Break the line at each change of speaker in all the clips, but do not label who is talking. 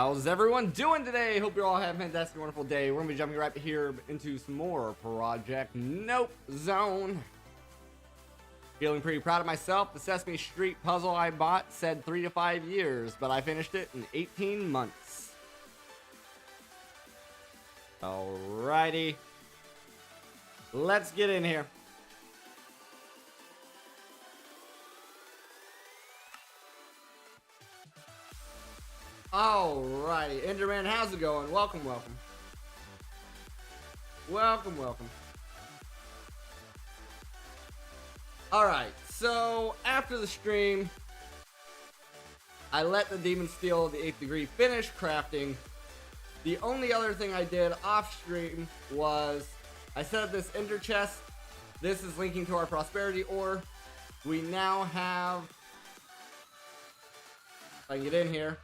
How's everyone doing today? Hope you're all having a fantastic, wonderful day. We're going to be jumping right here into some more Project Nope Zone. Feeling pretty proud of myself. The Sesame Street puzzle I bought said 3 to 5 years, but I finished it in 18 months. Alrighty. Let's get in here. Alrighty, Enderman, how's it going? Welcome, welcome. Welcome, welcome. Alright, so after the stream, I let the Demon Steel the 8th degree finish crafting. The only other thing I did off stream was I set up this ender chest This is linking to our prosperity ore. We now have, if I can get in here,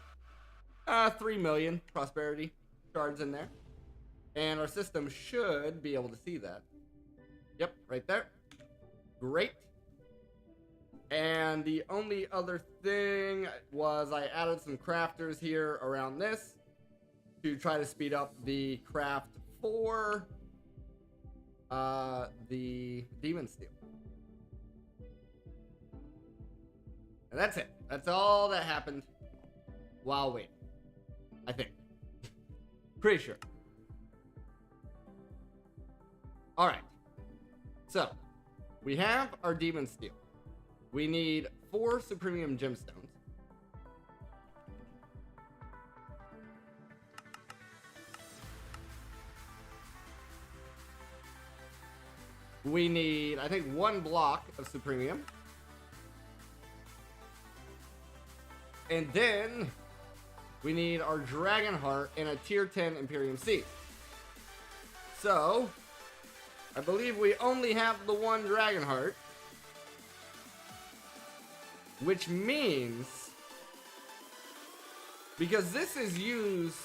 3 million prosperity shards in there. And our system should be able to see that. Yep, right there. Great. And the only other thing was I added some crafters here around this to try to speed up the craft for the demon steel. And that's it. That's all that happened while waiting. I think. Pretty sure. Alright. So, we have our demon steel. We need 4 supremium gemstones. We need, I think, 1 block of supremium. And then we need our dragon heart and a tier 10 Imperium seed. So, I believe we only have the 1 dragon heart. Which means, because this is used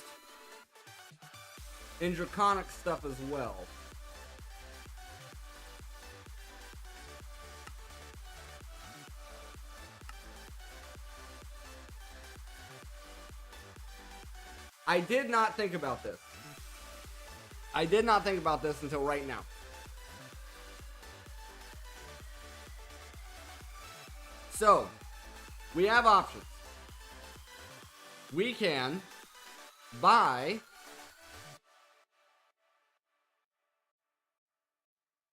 in draconic stuff as well. I did not think about this. I did not think about this until right now. So, we have options. We can buy...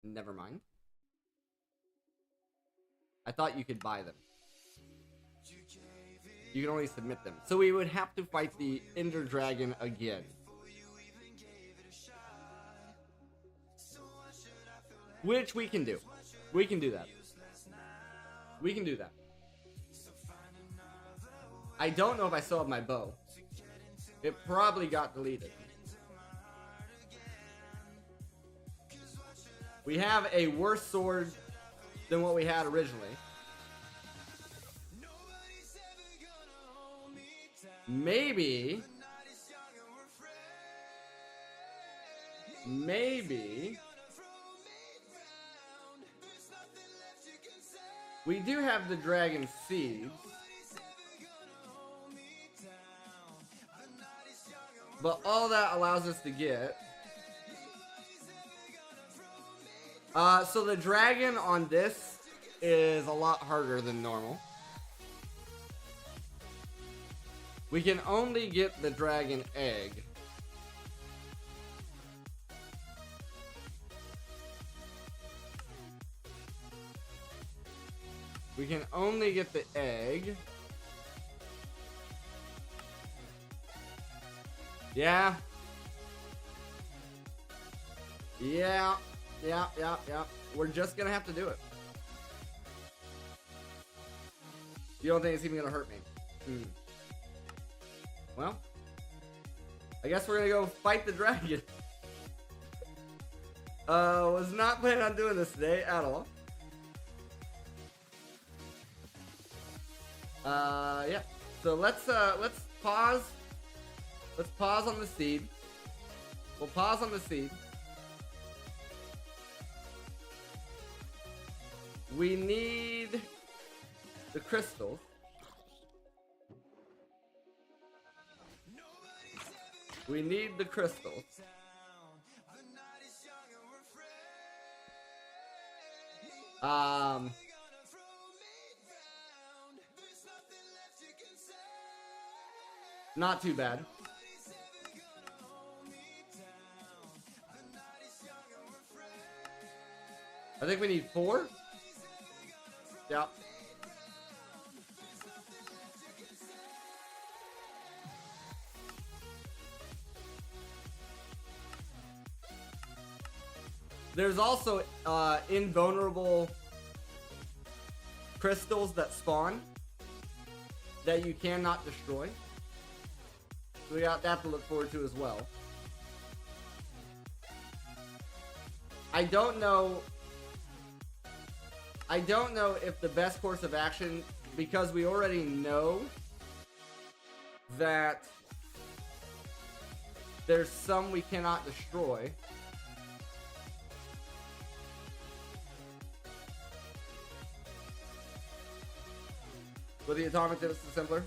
Never mind. I thought you could buy them. You can only submit them. So we would have to fight the Ender Dragon again. Which we can do. We can do that. We can do that. I don't know if I still have my bow. It probably got deleted. We have a worse sword than what we had originally. Maybe we do have the dragon seeds, but all that allows us to get so the dragon on this is a lot harder than normal. We can only get the dragon egg. We can only get the egg. Yeah. Yeah. We're just gonna have to do it. You don't think it's even gonna hurt me? Well, I guess we're gonna go fight the dragon. Was not planning on doing this today at all. Yeah. So let's pause. Let's pause on the seed. We'll pause on the seed. We need the crystals. We need the crystals. Not too bad. I think we need 4. Yeah. There's also invulnerable crystals that spawn that you cannot destroy. So we got that to look forward to as well. I don't know I don't know if the best course of action, because we already know that there's some we cannot destroy. With the atomic distance simpler.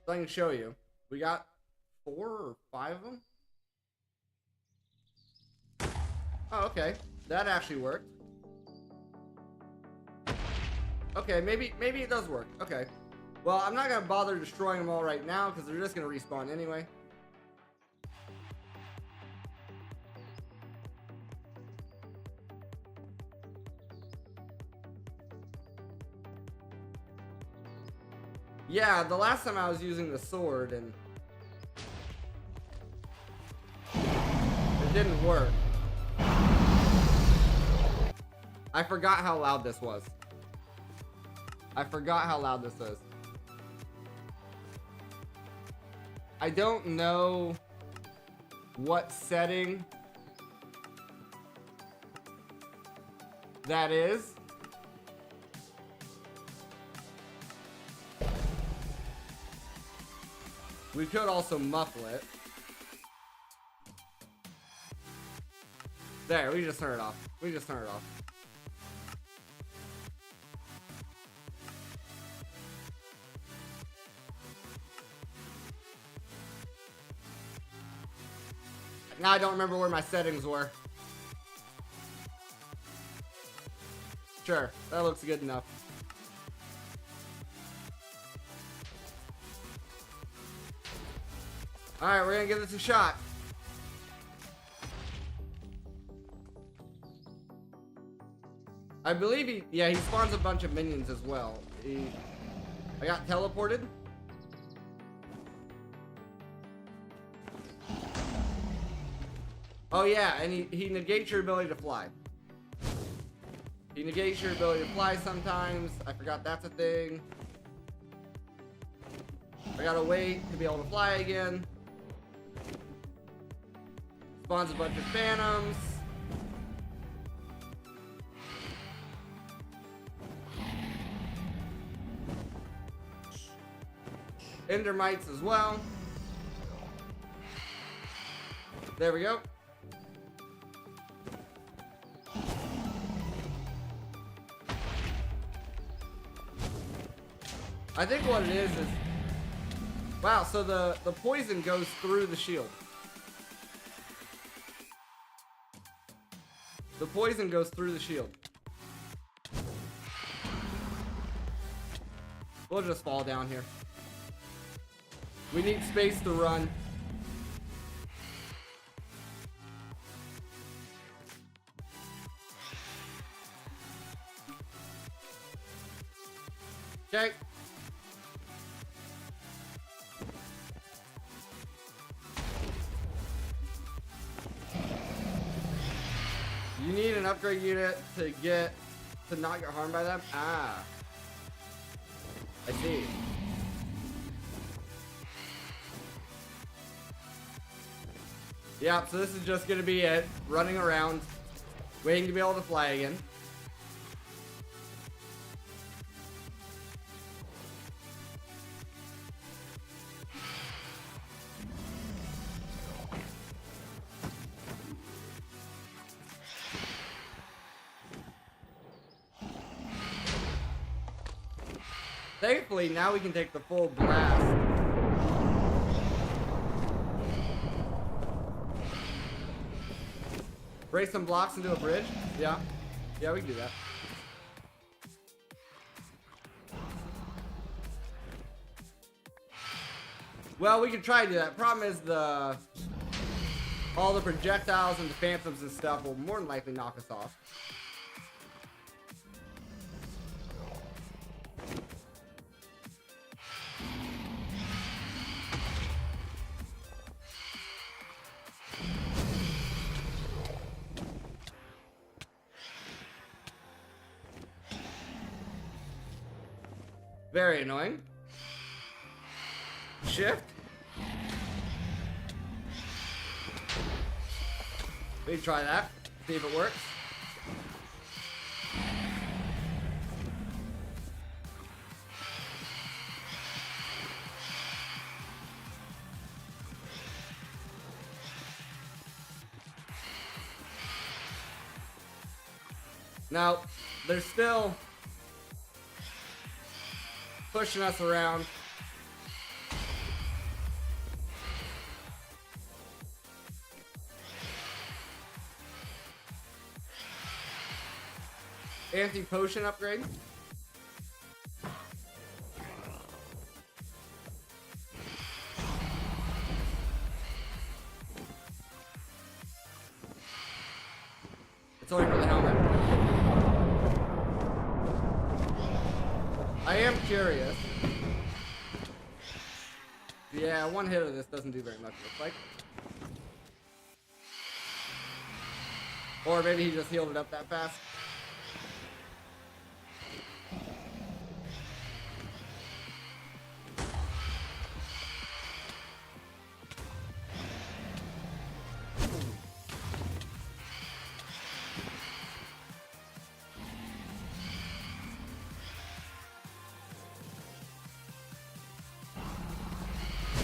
So I can show you. We got 4 or 5 of them. Oh, okay. That actually worked. Okay, maybe it does work. Okay. Well, I'm not gonna bother destroying them all right now because they're just gonna respawn anyway. Yeah, the last time I was using the sword and it didn't work. I forgot how loud this was. I forgot how loud this is. I don't know what setting that is. We could also muffle it. There, we just turn it off. We just turn it off. Now I don't remember where my settings were. Sure, that looks good enough. Alright, we're gonna give this a shot. I believe he spawns a bunch of minions as well. I got teleported. Oh yeah, and he negates your ability to fly. He negates your ability to fly sometimes. I forgot that's a thing. I gotta wait to be able to fly again. Spawns a bunch of phantoms. Endermites as well. There we go. I think what it is wow, so the poison goes through the shield. The poison goes through the shield. We'll just fall down here. We need space to run. Okay. You need an upgrade unit to not get harmed by them? Ah. I see. Yeah, so this is just gonna be it. Running around, waiting to be able to fly again. Thankfully, now we can take the full blast. Break some blocks into a bridge? Yeah. Yeah, we can do that. Well, we can try to do that. Problem is all the projectiles and the phantoms and stuff will more than likely knock us off. Very annoying. Shift. We can try that. See if it works. Now, they're still pushing us around. Anti-potion upgrade. It's only for the helmet. I am curious. Yeah, one hit of this doesn't do very much, it looks like. Or maybe he just healed it up that fast.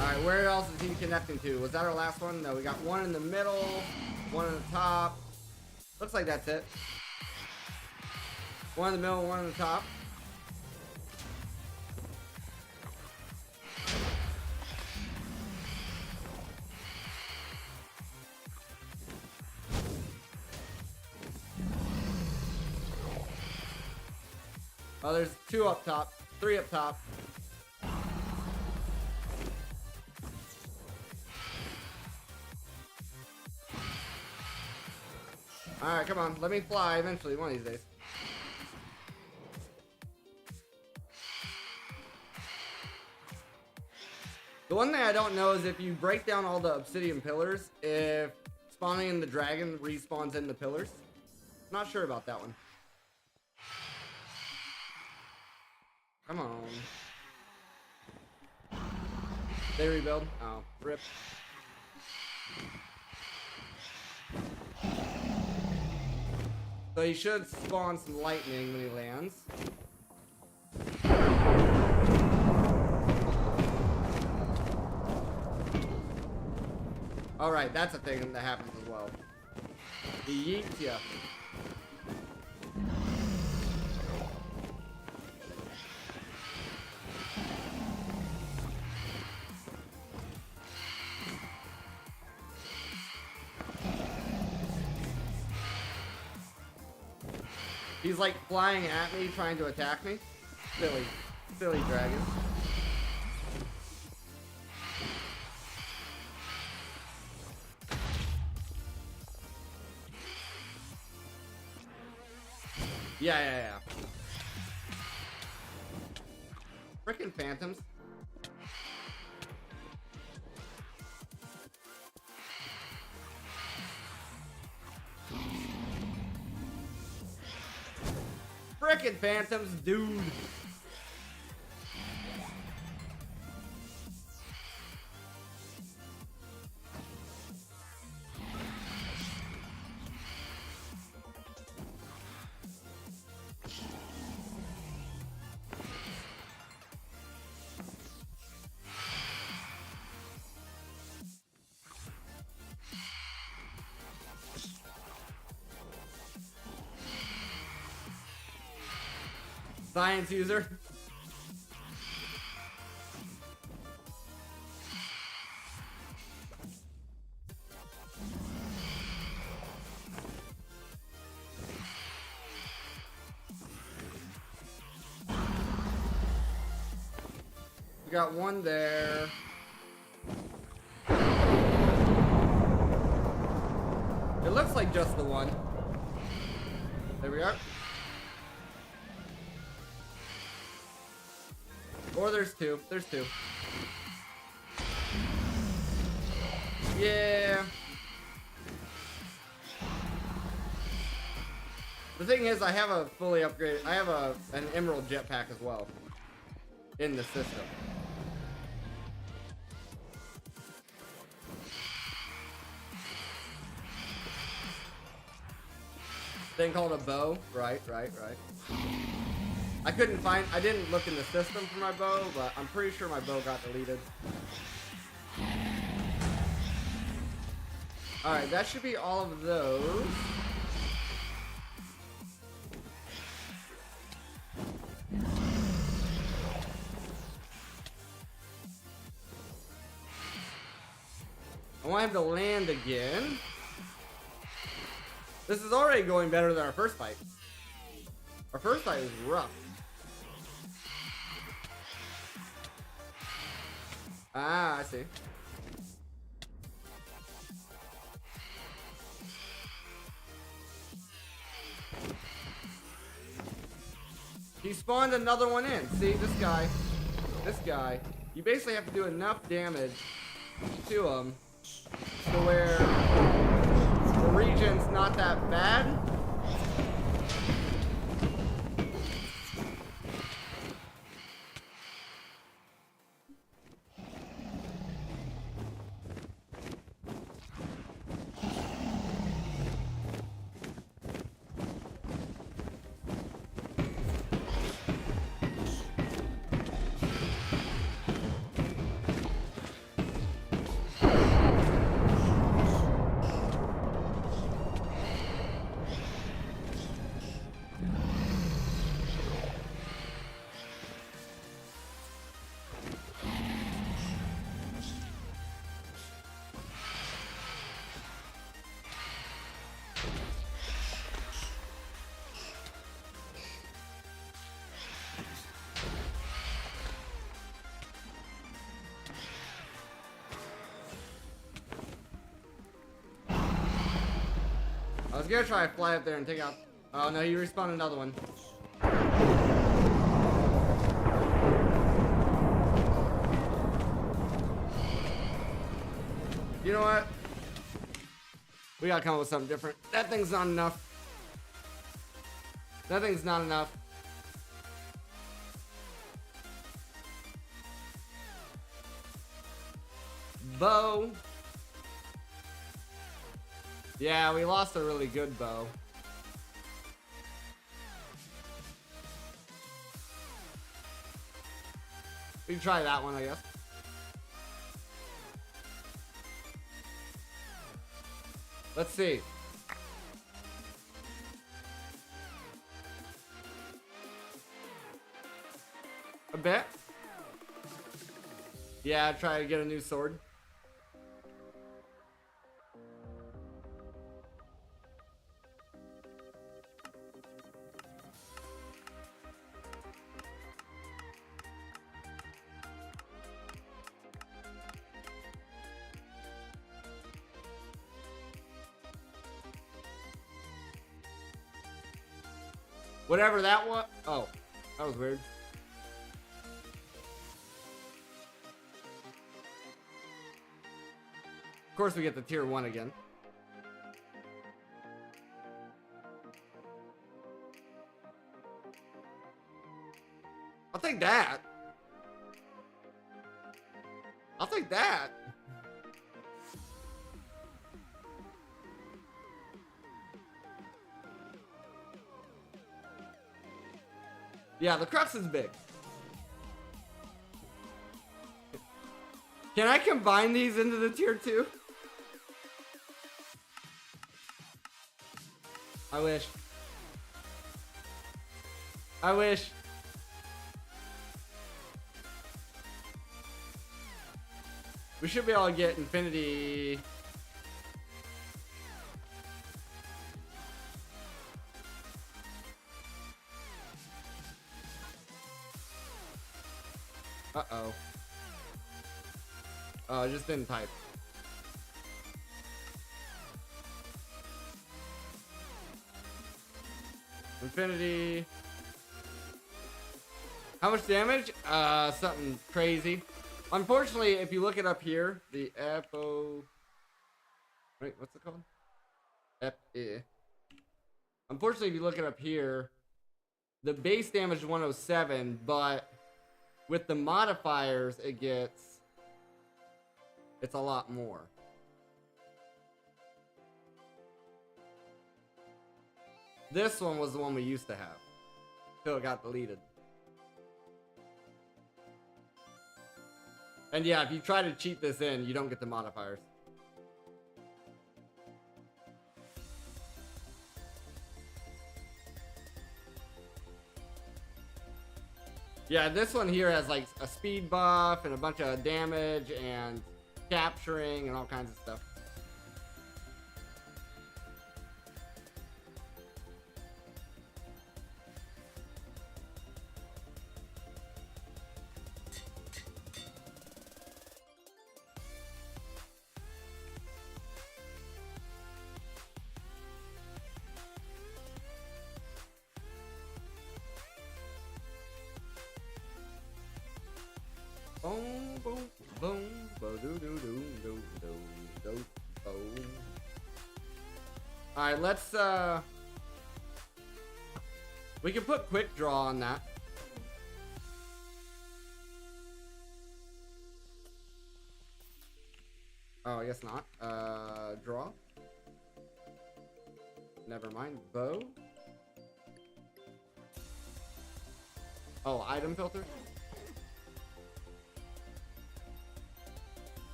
Alright, where else is he connecting to? Was that our last one? No, we got one in the middle, one on the top. Looks like that's it. One in the middle, one on the top. Oh, there's two up top, three up top. Alright, come on. Let me fly eventually, one of these days. The one thing I don't know is if you break down all the obsidian pillars, if spawning in the dragon respawns in the pillars. Not sure about that one. Come on. They rebuild? Oh, rip. So he should spawn some lightning when he lands. Alright, that's a thing that happens as well. He yeets ya. He's like flying at me, trying to attack me. Silly. Silly dragon. Yeah. Frickin' phantoms. Frickin' phantoms, dude. Science user. We got one there. It looks like just the one. There we are. Or there's two. There's two. Yeah. The thing is, I have a fully upgraded. I have an emerald jetpack as well in the system. Thing called a bow. Right. I didn't look in the system for my bow, but I'm pretty sure my bow got deleted. Alright, that should be all of those. want him to land again. This is already going better than our first fight. Our first fight was rough. Ah, I see. He spawned another one in. See, this guy. You basically have to do enough damage to him to where the region's not that bad. I was gonna try to fly up there and take out. Oh no, he respawned another one. You know what? We gotta come up with something different. That thing's not enough. That thing's not enough. Bow. Yeah, we lost a really good bow. We can try that one, I guess. Let's see. A bit. Yeah, try to get a new sword. Whatever that was. Oh, that was weird. Of course, we get the tier 1 again. I'll take that. I'll take that. Yeah, the crux is big. Can I combine these into the tier 2? I wish. I wish. We should be able to get infinity. Uh-oh. Oh, I just didn't type. Infinity. How much damage? Something crazy. Unfortunately, if you look it up here, the FO... Wait, what's it called? FE. Unfortunately, if you look it up here, the base damage is 107, but with the modifiers, it's a lot more. This one was the one we used to have, till it got deleted. And yeah, if you try to cheat this in, you don't get the modifiers. Yeah, this one here has like a speed buff and a bunch of damage and capturing and all kinds of stuff. Boom, boom, boom, bo doo doo doo doo doo doo boom. All right, let's we can put quick draw on that. Oh, I guess not. Draw. Never mind. Bow. Oh, item filter.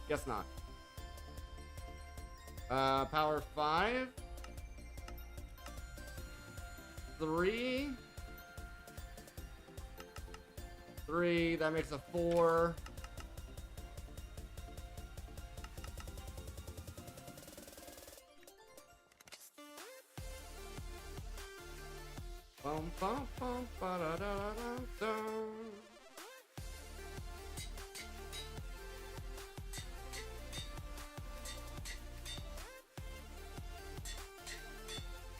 Guess not. Power 5. 3. 3, that makes a 4. Bum, bum, bum, ba, da, da, da, da.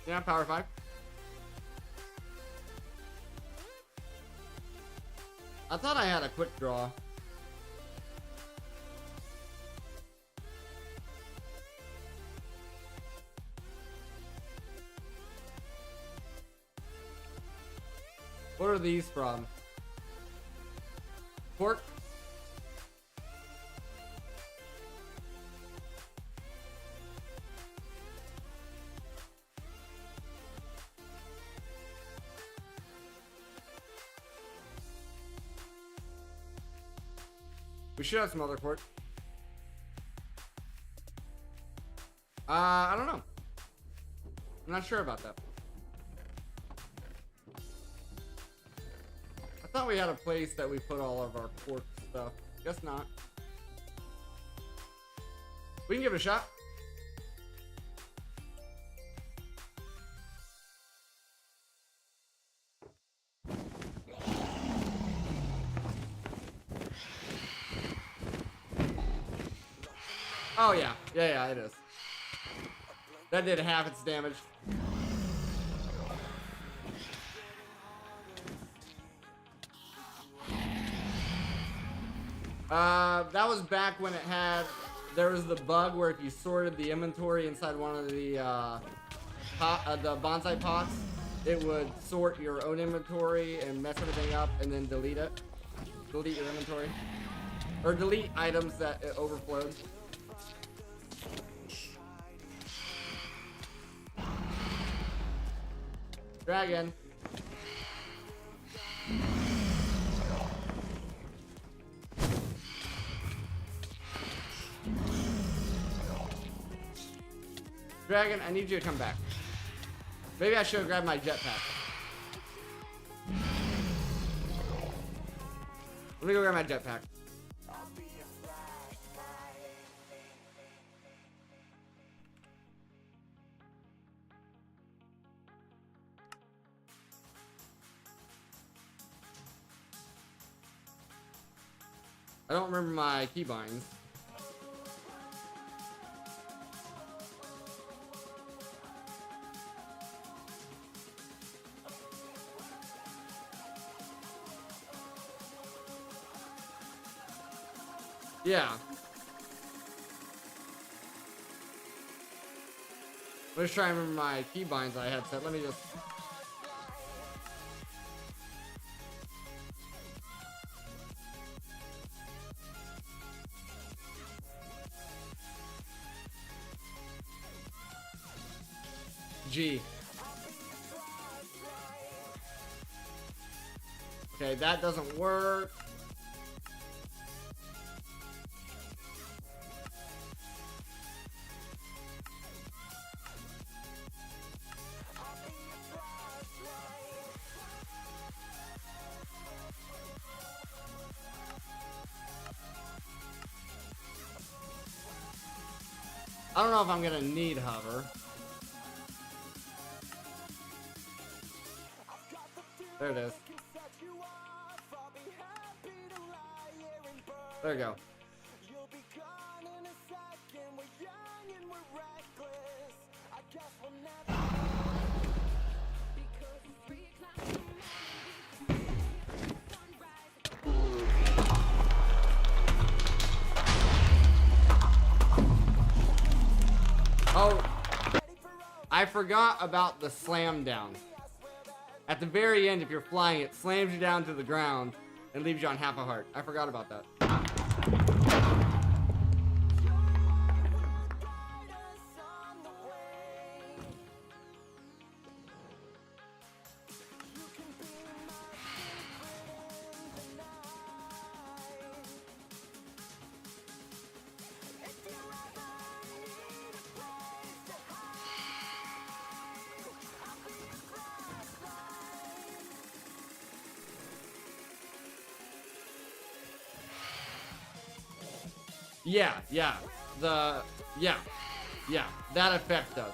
Yeah, power 5. I thought I had a quick draw. What are these from? Pork? We should have some other pork. I don't know. I'm not sure about that. I thought we had a place that we put all of our pork stuff. Guess not. We can give it a shot. Oh yeah, yeah, it is. That did half its damage. That was back when it had, there was the bug where if you sorted the inventory inside one of the the bonsai pots, it would sort your own inventory and mess everything up and then delete it. Delete your inventory. Or delete items that it overflowed. Dragon. Dragon, I need you to come back. Maybe I should have grabbed my jetpack. Let me go grab my jetpack. I don't remember my keybinds. Yeah. Let's try and remember my keybinds I had set. Let me just... G. Okay, that doesn't work. I don't know if I'm gonna need hover. There it is. There we go. Oh, I forgot about the slam down. At the very end, if you're flying, it slams you down to the ground and leaves you on half a heart. I forgot about that. Yeah. Yeah. That effect does.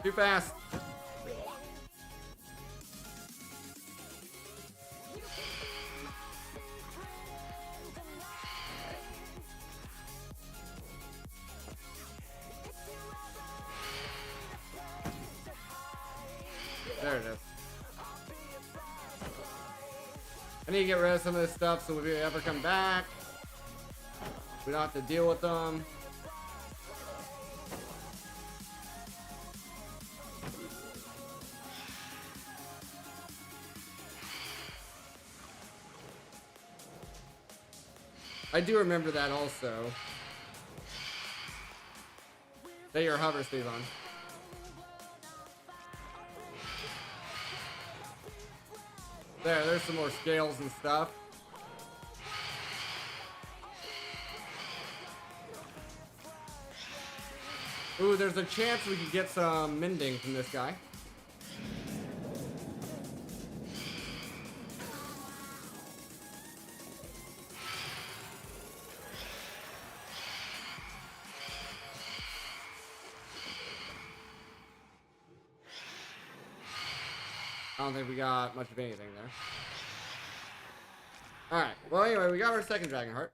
Too fast. There it is. I need to get rid of some of this stuff so if we ever come back, we don't have to deal with them. I do remember that also. That your hover stays on. There's some more scales and stuff. Ooh, there's a chance we could get some mending from this guy. I don't think we got much of anything there. Alright, well anyway, we got our second dragon heart.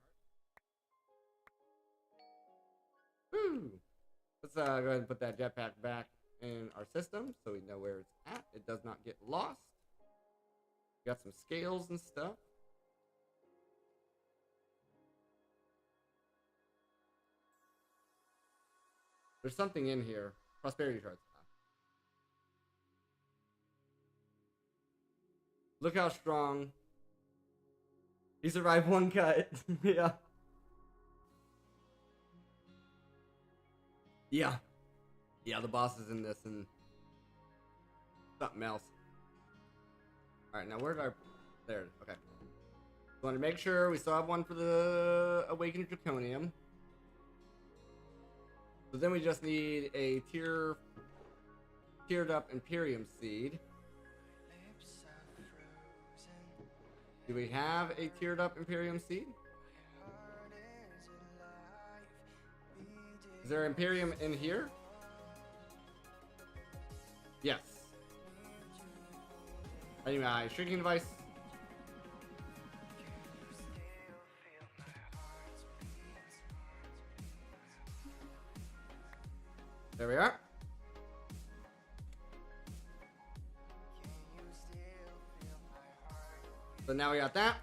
Woo! Let's go ahead and put that jetpack back in our system so we know where it's at. It does not get lost. We got some scales and stuff. There's something in here. Prosperity shards. Look how strong. He survived one cut. Yeah. Yeah, the boss is in this and something else. Alright, now where did I... There, okay. So I want to make sure we still have one for the Awakened Draconium. So then we just need a tiered up Imperium Seed. Do we have a tiered up Imperium Seed? Is there Imperium in here? Yes. Anyway, shrinking device. There we are. So now we got that.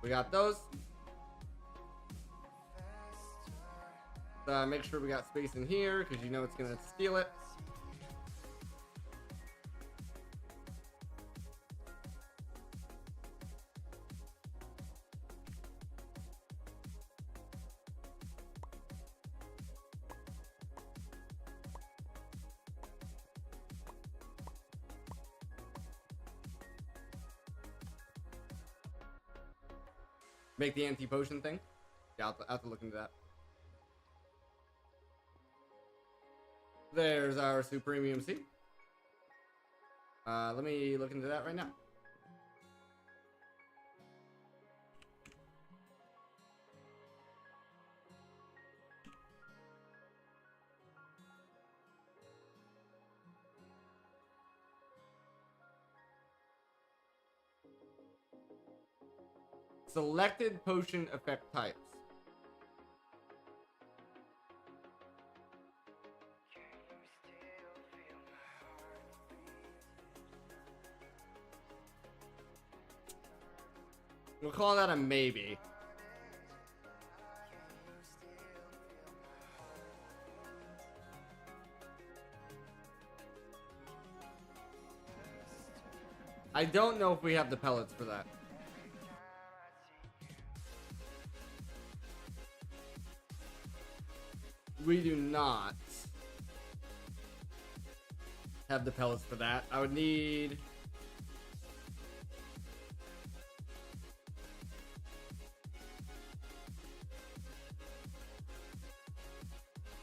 We got those. Make sure we got space in here because you know it's gonna steal it. Make the anti-potion thing. Yeah, I'll have to look into that. There's our Supremium Seed. Let me look into that right now. selected potion effect types. We'll call that a maybe. I don't know if we have the pellets for that. We do not have the pellets for that. I would need...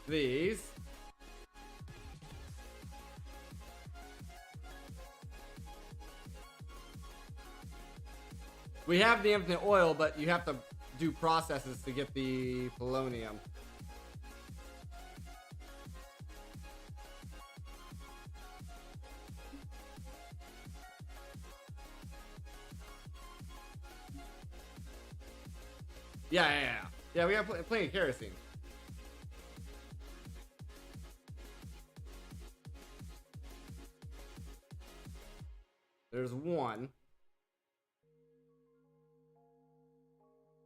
these. We have the infinite oil, but you have to do processes to get the polonium. Yeah, we have plenty of kerosene. There's one.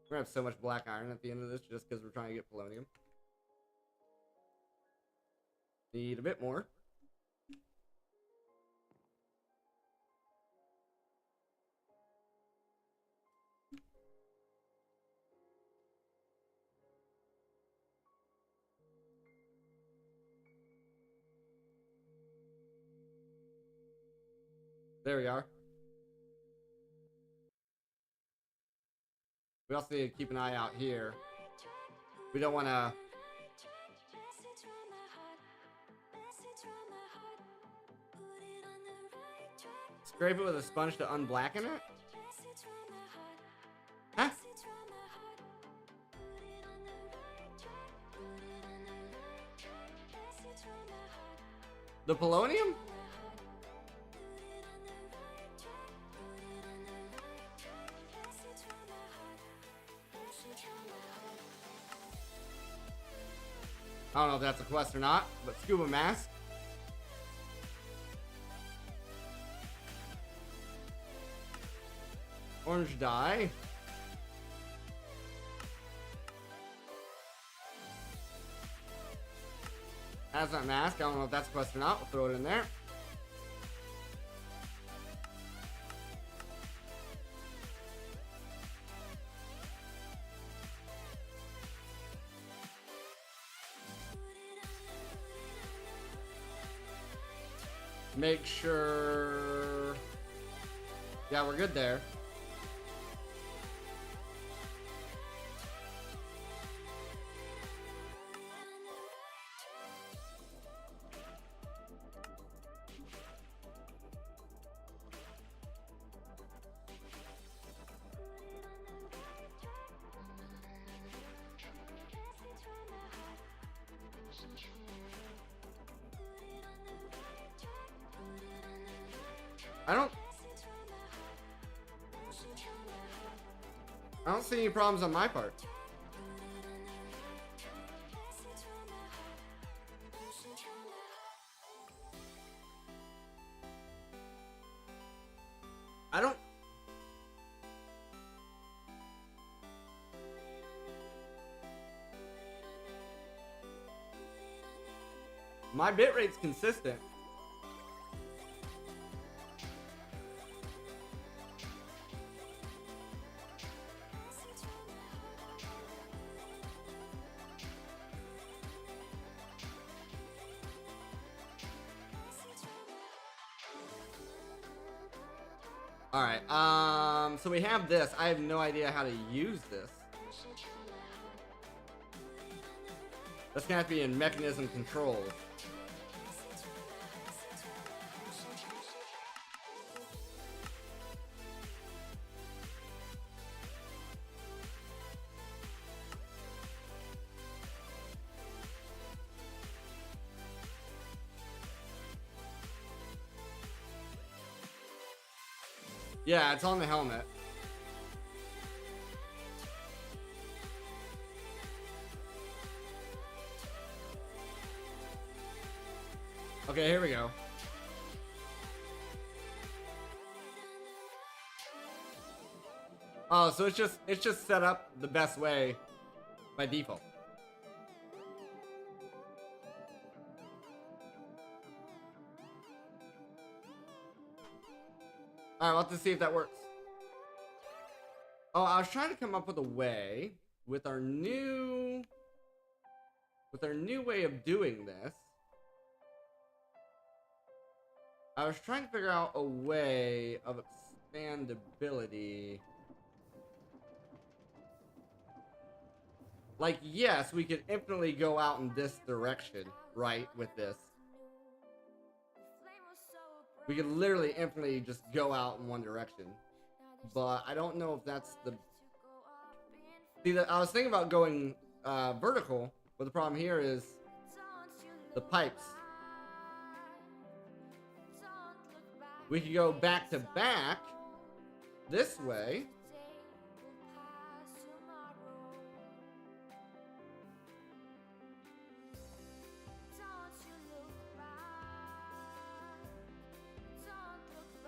We're gonna have so much black iron at the end of this just because we're trying to get polonium. Need a bit more. There we are. We also need to keep an eye out here. We don't want to... scrape it with a sponge to unblacken it? Huh? The polonium? I don't know if that's a quest or not, but scuba mask. Orange dye. Hazmat mask. I don't know if that's a quest or not. We'll throw it in there. Make sure... yeah, we're good there. I don't see any problems on my part. I don't... my bitrate's consistent. Alright, so we have this. I have no idea how to use this. That's gonna have to be in mechanism control. Yeah, it's on the helmet. Okay, here we go. Oh, so it's just set up the best way by default. Alright, we'll have to see if that works. Oh, I was trying to come up with a way with our new way of doing this. I was trying to figure out a way of expandability. Like, yes, we could infinitely go out in this direction, right, with this. We could literally infinitely just go out in one direction. But I don't know if that's the... See, I was thinking about going vertical, but the problem here is the pipes. We could go back to back this way.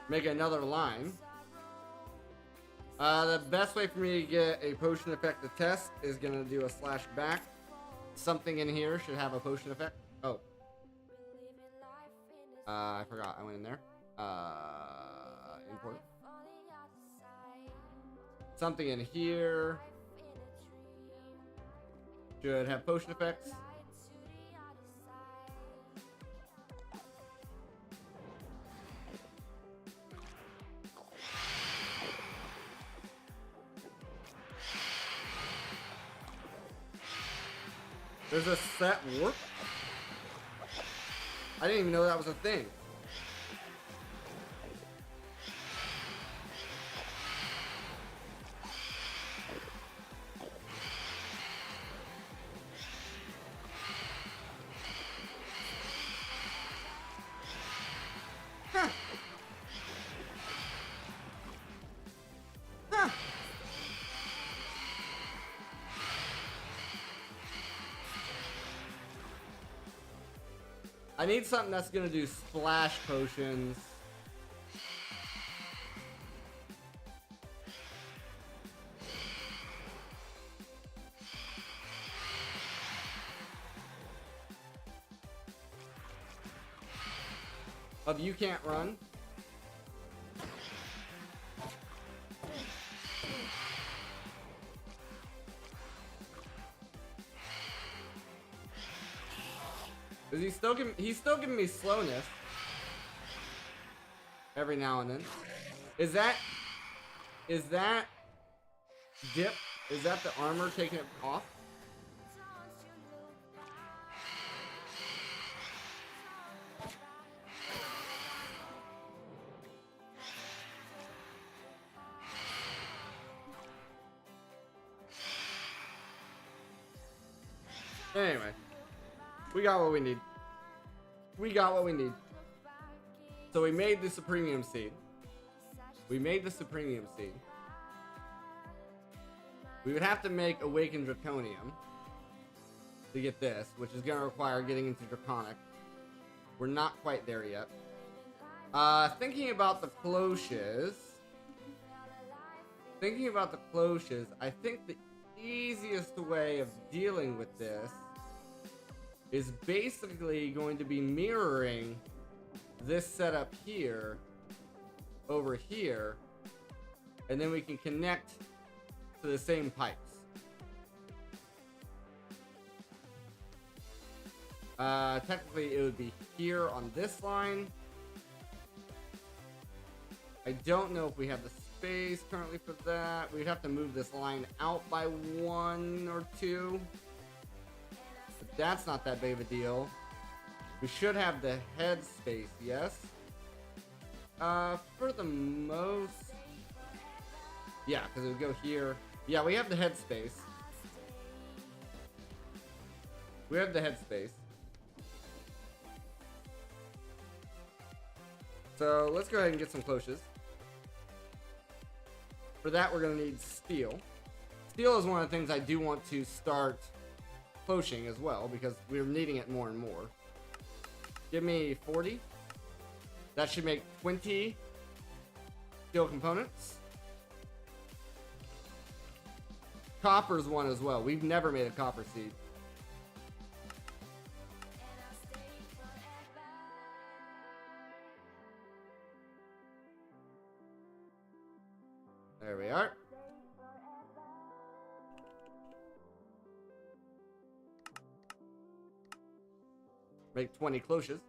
Make another line. The best way for me to get a potion effect to test is gonna do a /back. Something in here should have a potion effect. Oh. I forgot. I went in there. Import. Something in here should have potion effects. There's a set warp? I didn't even know that was a thing. Huh. Huh. I need something that's gonna do splash potions. Of you can't run. Is he's still giving me slowness every now and then. Is that dip? Is that the armor taking it off? Anyway, we got what we need. We got what we need. So we made the Supremium Seed. We made the Supremium Seed. We would have to make Awakened Draconium to get this, which is going to require getting into Draconic. We're not quite there yet. Thinking about the cloches. I think the easiest way of dealing with this is basically going to be mirroring this setup here over here, and then we can connect to the same pipes. Technically it would be here on this line. I don't know if we have the space currently for that. We'd have to move this line out by 1 or 2. But that's not that big of a deal. We should have the head space, yes? For the most... Yeah, because it would go here. Yeah, we have the head space. We have the head space. So let's go ahead and get some cloches. For that, we're going to need steel. Steel is one of the things I do want to start cloching as well, because we're needing it more and more. Give me 40. That should make 20 steel components. Copper's one as well. We've never made a copper seed. There we are. Make 20 cloches.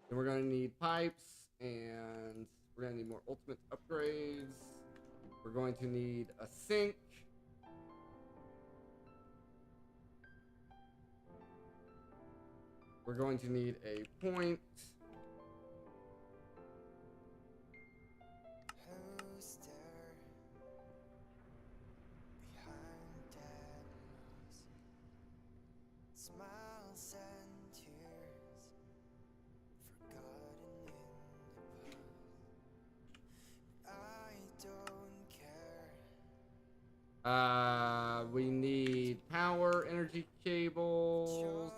Then we're going to need pipes, and we're going to need more ultimate upgrades. We're going to need a sink. We're going to need a point. We need power, energy cables.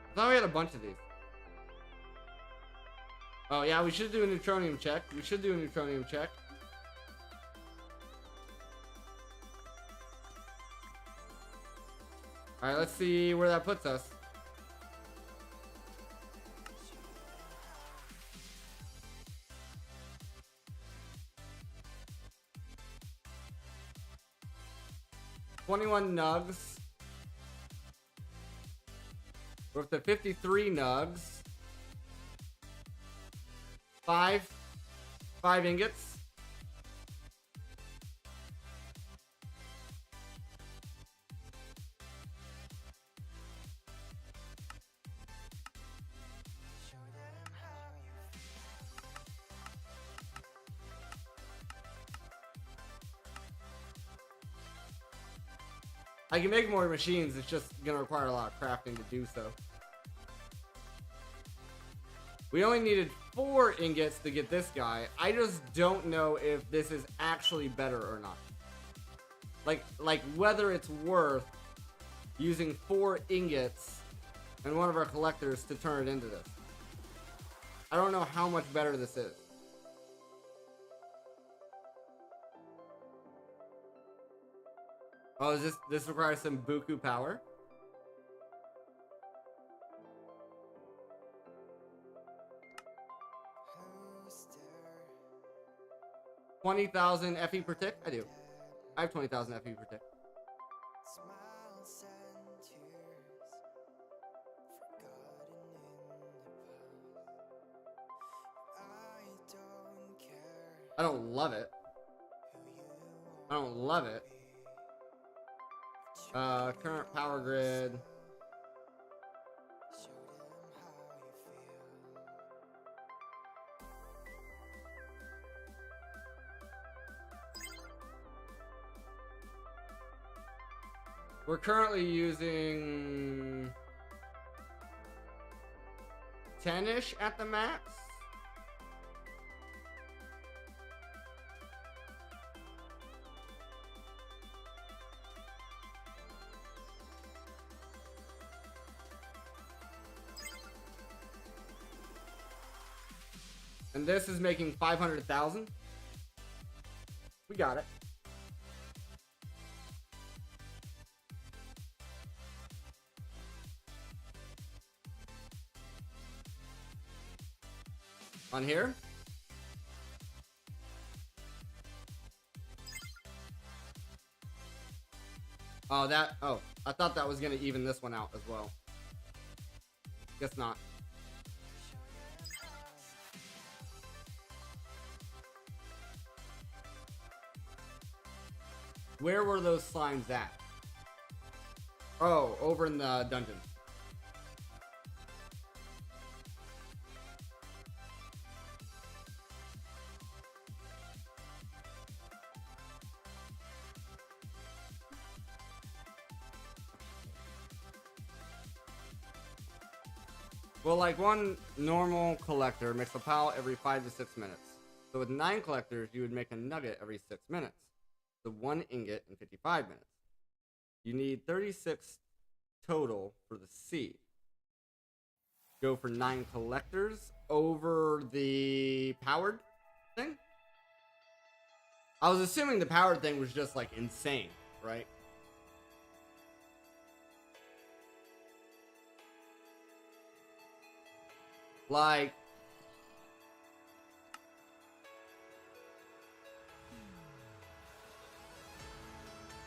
I thought we had a bunch of these. Oh yeah, we should do a neutronium check. We should do a neutronium check. Alright, let's see where that puts us. $21 nugs. We're up to 53 nugs. 5 ingots. I can make more machines, it's just gonna require a lot of crafting to do so. We only needed 4 ingots to get this guy. I just don't know if this is actually better or not. Like whether it's worth using 4 ingots and one of our collectors to turn it into this. I don't know how much better this is. Oh, is this requires some buku power? $20,000 FE per tick? I do. I have 20,000 FE per tick. I don't love it. I don't love it. Current power grid. We're currently using 10-ish at the max. And this is making 500,000. We got it. On here. Oh, I thought that was gonna even this one out as well. Guess not. Where were those slimes at? Oh, over in the dungeon. Well, like one normal collector makes a pile every 5 to 6 minutes. So with 9 collectors, you would make a nugget every 6 minutes. So 1 ingot in 55 minutes. You need 36 total for the seed. Go for 9 collectors over the powered thing. I was assuming the powered thing was just like insane, right? Like,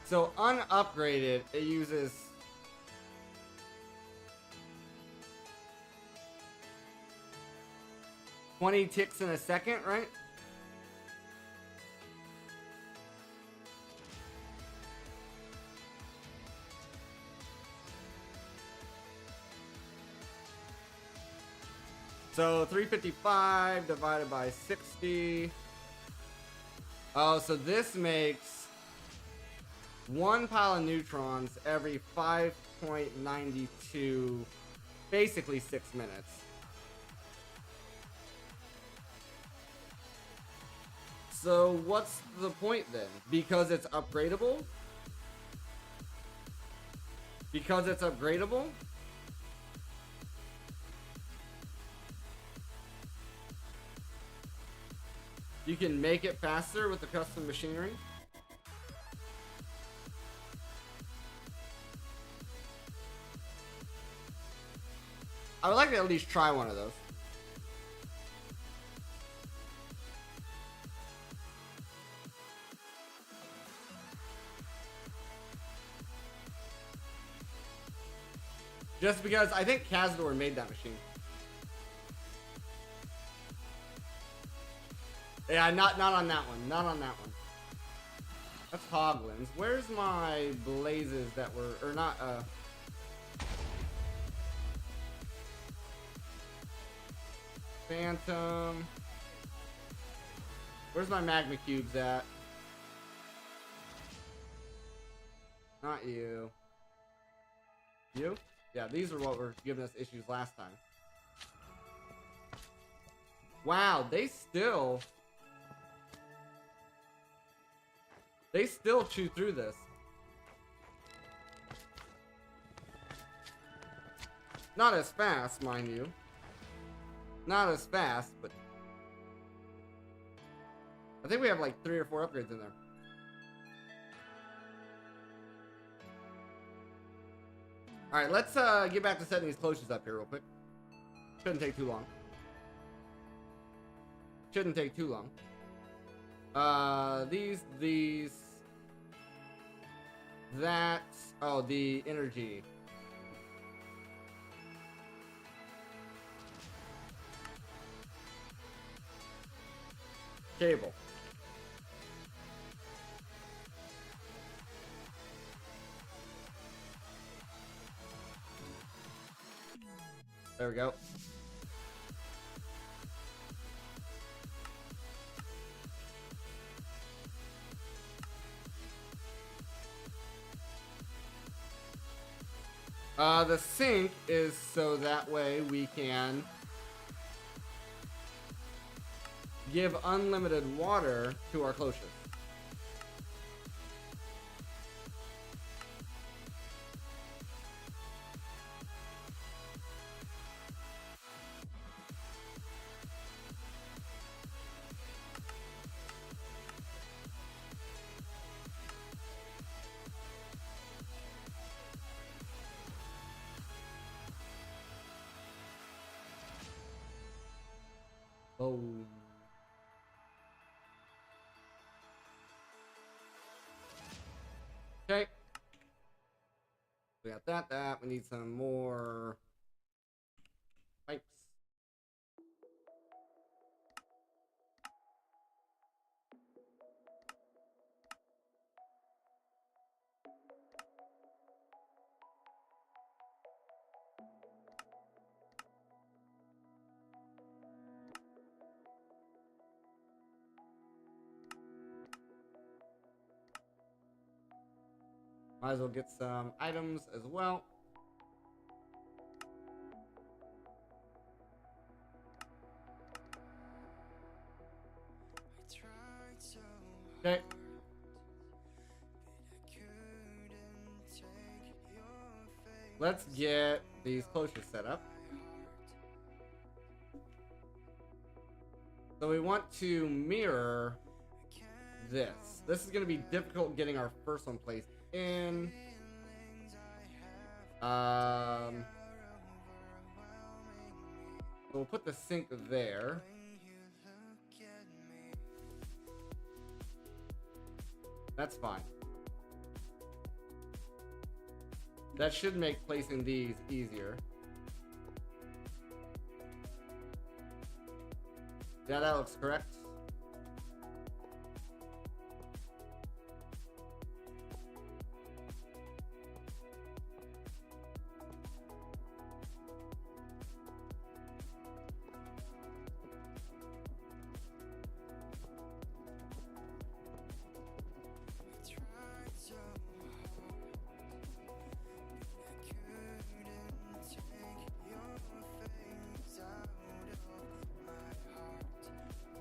so unupgraded, it uses 20 ticks in a second, right? So 355 divided by 60. Oh, so this makes 1 pile of neutrons every 5.92, basically 6 minutes. So what's the point then? Because it's upgradable? Because it's upgradable? You can make it faster with the custom machinery? I would like to at least try one of those. Just because I think Cazador made that machine. Yeah, not on that one. Not on that one. That's Hoglins. Where's my blazes that were, or not, Phantom. Where's my magma cubes at? Not you. You? Yeah, these are what were giving us issues last time. Wow, they still chew through this. Not as fast, mind you. Not as fast, but I think we have like 3 or 4 upgrades in there. Alright, let's get back to setting these cloches up here real quick. Shouldn't take too long. Shouldn't take too long. These, that, oh, the energy. Cable. There we go. The sink is so that way we can give unlimited water to our cloches. Boom. Okay. We got that. We need some more pipes. Might as well get some items as well. Okay. Let's get these closures set up. So we want to mirror this. This is going to be difficult getting our first one placed in. So we'll put the sink there. That's fine. That should make placing these easier. Yeah, that looks correct.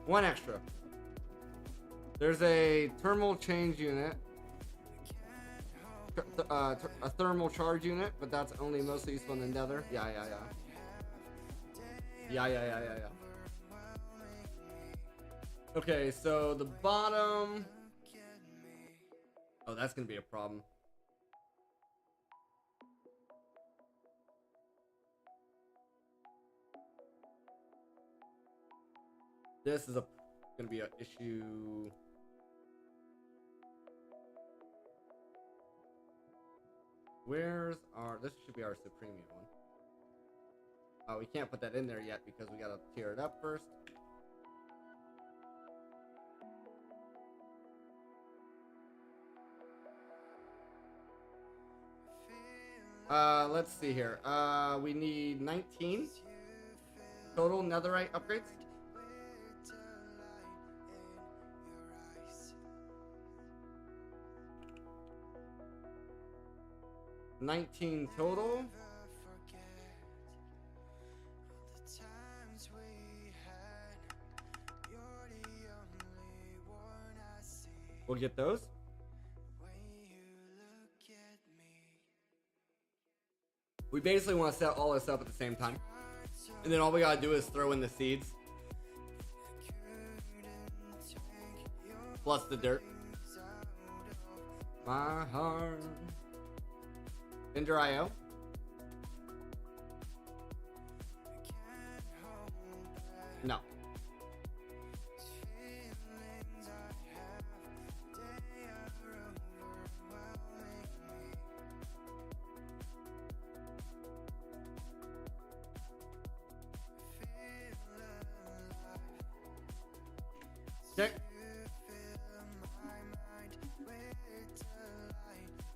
One extra. There's a thermal change unit, a thermal charge unit, but that's only mostly useful in the nether. Yeah. Okay, so the bottom. Oh, that's gonna be a problem. This is gonna be an issue. Where's our? This should be our Supreme one. Oh, we can't put that in there yet because we gotta tear it up first. Let's see here. We need 19 total netherite upgrades. 19 total. We'll get those. We basically want to set all this up at the same time. And then all we gotta do is throw in the seeds. Plus the dirt. My heart. Ender IO. No. Okay.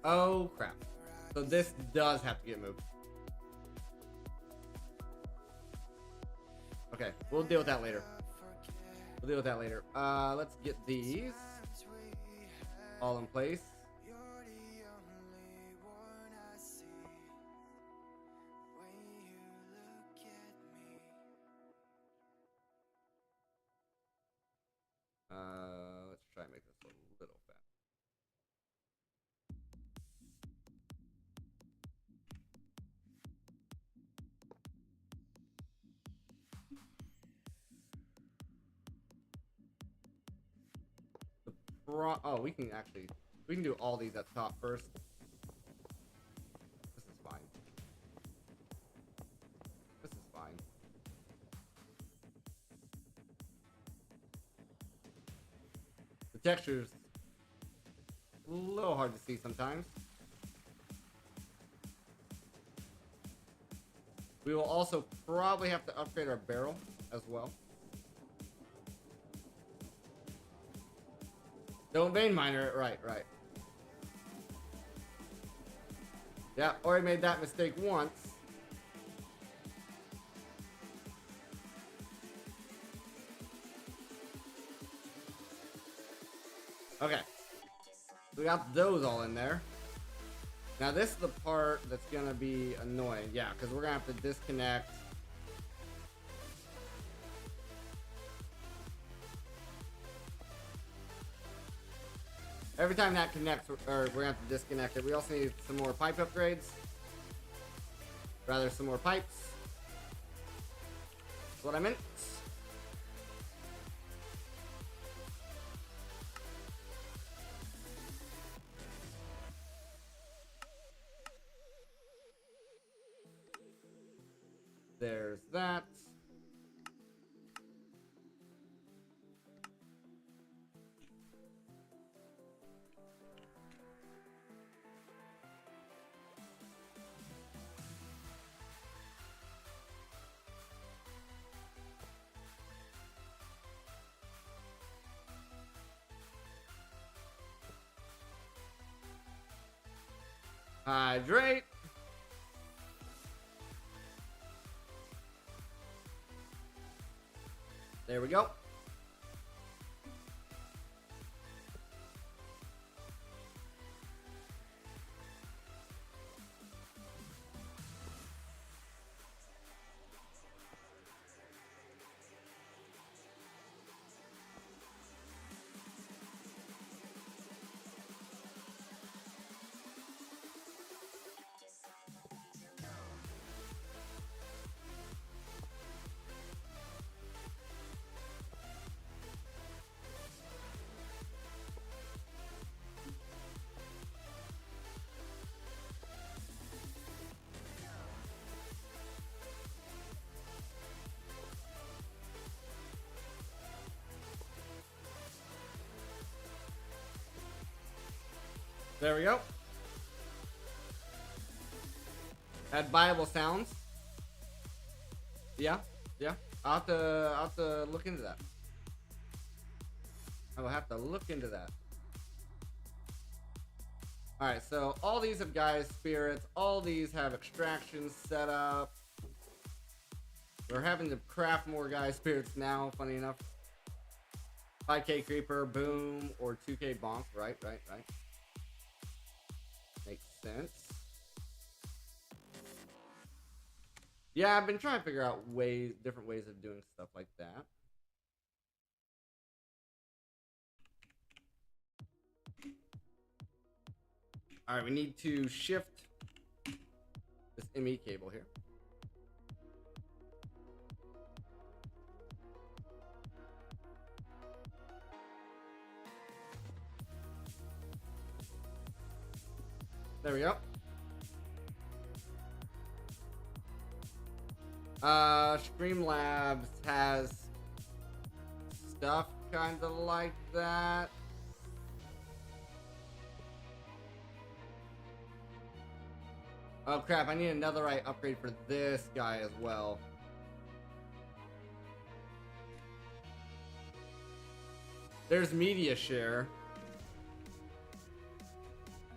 Oh crap. So this does have to get moved. Okay, we'll deal with that later. Let's get these all in place. Let's try and make this a little fast. Oh, we can do all these at the top first. This is fine. The texture's a little hard to see sometimes. We will also probably have to upgrade our barrel as well. Don't vein miner it. Right. Yeah, already made that mistake once. Okay. We got those all in there. Now this is the part that's gonna be annoying. Yeah, because we're gonna have to disconnect. Every time that connects, or we're gonna have to disconnect it. We also need some more pipe upgrades. Rather, some more pipes. That's what I meant. There's that. Hydrate. There we go. There we go. Add Bible sounds. Yeah. I'll have to look into that. I will have to look into that. Alright, so all these have Gaia spirits. All these have extractions set up. We're having to craft more Gaia spirits now, funny enough. 5k creeper, boom, or 2k bonk. Right. Makes sense. Yeah, I've been trying to figure out different ways of doing stuff like that. Alright, we need to shift this ME cable here. There we go. Streamlabs has stuff kind of like that. Oh crap, I need another upgrade for this guy as well. There's media share,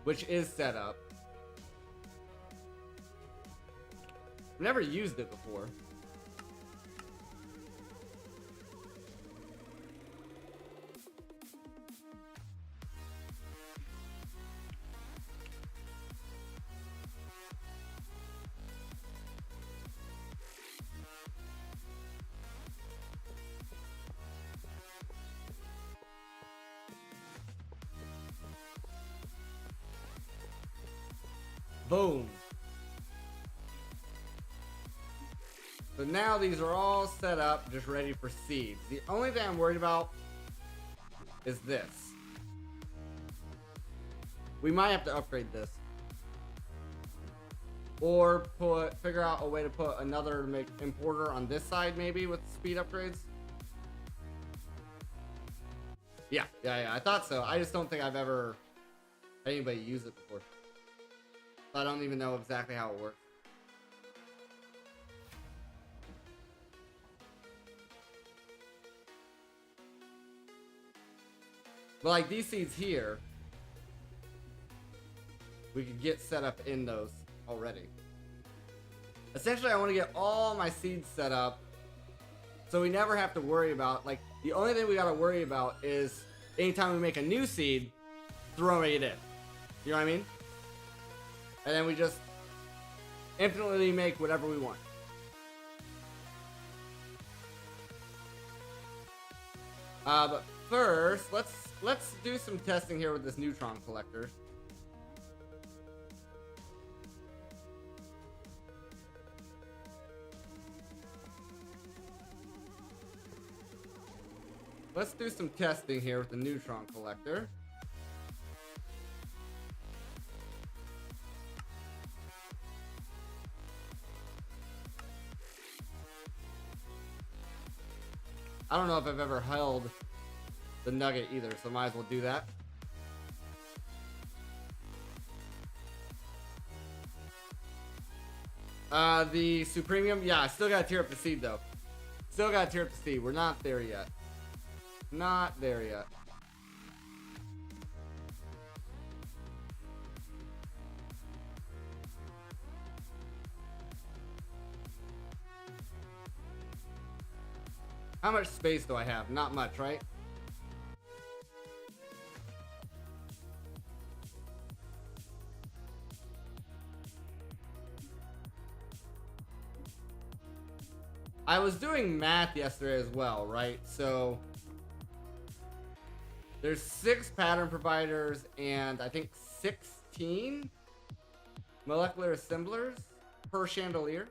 which is set up. I've never used it before. Boom. So now these are all set up, just ready for seeds. The only thing I'm worried about is this. We might have to upgrade this. Or figure out a way to put another importer on this side maybe with speed upgrades. Yeah, I thought so. I just don't think I've ever had anybody use it before. I don't even know exactly how it works. But like these seeds here, we could get set up in those already. Essentially, I want to get all my seeds set up so we never have to worry about, like, the only thing we got to worry about is anytime we make a new seed, throwing it in. You know what I mean? And then we just infinitely make whatever we want. But first, let's let's do some testing here with this neutron collector. Let's do some testing here with the neutron collector. I don't know if I've ever held the nugget either, so might as well do that. The Supremium, yeah, I still gotta tear up the seed though. Still gotta tear up the seed. We're not there yet. Not there yet. How much space do I have? Not much, right? I was doing math yesterday as well, right? So there's 6 pattern providers and I think 16 molecular assemblers per chandelier.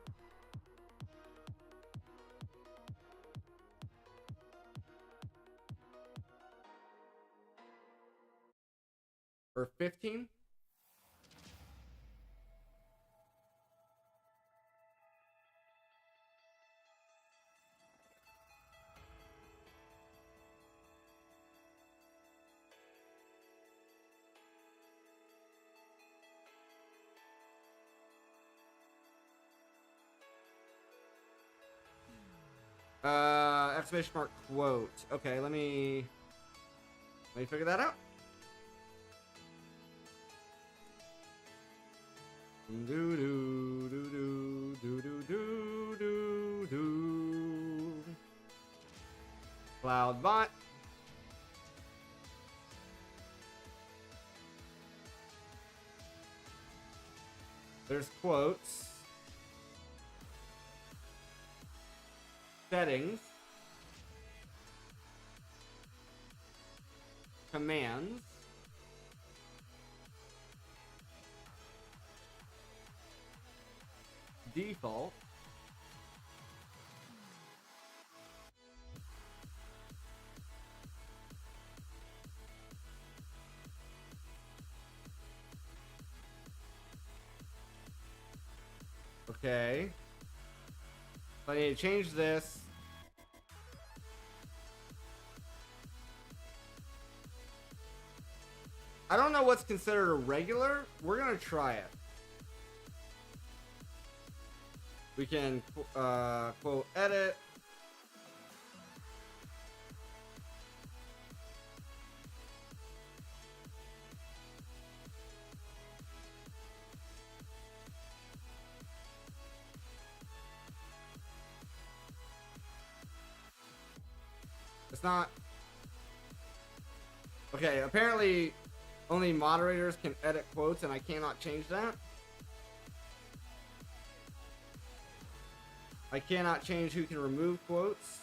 Or 15? Exclamation mark quote. Okay, let me figure that out. Do do do do do do do do do. Cloudbot. There's quotes. Settings. Commands. Default. Okay. So I need to change this. I don't know what's considered a regular. We're gonna try it. We can quote edit. It's not. Okay, apparently only moderators can edit quotes and I cannot change that. I cannot change who can remove quotes.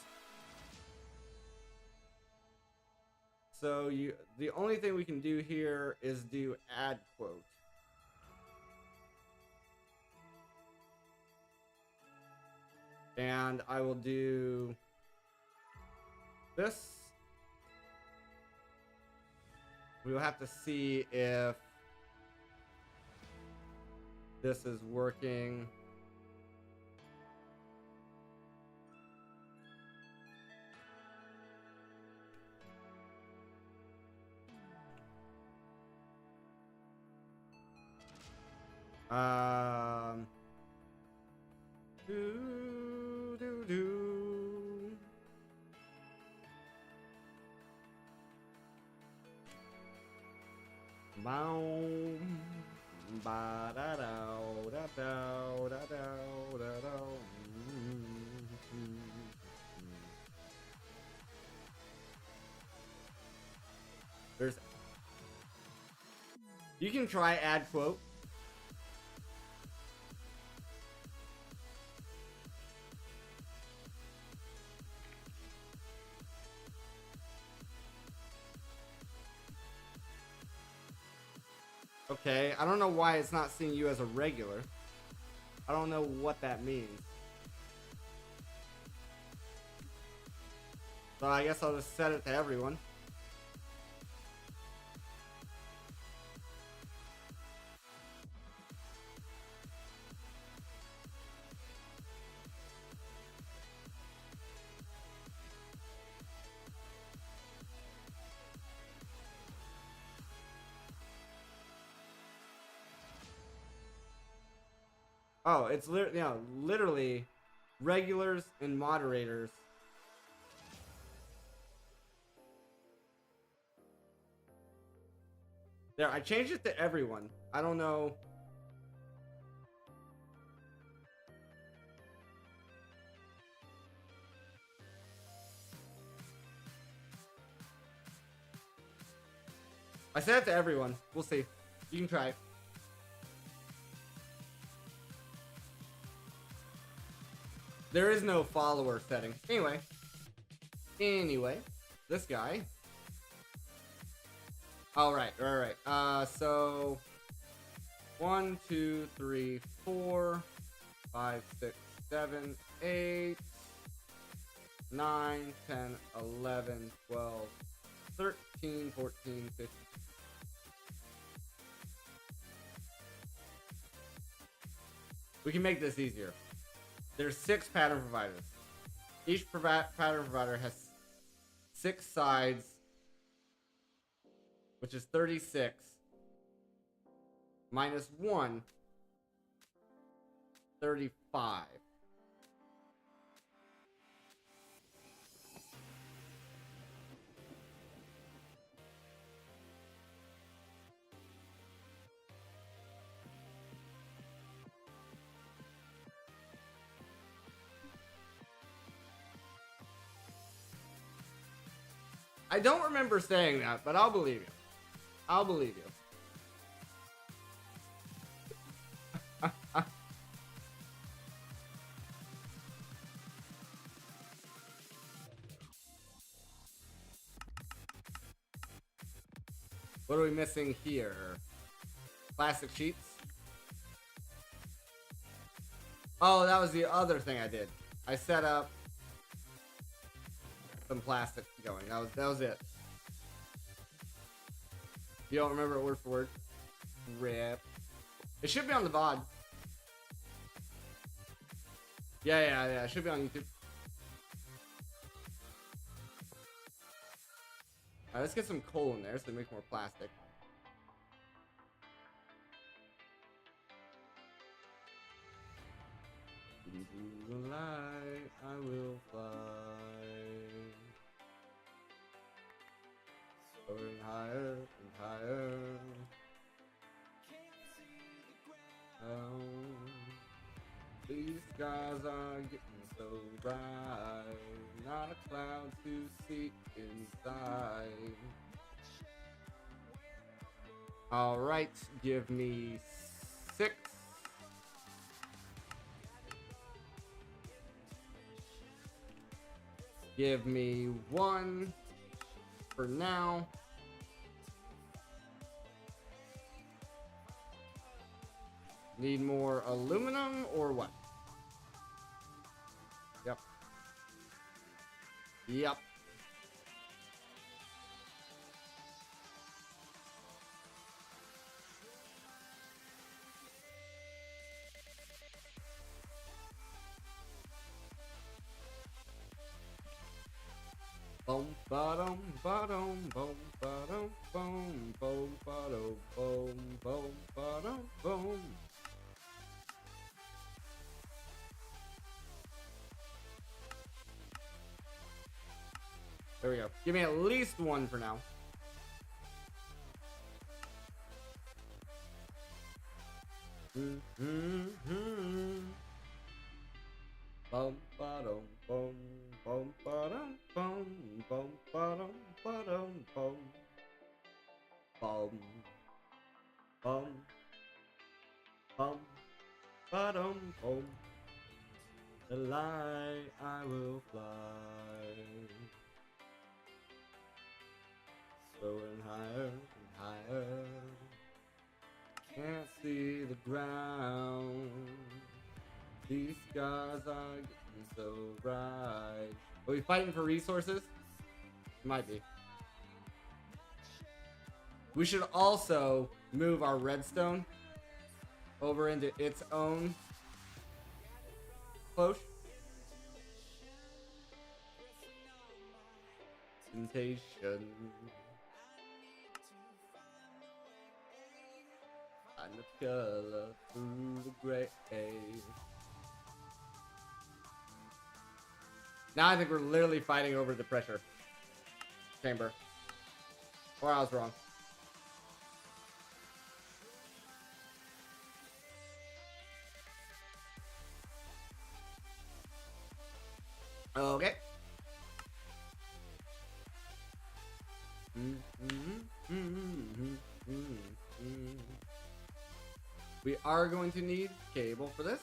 So the only thing we can do here is do add quote. And I will do this. We will have to see if this is working. Do. Boom. Ba da da da da da da da. There's. You can try add quote. Okay, I don't know why it's not seeing you as a regular. I don't know what that means. So I guess I'll just set it to everyone. Oh, it's literally regulars and moderators. There, I changed it to everyone. I don't know. I set it to everyone. We'll see. You can try it. There is no follower setting. Anyway, this guy. All right. So 1, 2, 3, 4, 5, 6, 7, 8, 9, 10, 11, 12, 13, 14, 15. We can make this easier. There's 6 pattern providers. Each pattern provider has 6 sides, which is 36, minus 1, 35. I don't remember saying that, but I'll believe you. I'll believe you. What are we missing here? Plastic sheets? Oh, that was the other thing I did. I set up some plastic going. That was it. You don't remember it word for word? Rip. It should be on the VOD. Yeah. It should be on YouTube. Alright, let's get some coal in there so it makes more plastic. Into the light, I will fly. Soaring higher and higher. Oh, these skies are getting so bright. Not a cloud to see inside. Alright, give me 6. Give me 1 for now. Need more aluminum or what? Yep. Boom, ba-dum, ba-dum, boom, ba-dum, boom, boom, ba-dum, boom, boom, ba-dum, boom. There we go. Give me at least 1 for now. Bum ba-dum, bum, bum ba-dum, bum, bum ba-dum, ba-dum, bum. Bum, bum, bum, ba-dum, bum. The light I will fly. Going higher and higher. Can't see the ground. These skies are getting so bright. Are we fighting for resources? Might be. We should also move our redstone over into its own cloche. Temptation. Find the color through the gray. Now I think we're literally fighting over the pressure chamber. Or I was wrong. Okay. We are going to need cable for this.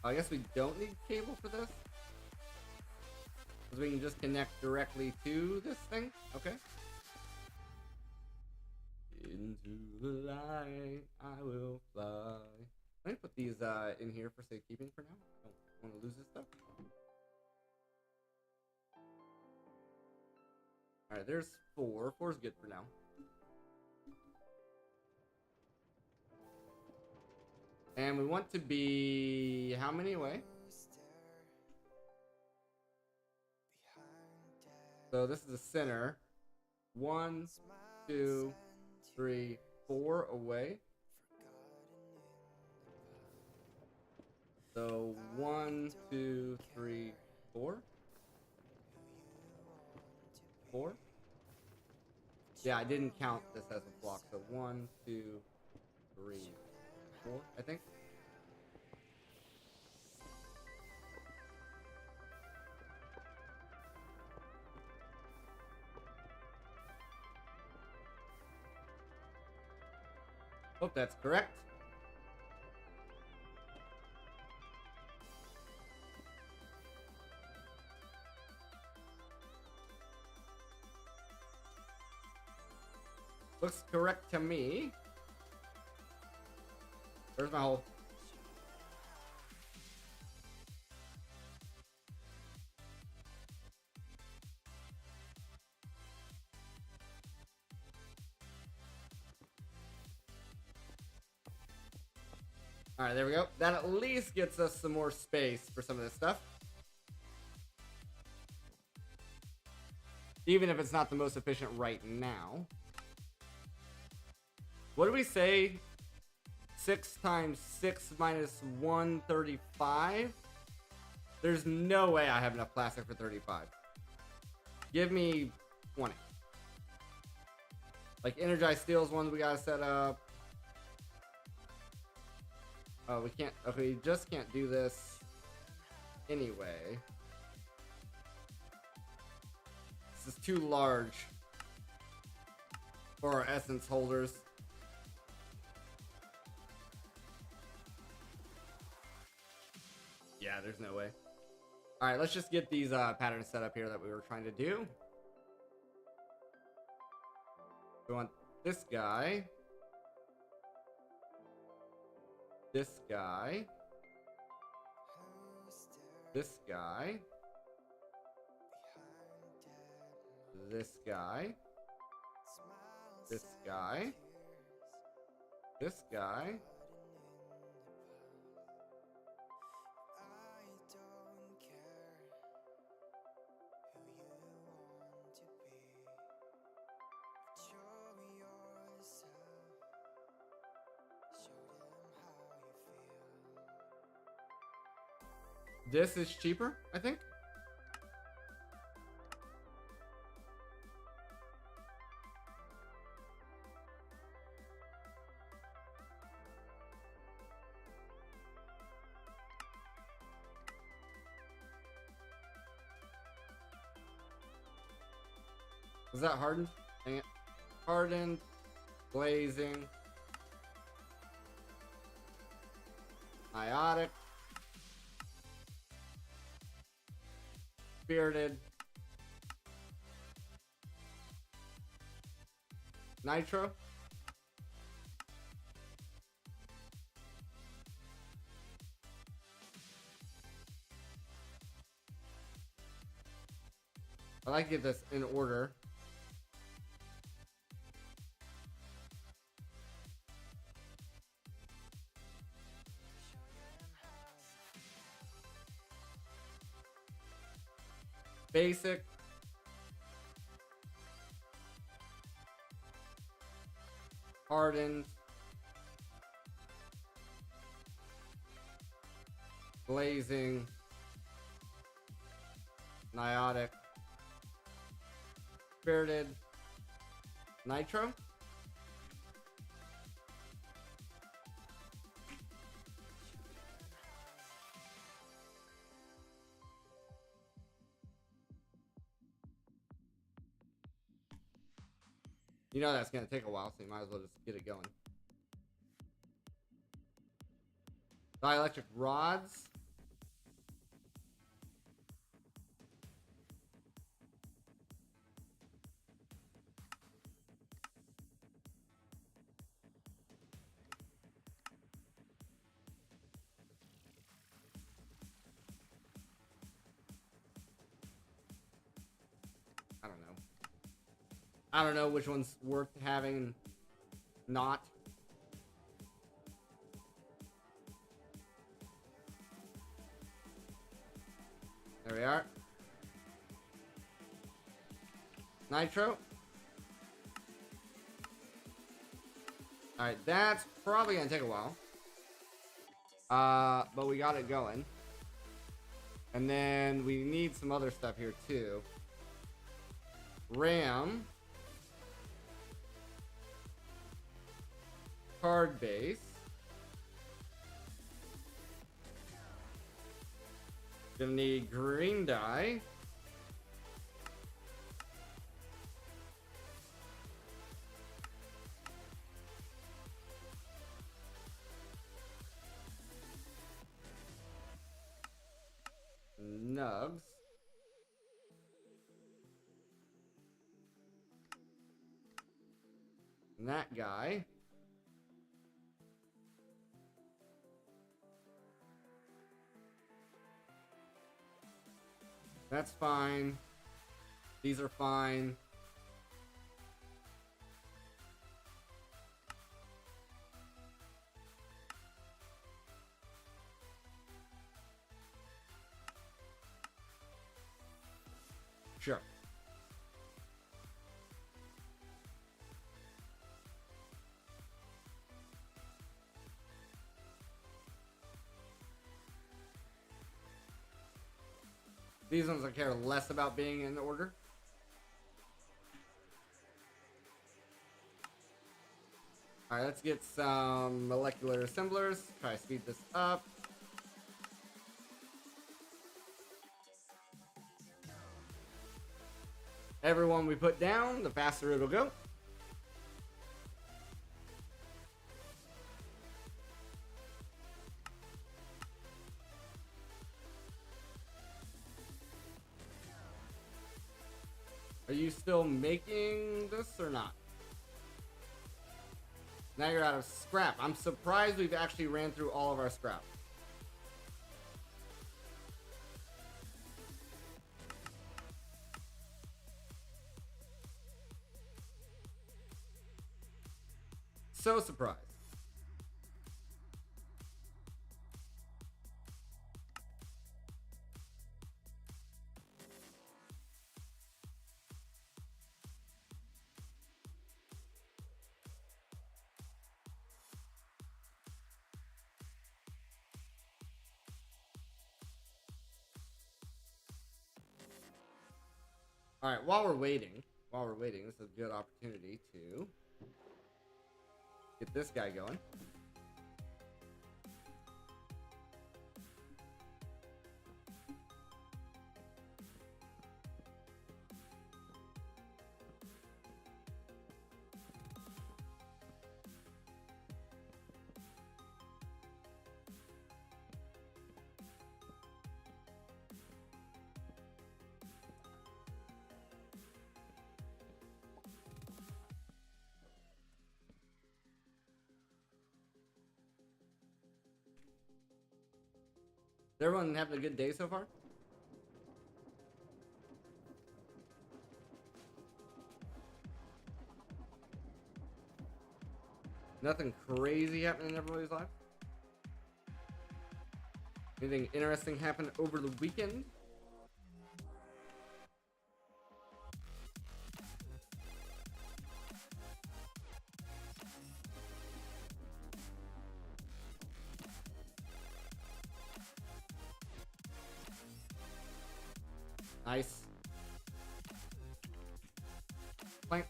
I guess we don't need cable for this, because we can just connect directly to this thing. Okay. Into the light I will fly. Let me put these in here for safekeeping for now. I don't want to lose this stuff. Alright, there's 4. 4's good for now. And we want to be how many away? So this is the center. 1, 2, 3, 4 away. So 1, 2, 3, 4. 4. Yeah, I didn't count this as a block. So 1, 2, 3, 4, I think. Hope that's correct. Looks correct to me. There's my hole. Alright, there we go. That at least gets us some more space for some of this stuff. Even if it's not the most efficient right now. What do we say? 6 times 6 minus 135? There's no way I have enough plastic for 35. Give me 20. Like energized steel's one we gotta set up. Oh, we can't. Okay, we just can't do this anyway. This is too large for our essence holders. Yeah, there's no way. Alright, let's just get these patterns set up here that we were trying to do. We want this guy. This guy. This guy. This guy. This guy. This guy. This is cheaper, I think. Was that hardened? Dang it. Hardened, glazing, iotic, spirited, Nitro. I like to get this in order. Basic. Hardened. Blazing. Niotic. Spirited. Nitro. You know that's going to take a while, so you might as well just get it going. Dielectric rods. I don't know. I don't know which one's worth having, not. There we are. Nitro. Alright, that's probably gonna take a while. But we got it going. And then we need some other stuff here too. RAM. Card base. Gonna need green dye. Nugs. And that guy. That's fine. These are fine. Sure. These ones I care less about being in order. Alright, let's get some molecular assemblers. Try to speed this up. Everyone we put down, the faster it'll go. Are you still making this or not? Now you're out of scrap. I'm surprised we've actually ran through all of our scrap. So surprised. All right, while we're waiting, this is a good opportunity to get this guy going. everyone having a good day so far? Nothing crazy happening in everybody's life? Anything interesting happened over the weekend? Nice. Planks.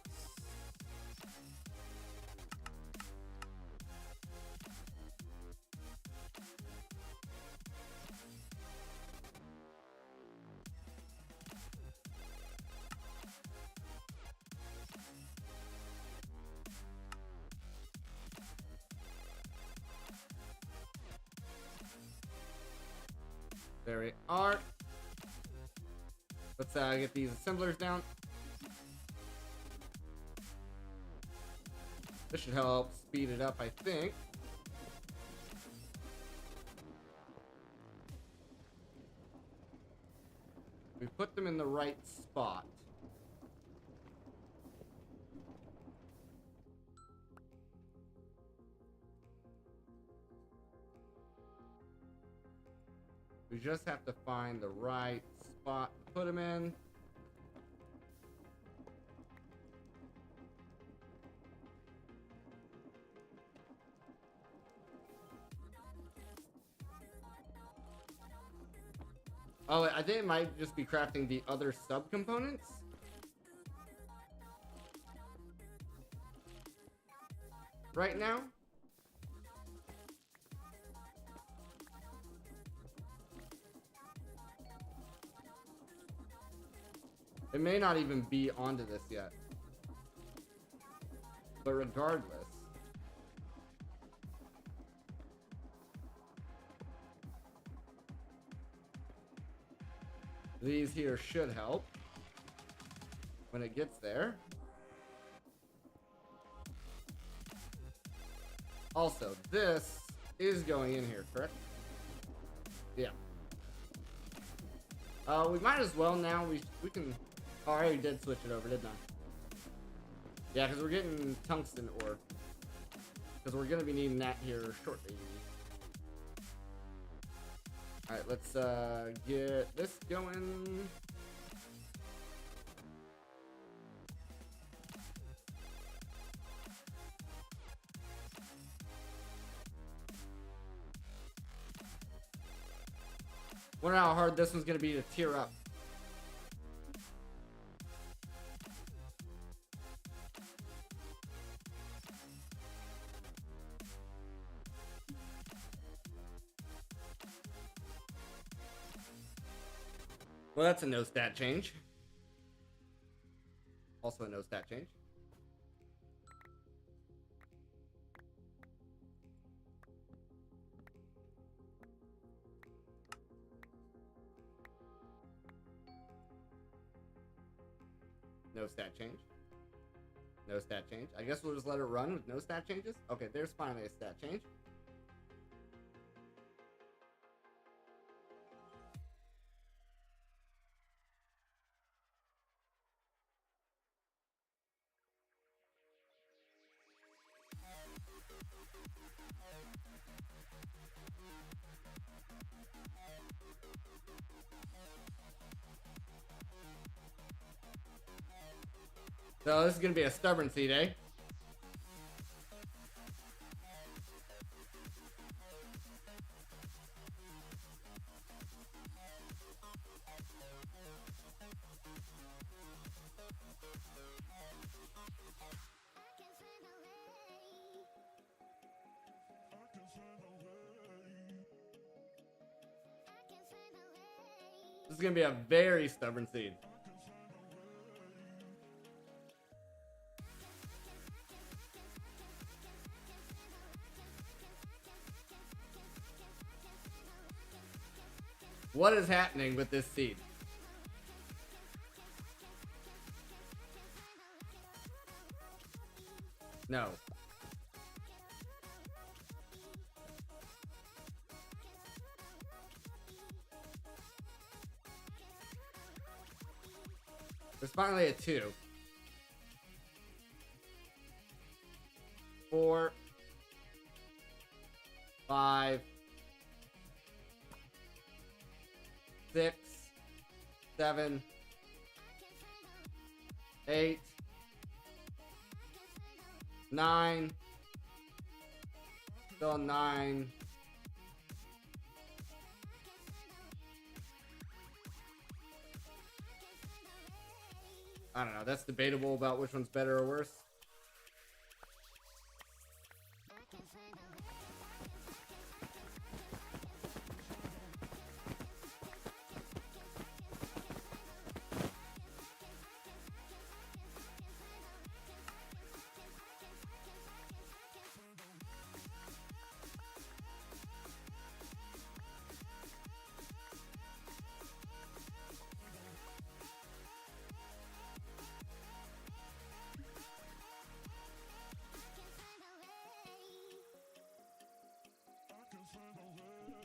There we are. Let's get these assemblers down. This should help speed it up, I think. We put them in the right spot. We just have to find the right spot to put them in. Oh, I think it might just be crafting the other subcomponents. Right now. It may not even be onto this yet. But regardless. These here should help when it gets there. Also, this is going in here, correct? Yeah. We might as well now. We can. Oh, I already did switch it over, didn't I? Yeah, because we're getting tungsten ore. Because we're gonna be needing that here shortly. All right, let's get this going. Wonder how hard this one's gonna be to tier up. Well, that's a no stat change. Also a no stat change. No stat change. No stat change. I guess we'll just let it run with no stat changes. Okay, there's finally a stat change. So this is gonna be a stubborn seed, eh? This is gonna be a very stubborn seed. What is happening with this seed? No. There's finally a 2. 4, 5, 6, 7, 8, 9. Still 9. I don't know. That's debatable about which one's better or worse.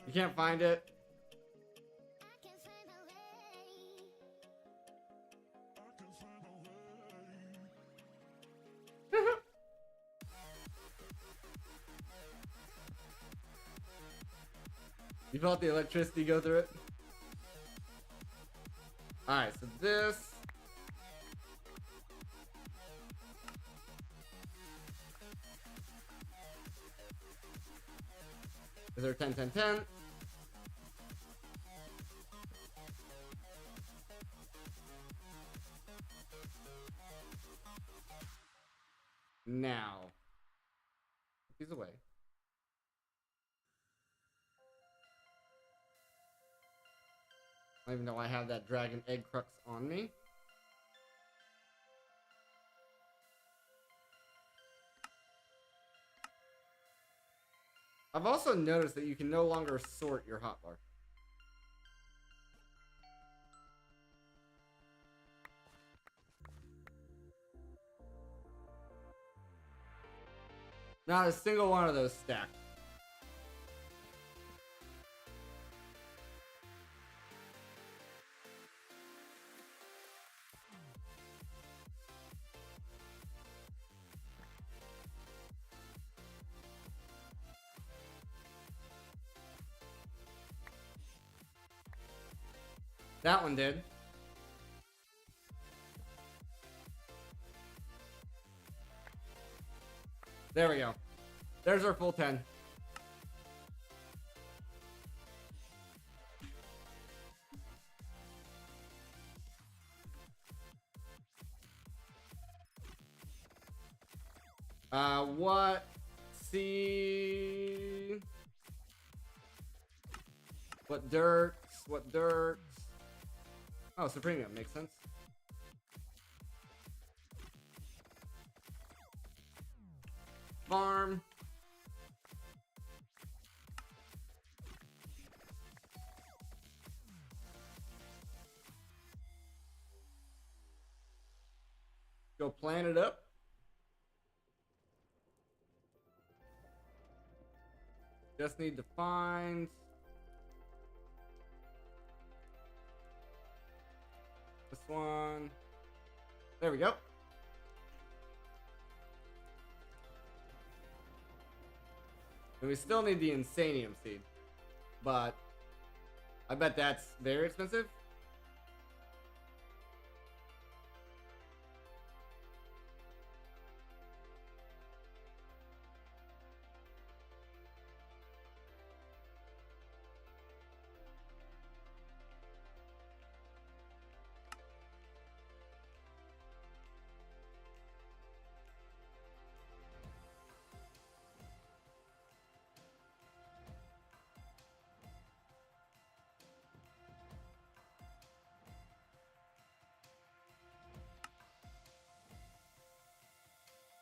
You can't find it. You felt the electricity go through it? Alright, so this. Is there 10, 10, 10? Now. Put these away. I don't even know I have that dragon egg crux on me. I've also noticed that you can no longer sort your hotbar. Not a single one of those stacked. That one did. There we go. There's our full 10. What? See? What dirt? What dirt? Oh, Supremium makes sense. Farm. Go plan it up. Just need to find this one. There we go. And we still need the Insanium seed, but I bet that's very expensive.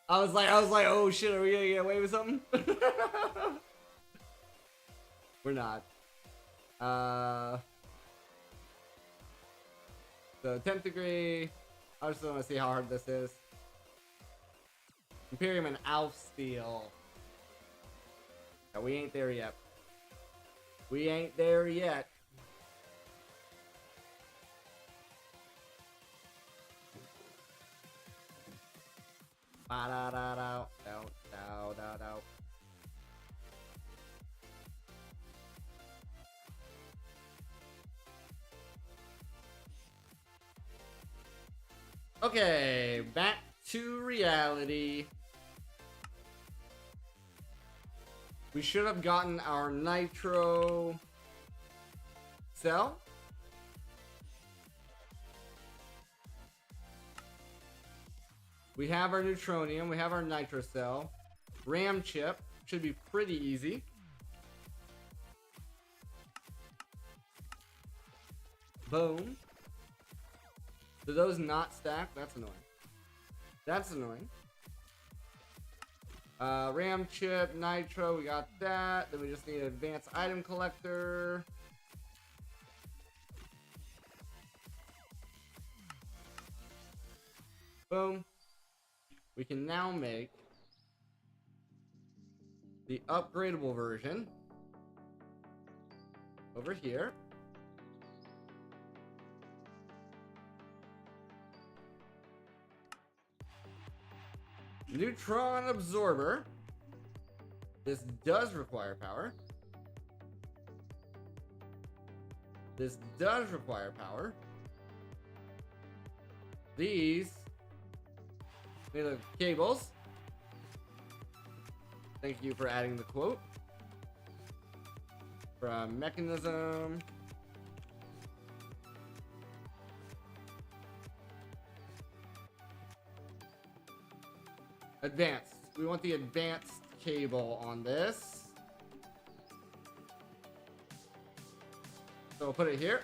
I was like, oh shit, are we gonna get away with something? We're not. The 10th degree. I just want to see how hard this is. Imperium and Alf Steel. Yeah, we ain't there yet. We ain't there yet. Ba da da da da da da da. Okay, back to reality. We should have gotten our nitro cell. We have our neutronium, we have our nitro cell. RAM chip should be pretty easy. Boom. Do those not stack? That's annoying. That's annoying. RAM chip, nitro, we got that. Then we just need an advanced item collector. Boom. We can now make the upgradable version over here. Neutron absorber. This does require power. This does require power. These need the cables. Thank you for adding the quote. From mechanism. Advanced. We want the advanced cable on this. So we'll put it here.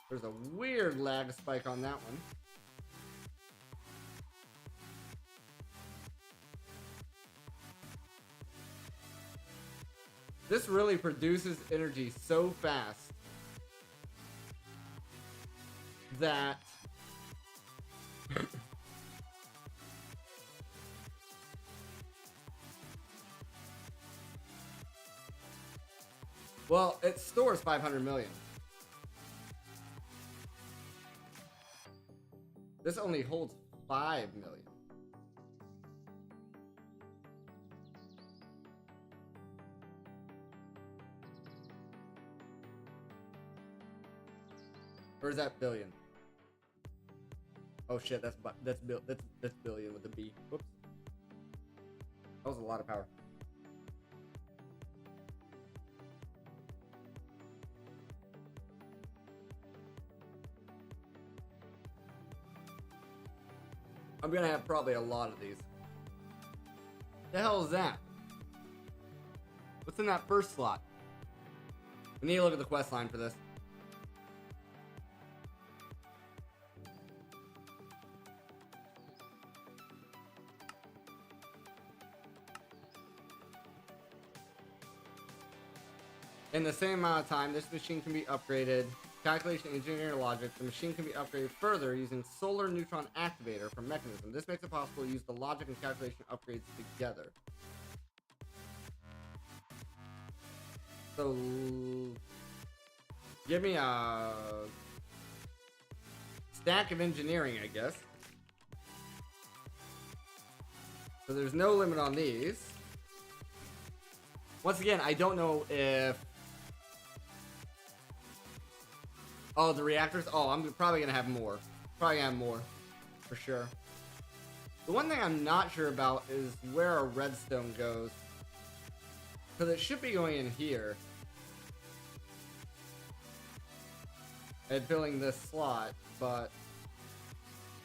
There's a weird lag spike on that one. This really produces energy so fast that well, it stores 500 million. This only holds 5 million. Or is that billion? Oh shit, that's billion with a B. Whoops. That was a lot of power. I'm gonna have probably a lot of these. The hell is that? What's in that first slot? We need to look at the quest line for this. In the same amount of time, this machine can be upgraded. Calculation engineering logic. The machine can be upgraded further using solar neutron activator from mechanism. This makes it possible to use the logic and calculation upgrades together. So, give me a stack of engineering, I guess. So there's no limit on these. Once again, I don't know if... Oh, the reactors? Oh, I'm probably gonna have more. Probably gonna have more. For sure. The one thing I'm not sure about is where our redstone goes. Because it should be going in here. And filling this slot, but...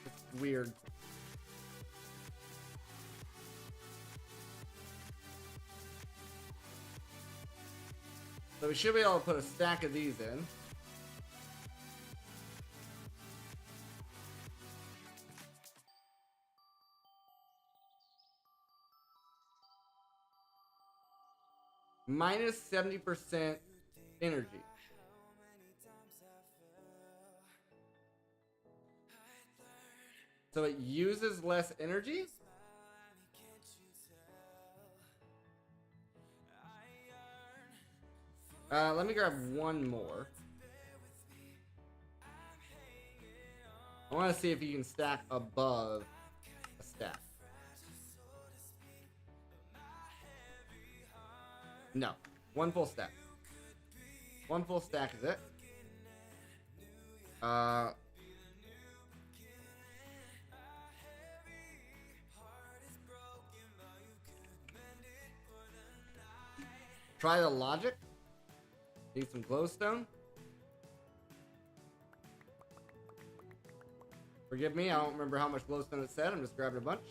it's weird. So we should be able to put a stack of these in. Minus 70% energy. So it uses less energy? Let me grab one more. I want to see if you can stack above a stack. No. One full stack. One full stack is it. Try the logic. Need some glowstone. Forgive me, I don't remember how much glowstone it said. I'm just grabbing a bunch.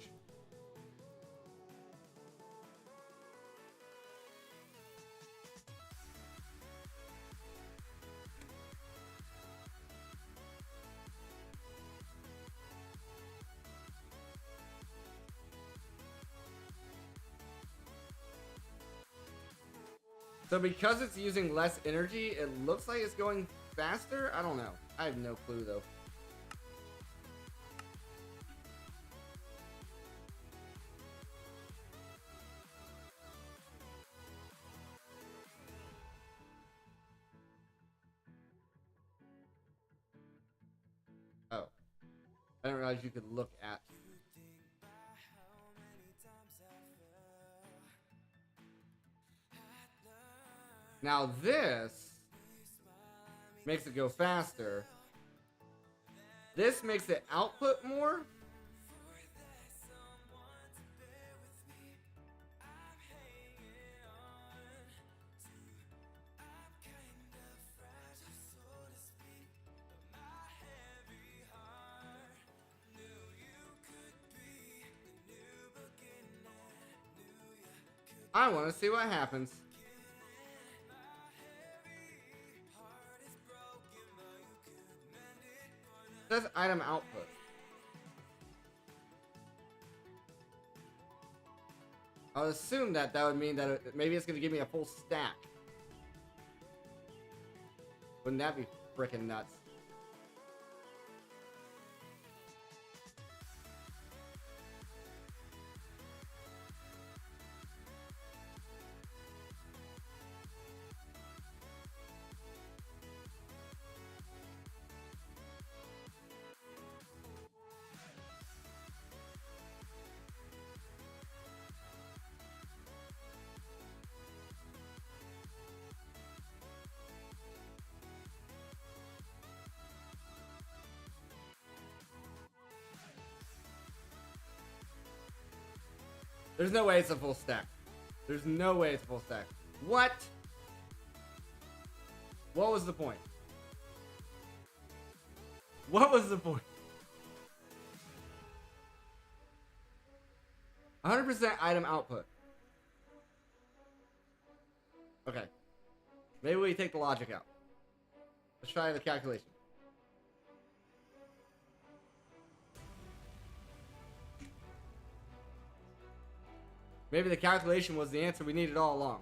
So because it's using less energy, it looks like it's going faster? I don't know. I have no clue though. Oh. I didn't realize you could look at. Now this makes it go faster. This makes it output more. I want to see what happens. It says item output. I would assume that would mean that maybe it's going to give me a full stack. Wouldn't that be freaking nuts? There's no way it's a full stack. There's no way it's a full stack. What? What was the point? What was the point? 100% item output. Okay. Maybe we take the logic out. Let's try the calculation. Maybe the calculation was the answer we needed all along.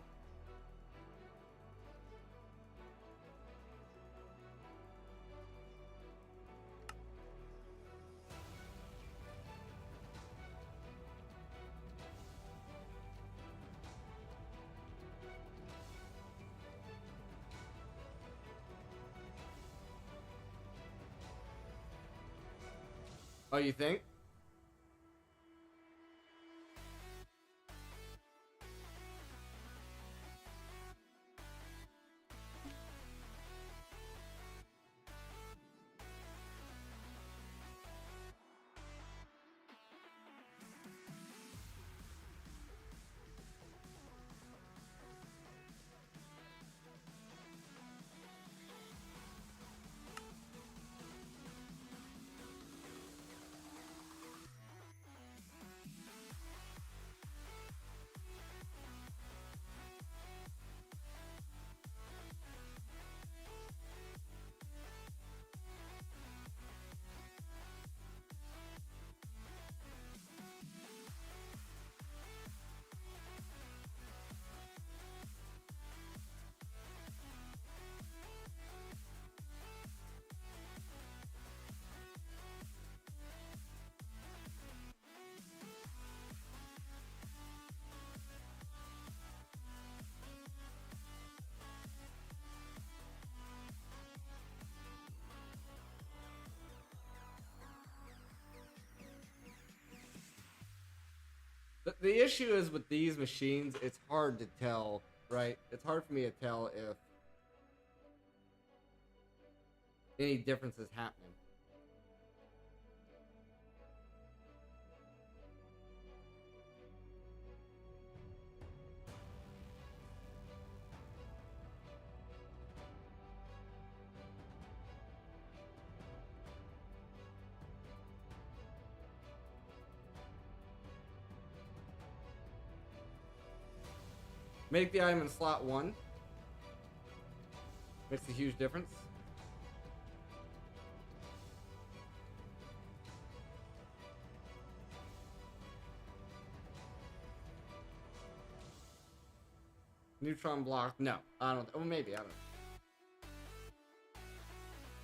Oh, you think? the issue is with these machines, it's hard to tell, right? It's hard for me to tell if any difference is happening. Make the item in slot 1. Makes a huge difference. Neutron block. No, I don't. Well, maybe. I don't know.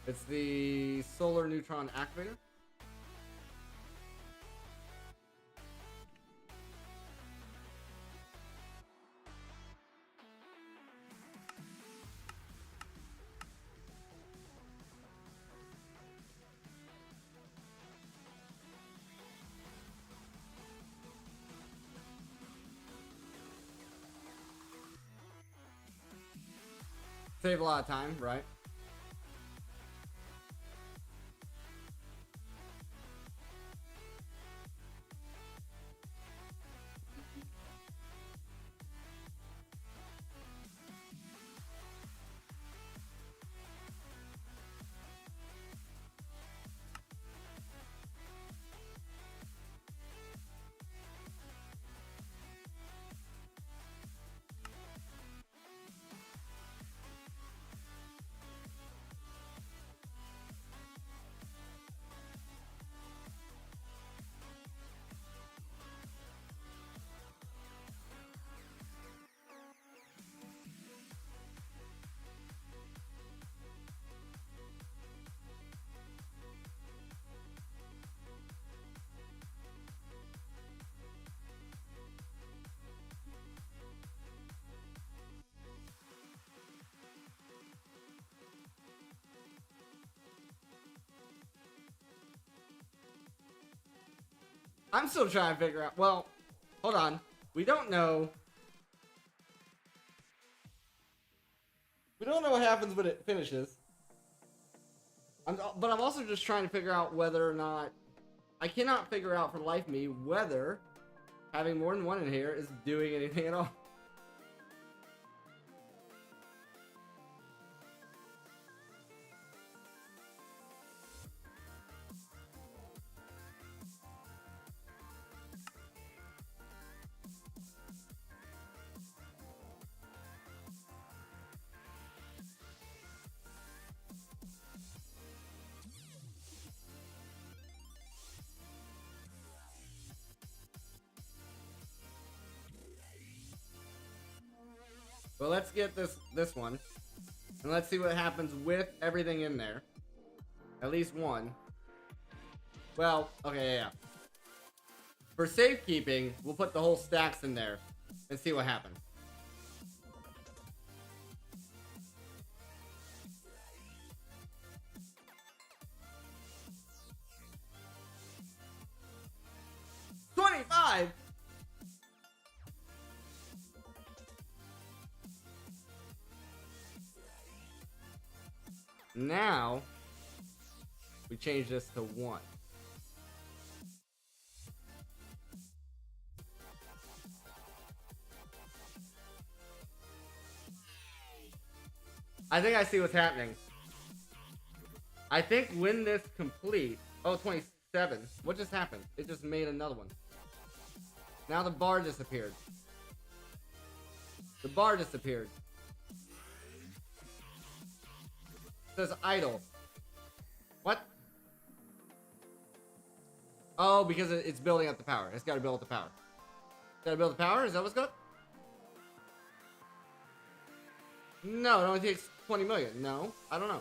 It's the solar neutron activator. Save a lot of time, right? I'm still trying to figure out. Well, hold on. We don't know. We don't know what happens when it finishes. But I'm also just trying to figure out whether or not. I cannot figure out for the life of me whether having more than one in here is doing anything at all. Well, let's get this one, and let's see what happens with everything in there. At least one. Well, okay, yeah. For safekeeping, we'll put the whole stacks in there and see what happens. $25. Now, we change this to 1. I think I see what's happening. I think when this completes... Oh, 27. What just happened? It just made another one. Now the bar disappeared. The bar disappeared. It says idle. What? Oh, because it's building up the power. It's got to build up the power. Got to build the power? Is that what's good? No, it only takes 20 million. No, I don't know.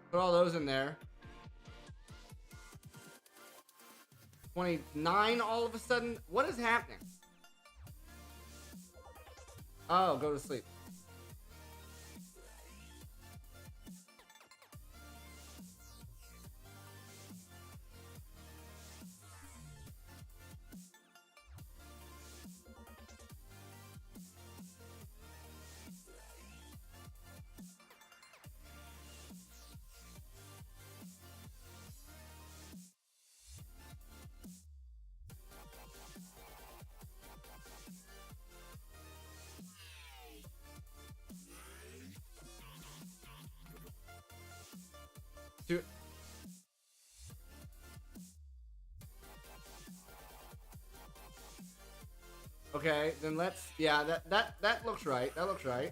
Put all those in there. 29 all of a sudden? What is happening? Oh, go to sleep. Dude. Okay, then let's, yeah, that looks right. That looks right.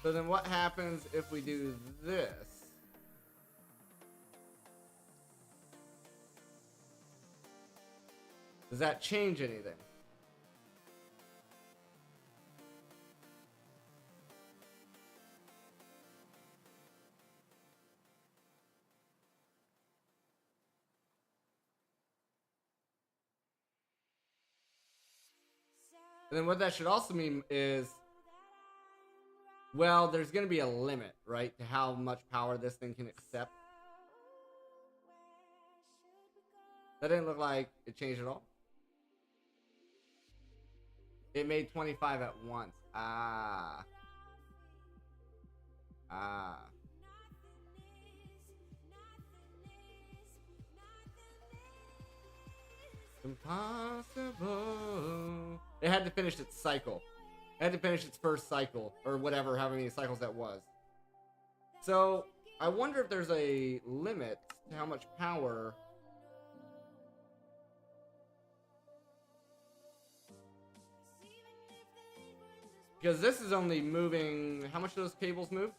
So then what happens if we do this? Does that change anything? And then what that should also mean is, well, there's going to be a limit, right, to how much power this thing can accept. That didn't look like it changed at all. It made 25 at once. Ah. Ah. Impossible. It had to finish its cycle. It had to finish its first cycle, or whatever, how many cycles that was. So, I wonder if there's a limit to how much power... Because this is only moving... How much do those cables move?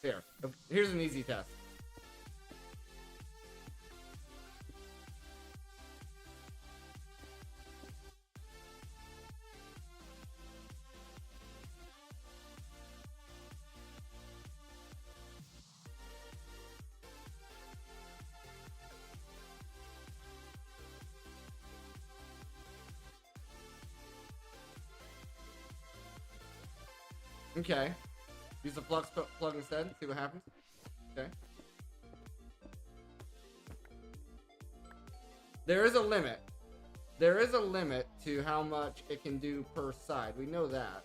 Here. Here's an easy test. Okay. Use the plug instead. See what happens. Okay. There is a limit. There is a limit to how much it can do per side. We know that.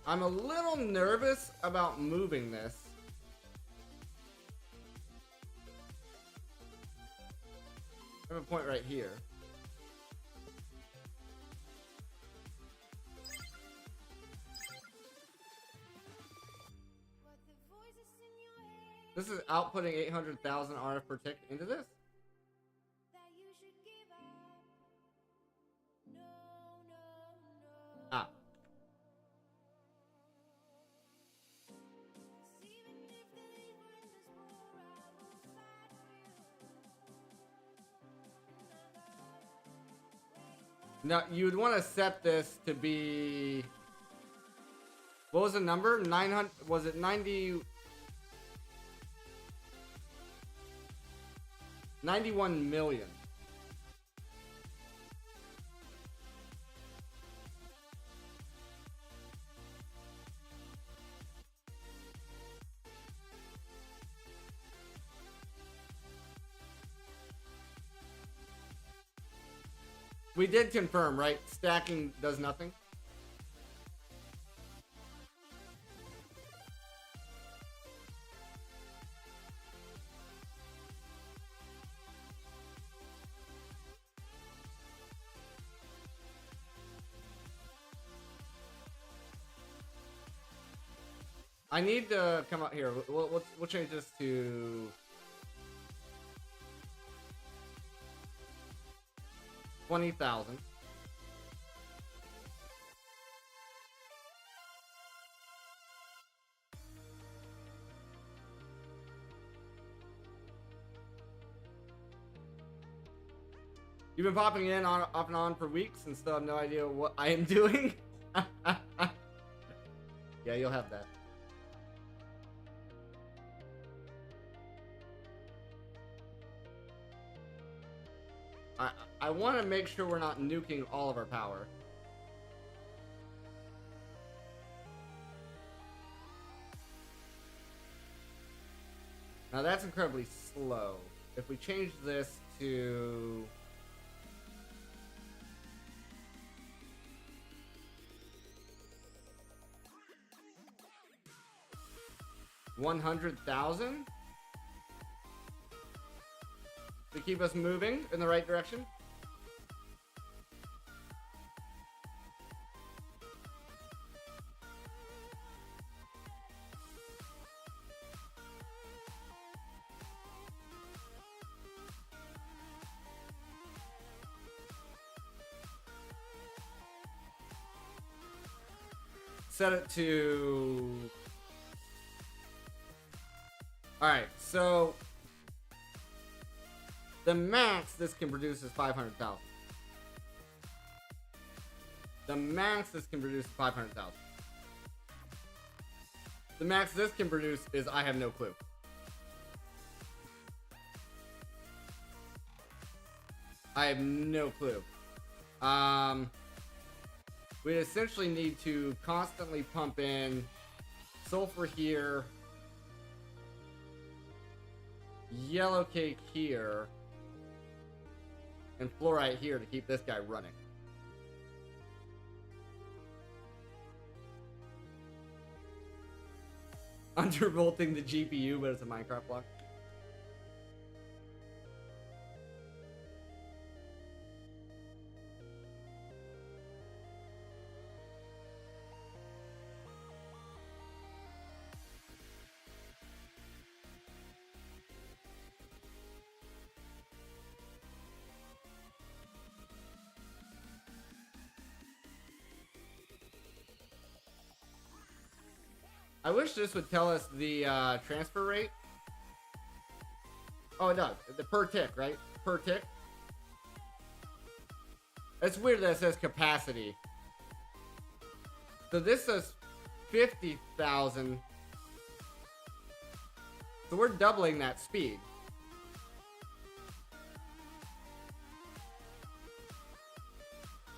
I'm a little nervous about moving this. I have a point right here. This is outputting 800,000 RF per tick into this? Ah. Now, you'd want to set this to be... What was the number? 900... Was it 90... 91 million. We did confirm, right? Stacking does nothing. I need to come out here. We'll change this to 20,000. You've been popping in on off and on for weeks and still have no idea what I am doing. Yeah, you'll have that. I want to make sure we're not nuking all of our power. Now that's incredibly slow. If we change this to... $100,000 to keep us moving in the right direction. Set it to... Alright, so the max this can produce is 500,000. The max this can produce is 500,000. The max this can produce is I have no clue. I have no clue. We essentially need to constantly pump in sulfur here, yellow cake here, and fluorite here to keep this guy running. Undervolting the GPU, but it's a Minecraft block. I wish this would tell us the transfer rate. Oh, it does. The per tick, right? Per tick. It's weird that it says capacity. So this says 50,000. So we're doubling that speed.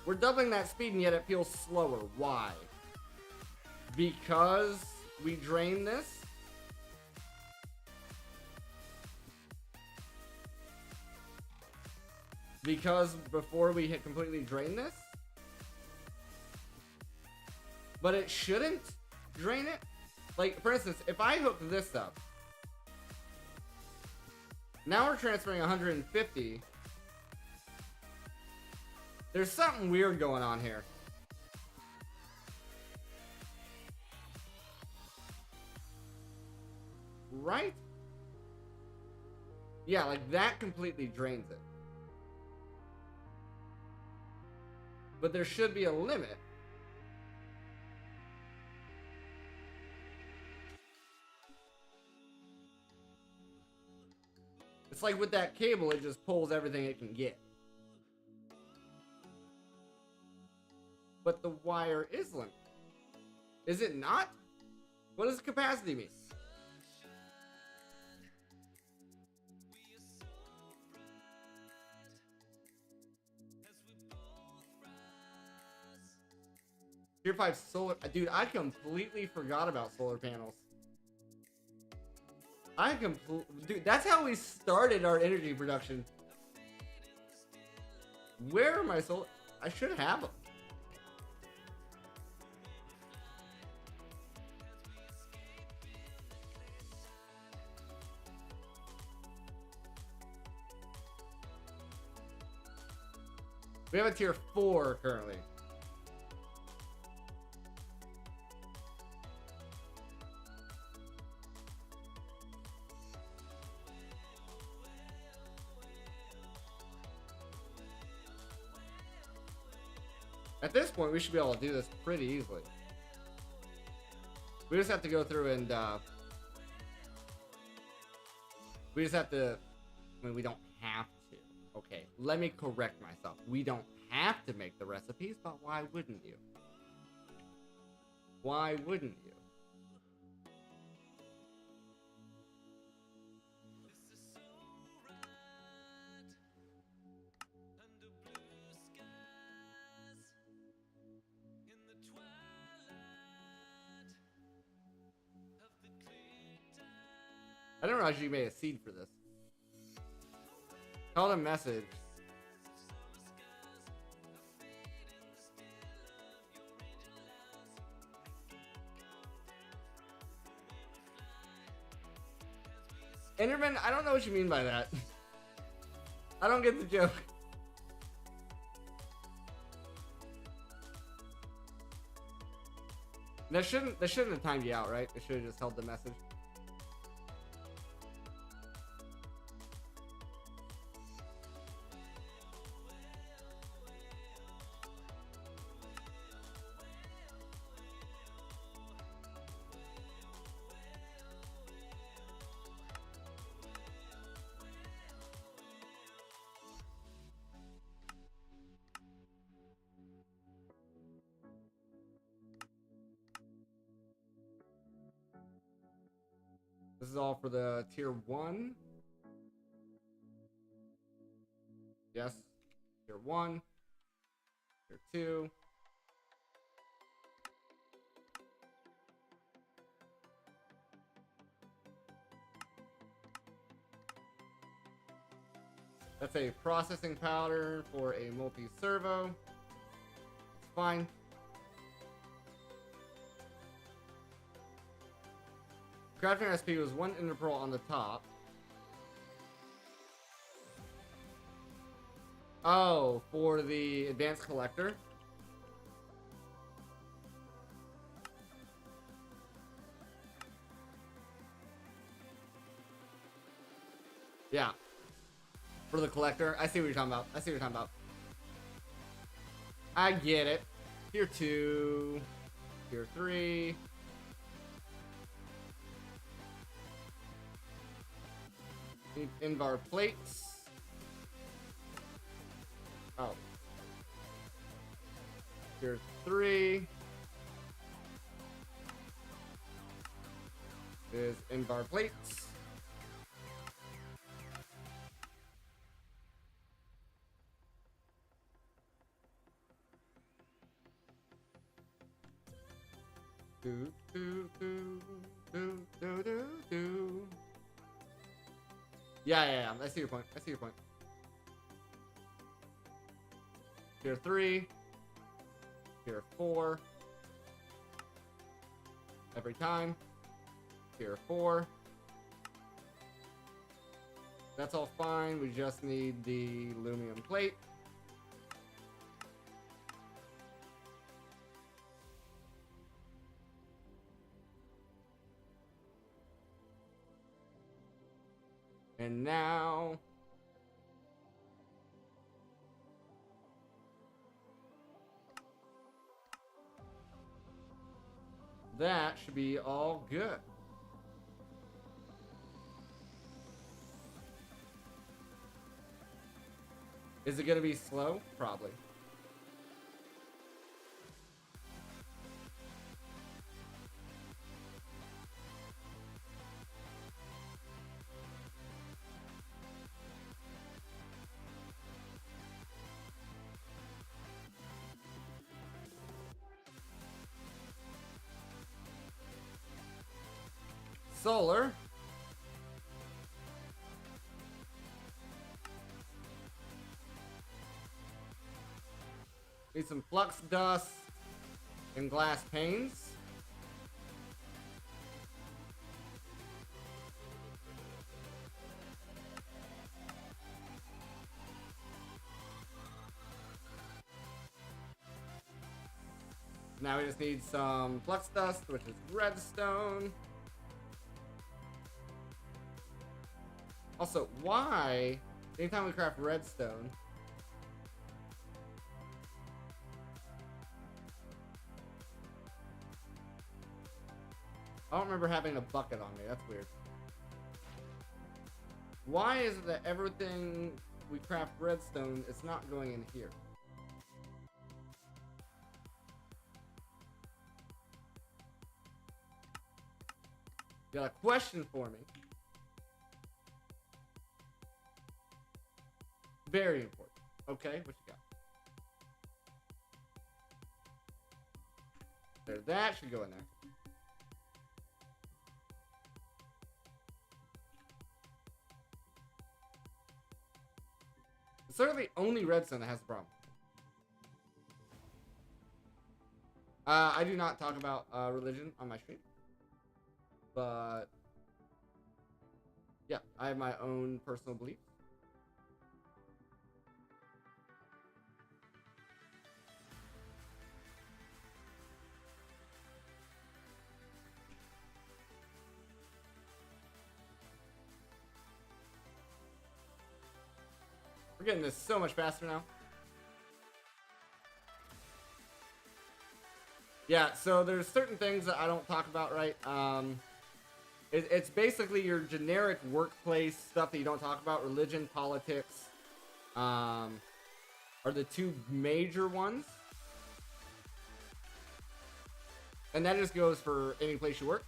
We're doubling that speed and yet it feels slower. Why? Because we drain this. Because before we hit completely drain this. But it shouldn't drain it. Like, for instance, if I hook this up. Now we're transferring 150. There's something weird going on here. Right? Yeah, like that completely drains it. But there should be a limit. It's like with that cable, it just pulls everything it can get. But the wire is limited. Is it not? What does capacity mean? Tier 5 solar... Dude, I completely forgot about solar panels. Dude, that's how we started our energy production. Where are my solar... I should have them. We have a tier 4 currently. At this point, we should be able to do this pretty easily. We just have to go through and, we just have to, I mean, we don't have to. Okay, let me correct myself. We don't have to make the recipes, but why wouldn't you? Why wouldn't you? I don't realize you made a seed for this. Call a message. Enderman, I don't know what you mean by that. I don't get the joke. That shouldn't have timed you out, right? It should have just held the message. This is all for the tier 1. Yes. Tier 1. Tier 2. That's a processing powder for a multi-servo. It's fine. Crafting recipe was 1 ender pearl on the top. Oh, for the advanced collector. Yeah. For the collector. I see what you're talking about. I see what you're talking about. I get it. Tier 2. Tier 3. Need Invar plates. Oh. Tier 3 is Invar plates. Do do do do do do do. Yeah. I see your point. I see your point. Tier 3. Tier 4. Every time. Tier 4. That's all fine. We just need the aluminum plate. And now that should be all good. Is it going to be slow? Probably. Solar. Need some flux dust and glass panes. Now we just need some flux dust, which is redstone. Also, why, anytime we craft redstone, I don't remember having a bucket on me. That's weird. Why is it that everything we craft redstone is not going in here? Got a question for me. Very important. Okay, what you got? There, that should go in there. It's sort of the only redstone that has a problem. I do not talk about religion on my stream. But yeah, I have my own personal beliefs. We're getting this so much faster now. Yeah, so there's certain things that I don't talk about, right? It's basically your generic workplace stuff that you don't talk about. Religion, politics, are the two major ones. And that just goes for any place you work.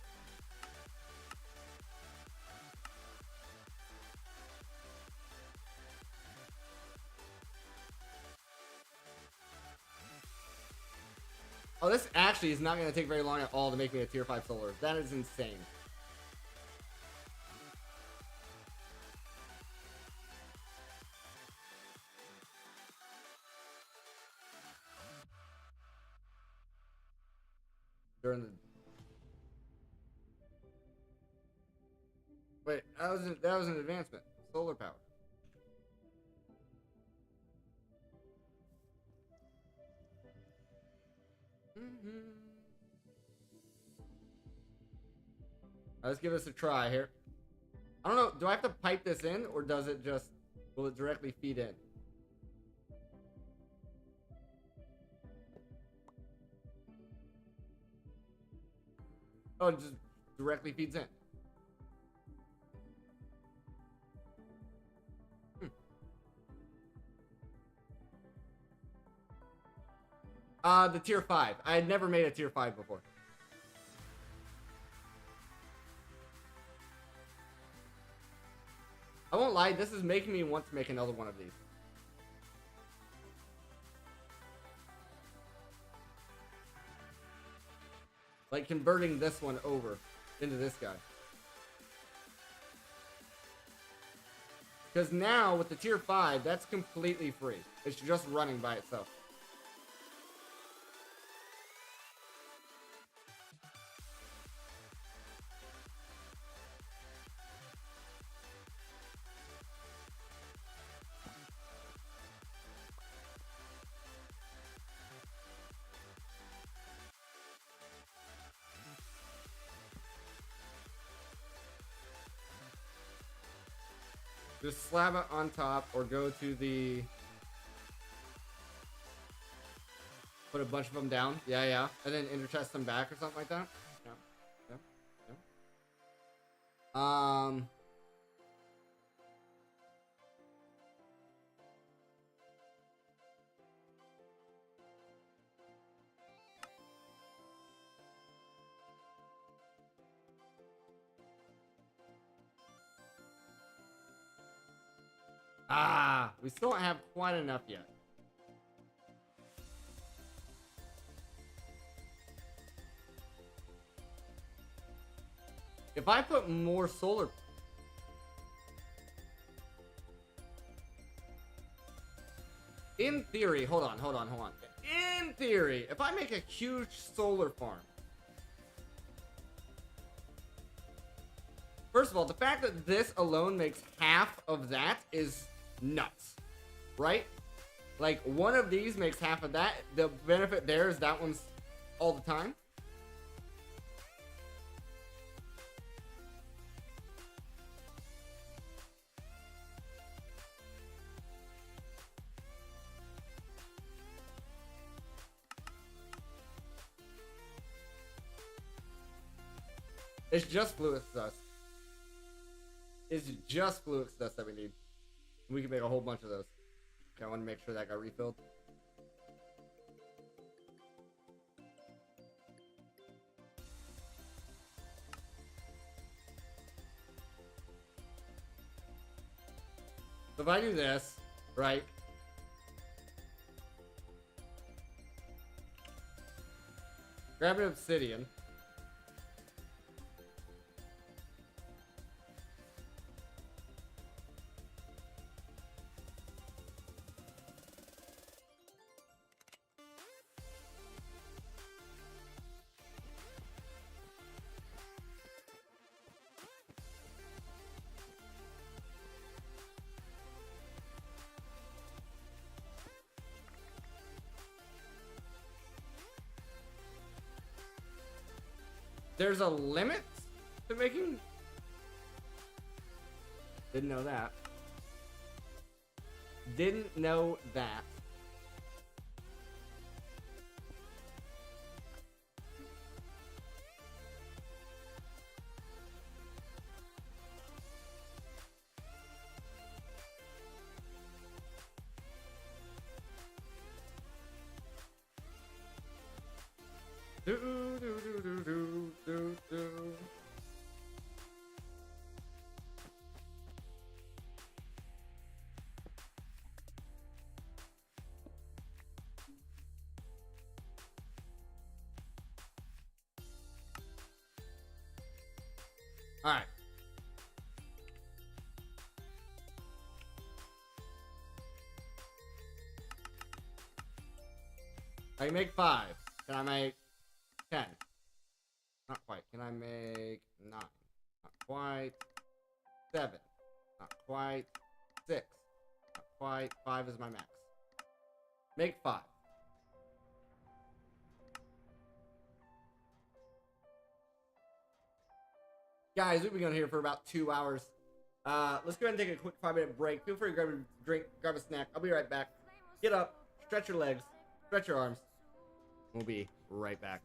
Oh, this actually is not going to take very long at all to make me a tier 5 solar. That is insane. During the... Wait, that was an advancement. Solar power. Let's give this a try here. I don't know, do I have to pipe this in, or does it just, will it directly feed in? Oh, it just directly feeds in. The tier 5. I had never made a tier 5 before. I won't lie, this is making me want to make another one of these. Like converting this one over into this guy. Because now with the tier 5, that's completely free. It's just running by itself. Just slab it on top, or go to the... Put a bunch of them down. Yeah, yeah. And then interchest them back or something like that. Yeah. Yeah. Yeah. We still don't have quite enough yet. If I put more solar... In theory, hold on. In theory, if I make a huge solar farm... First of all, the fact that this alone makes half of that is nuts, right? Like, one of these makes half of that. The benefit there is that one's all the time. It's just fluid dust. It's just fluid dust that we need. We can make a whole bunch of those. Okay, I want to make sure that got refilled. So if I do this, right? Grab an obsidian. There's a limit to making. Didn't know that. Didn't know that. Do do do do do do do. All right. I can make 5. Can I make 10? Not quite. Can I make 9? Not quite. 7. Not quite. 6. Not quite. 5 is my max. Make 5. Guys, we've been going here for about 2 hours. Let's go ahead and take a quick 5-minute break. Feel free to grab a drink, grab a snack. I'll be right back. Get up, stretch your legs, stretch your arms. We'll be right back.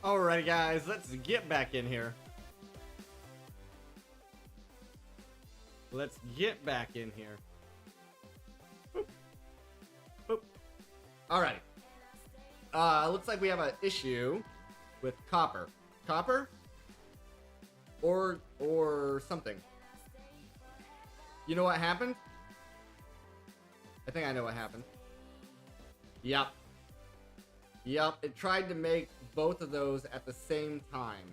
Alrighty, guys, let's get back in here. Let's get back in here. Boop. Boop. Alrighty. Looks like we have an issue with copper. Copper? Or something. You know what happened? I think I know what happened. Yep. Yep, it tried to make both of those at the same time.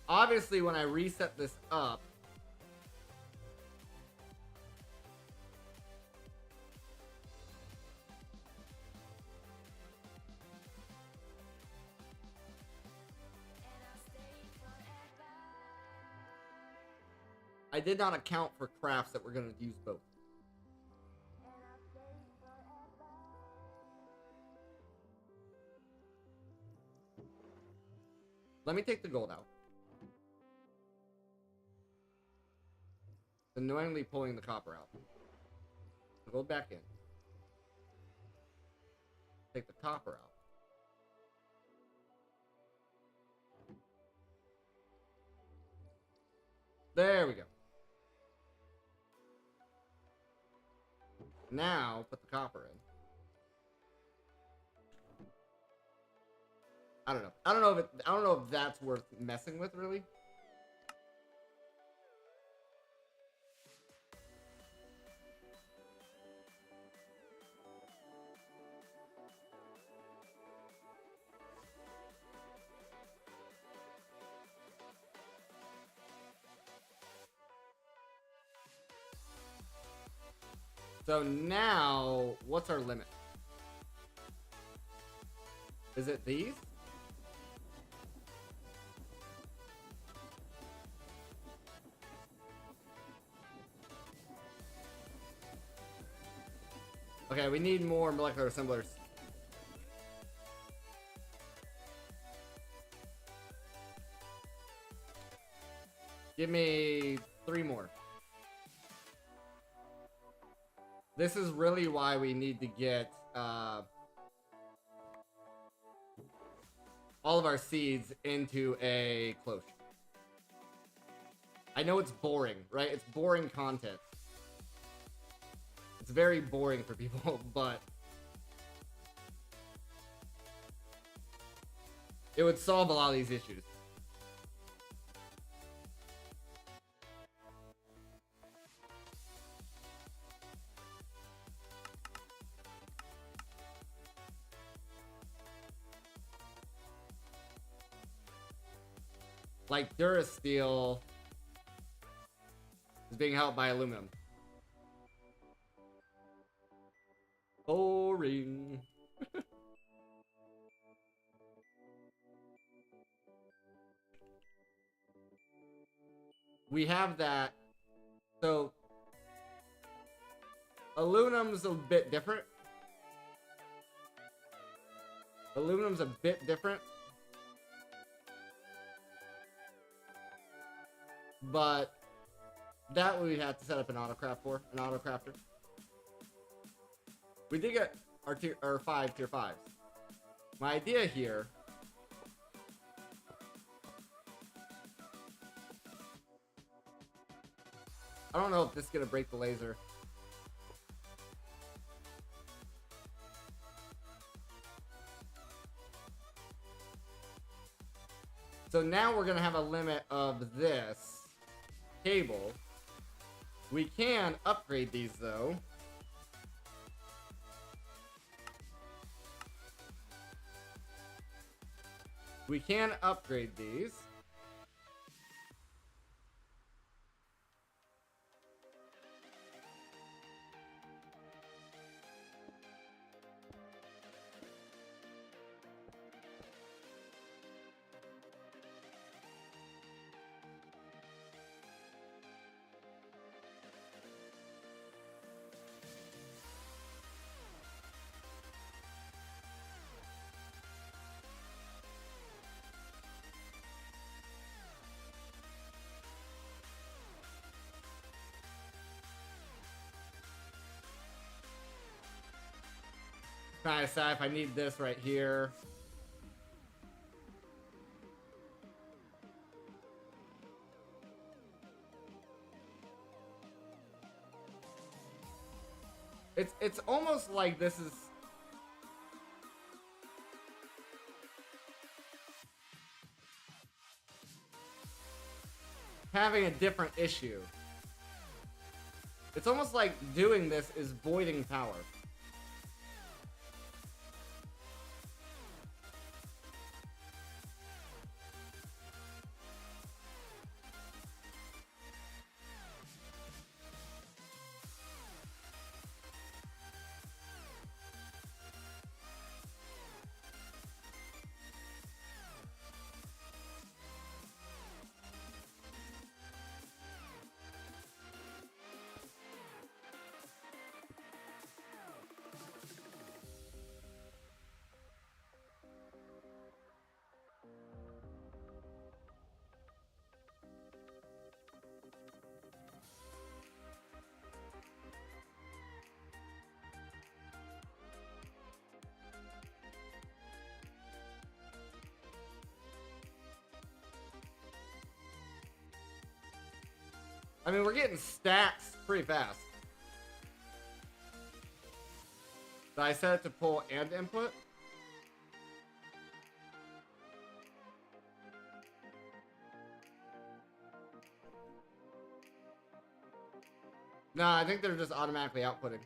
Obviously, when I reset this up, I did not account for crafts that we're going to use both. Let me take the gold out. Annoyingly pulling the copper out. The gold back in. Take the copper out. There we go. Now put the copper in. I don't know. I don't know if that's worth messing with, really. So now, what's our limit? Is it these? Okay, we need more molecular assemblers. Give me 3 more. This is really why we need to get all of our seeds into a cloche. I know it's boring, right? It's boring content. It's very boring for people, but it would solve a lot of these issues. Like Durasteel is being helped by aluminum. Boring. We have that. So aluminum's a bit different. Aluminum's a bit different. But that we'd have to set up an autocraft for, an autocrafter. We did get our tier 5 tier 5s. My idea here I don't know if this is gonna break the laser. So now we're gonna have a limit of this cable. We can upgrade these though. We can upgrade these. Trying to decide if I need this right here. It's almost like this is having a different issue. It's almost like doing this is voiding power. I mean, we're getting stats pretty fast. Did I set it to pull and input? No, I think they're just automatically outputting.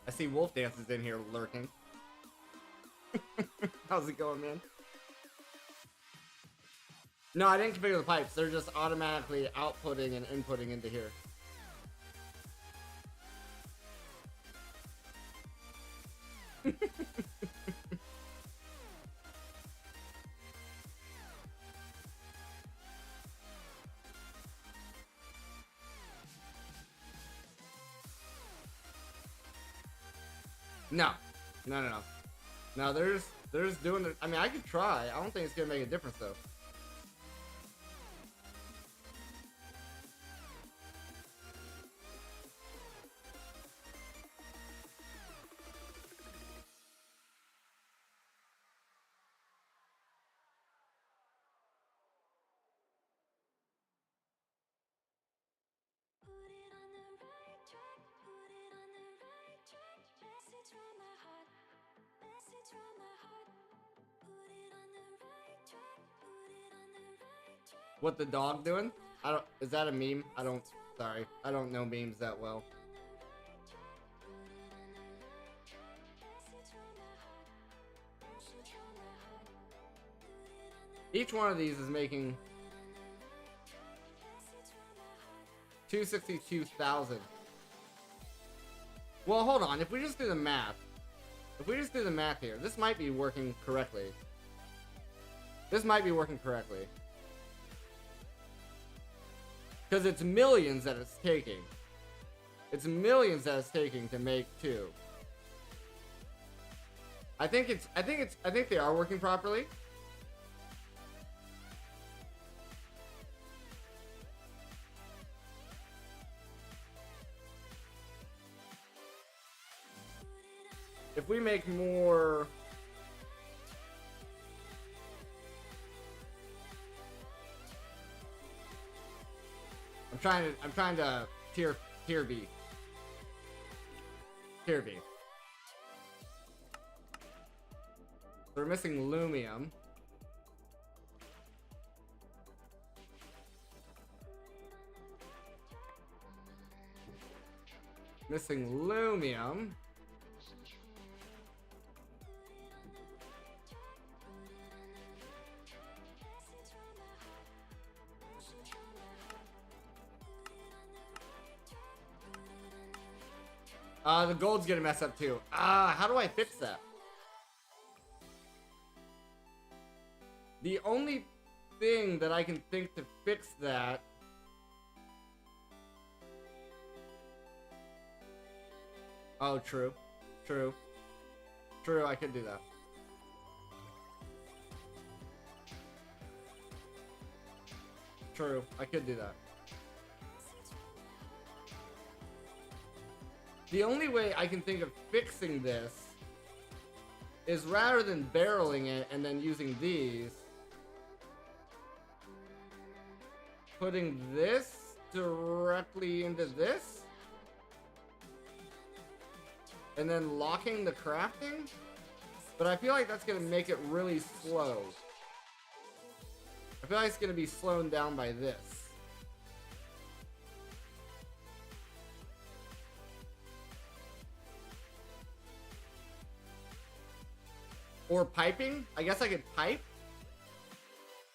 I see Wolf Dance is in here lurking. How's it going, man? No, I didn't configure the pipes. They're just automatically outputting and inputting into here. No. No, there's doing it. I mean, I could try. I don't think it's gonna make a difference though. What the dog doing? I don't. Is that a meme? I don't. Sorry, I don't know memes that well. Each one of these is making 262,000. Well, hold on. If we just do the math, here, this might be working correctly. This might be working correctly. Because it's millions that it's taking. It's millions that it's taking to make 2. I think they are working properly. If we make more... I'm trying to tier B. Tier B. We're missing Lumium. Missing Lumium. The gold's gonna mess up too. How do I fix that? The only thing that I can think to fix that... Oh, true. True. True, I could do that. True, I could do that. The only way I can think of fixing this is rather than barreling it and then using these, putting this directly into this, and then locking the crafting. But I feel like that's gonna make it really slow. I feel like it's gonna be slowed down by this. Or piping? I guess I could pipe?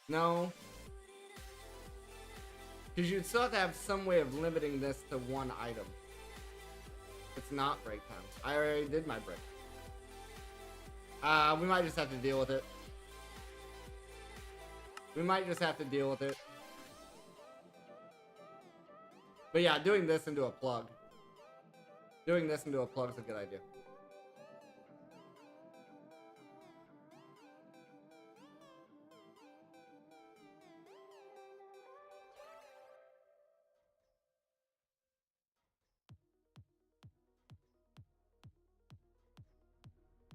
No. Because you'd still have to have some way of limiting this to one item. It's not break time. I already did my break. We might just have to deal with it. We might just have to deal with it. But yeah, doing this into a plug. Doing this into a plug is a good idea.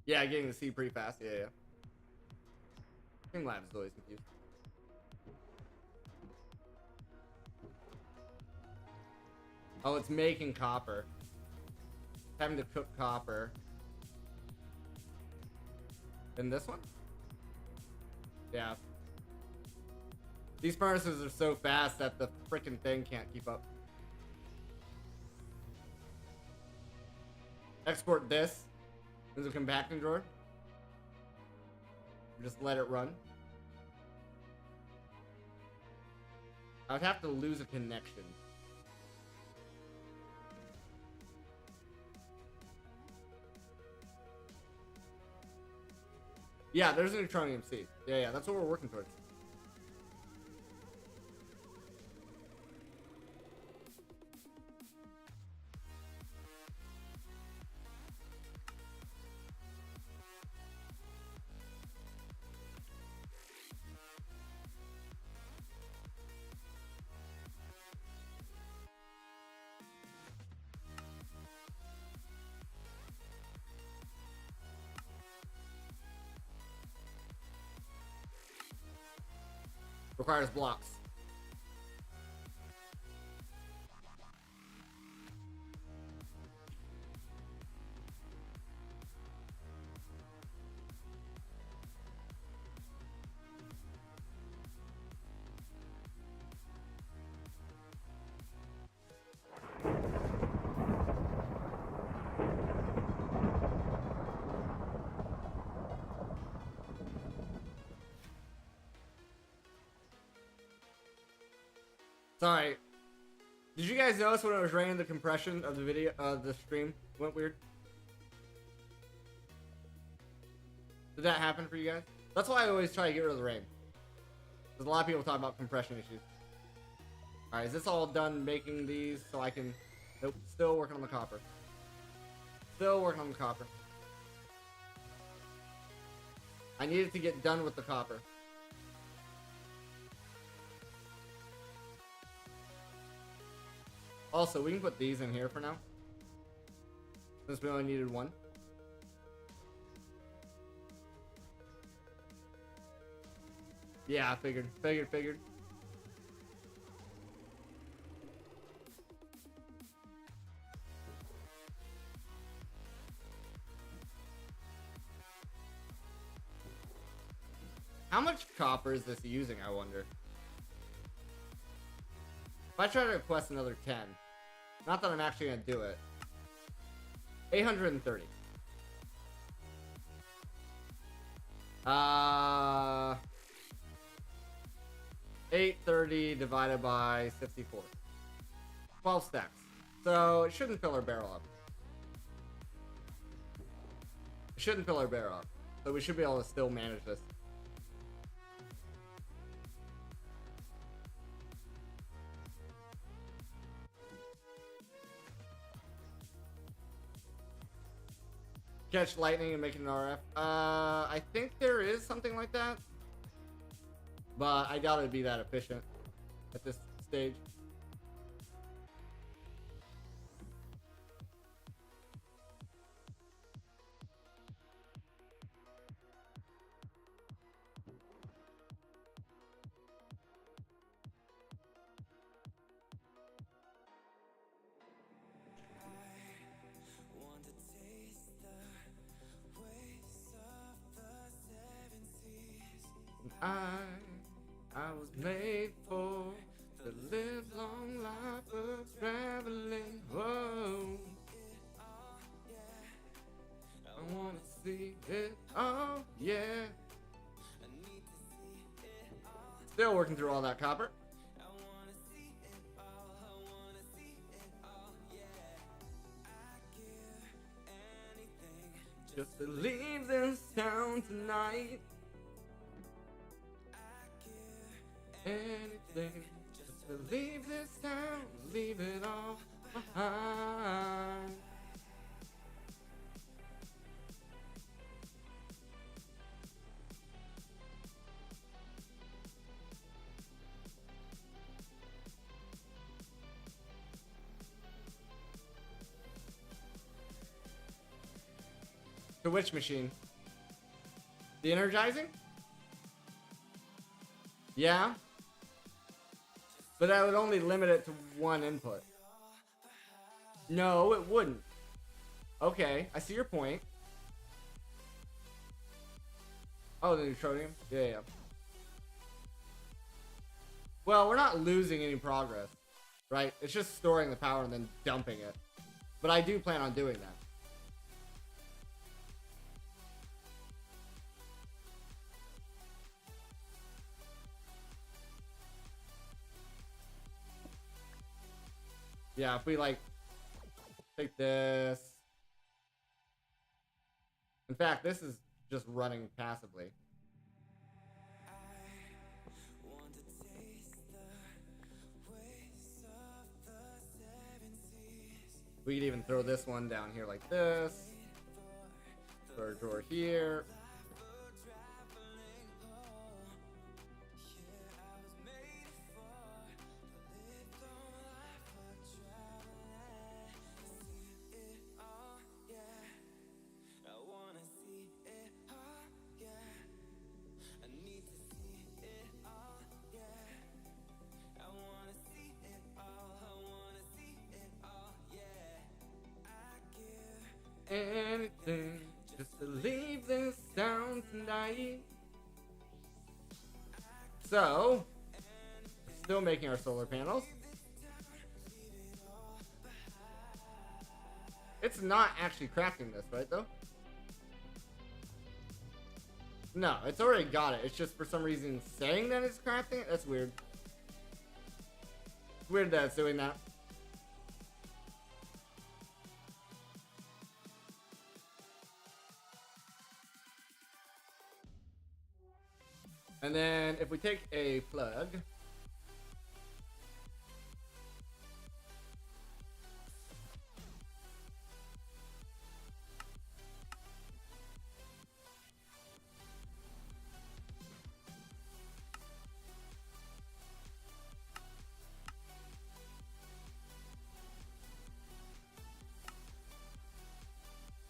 Yeah, getting the C pretty fast. Yeah, yeah. King Lab is always confused. Oh, it's making copper. Having to cook copper. And this one? Yeah. These furnaces are so fast that the freaking thing can't keep up. Export this into a compacting drawer. Just let it run. I would have to lose a connection. Yeah, there's a neutronium C. Yeah, that's what we're working towards. Requires blocks. Sorry. Did you guys notice when it was raining, the compression of the video, the stream went weird? Did that happen for you guys? That's why I always try to get rid of the rain. Because a lot of people talk about compression issues. Alright, is this all done making these so I can... Nope, still working on the copper. Still working on the copper. I needed to get done with the copper. Also, we can put these in here for now. Since we only needed one. Yeah, I figured. How much copper is this using, I wonder? If I try to request another 10, not that I'm actually gonna do it. 830. 830 divided by 64. 12 stacks. So it shouldn't fill our barrel up. It shouldn't fill our barrel up. So we should be able to still manage this. Catch lightning and make it an RF. I think there is something like that, but I doubt it'd be that efficient at this stage. I was made for to live long life of traveling. Whoa. I wanna see it all, yeah. Still working through all that copper. Just to leave this town tonight. Anything, just to leave this town, leave it all behind. The which machine? The energizing? Yeah. But I would only limit it to one input. No, it wouldn't. Okay, I see your point. Oh, the neutronium? Yeah. Well, we're not losing any progress, right? It's just storing the power and then dumping it. But I do plan on doing that. Yeah, if we like take this. In fact, this is just running passively. We could even throw this one down here like this. Throw a drawer here. Anything just to leave this town tonight. So, still making our solar panels. It's not actually crafting this, right, though? No, it's already got it. It's just for some reason saying that it's crafting it. That's weird. It's weird that it's doing that. And then if we take a plug,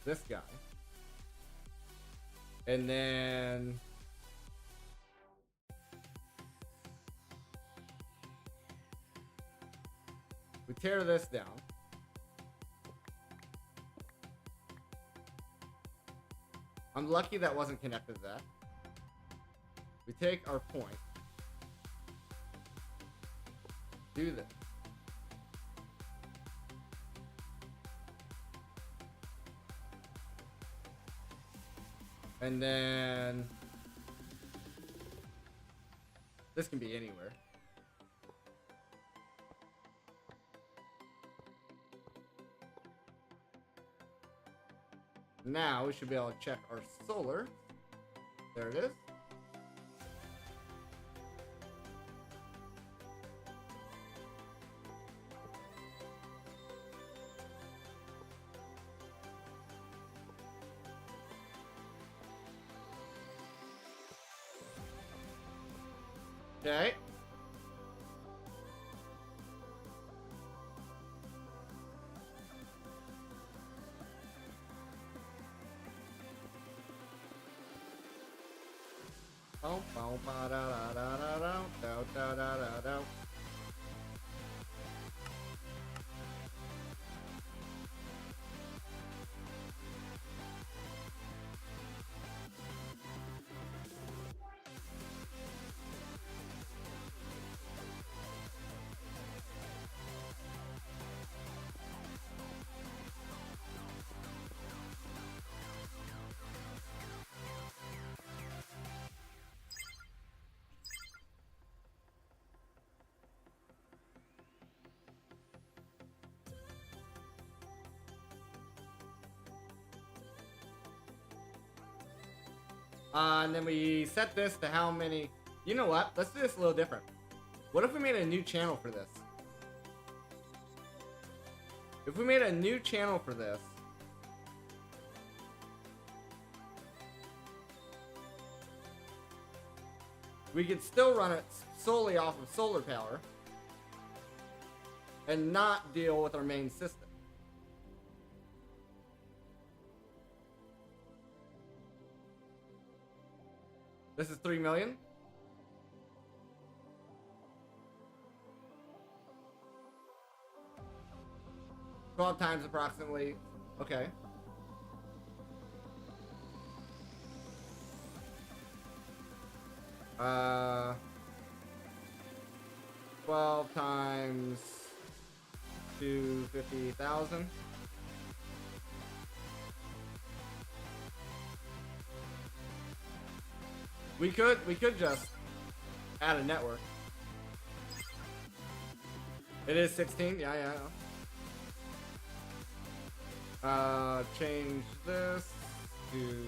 this guy, and then we tear this down. I'm lucky that wasn't connected to that. We take our point, do this. And then this can be anywhere. Now we should be able to check our solar. There it is. Okay. Boom, boom, ba, da, da, da, da, da, da, da, da, da. And then we set this to how many. You know what? Let's do this a little different. What if we made a new channel for this? If we made a new channel for this, we could still run it solely off of solar power and not deal with our main system. This is 3 million. $12 times approximately. Okay. Uh, 12 times 250,000. We could just add a network. It is 16. Yeah. Change this to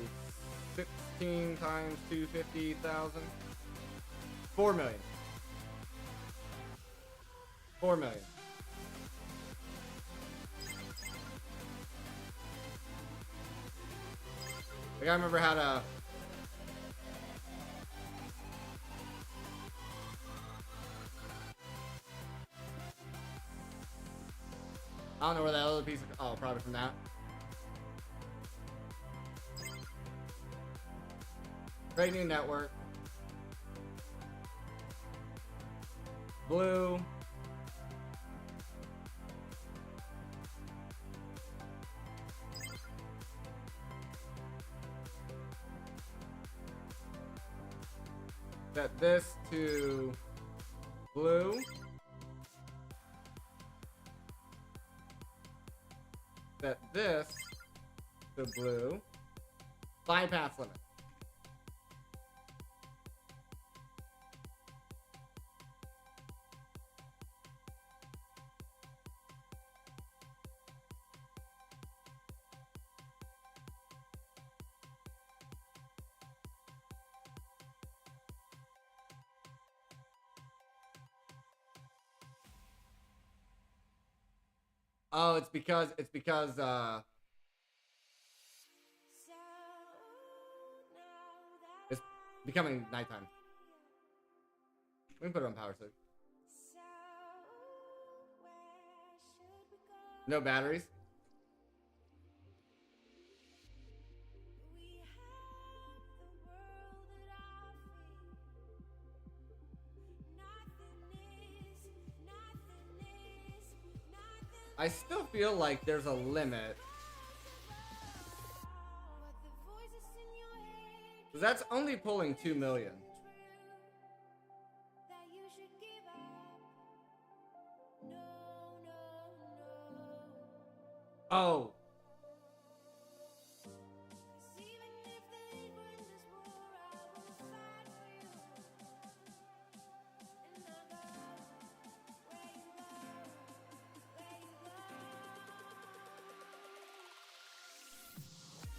16 times 250,000. 4 million. 4 million. I gotta remember how to. I don't know where that other piece of. Oh, probably from that. Create new network. Blue. Set this to blue. Set this to blue. Bypass limit. Oh, it's because it's becoming nighttime. We can put it on power switch. No batteries. I still feel like there's a limit. Because that's only pulling 2 million. Oh.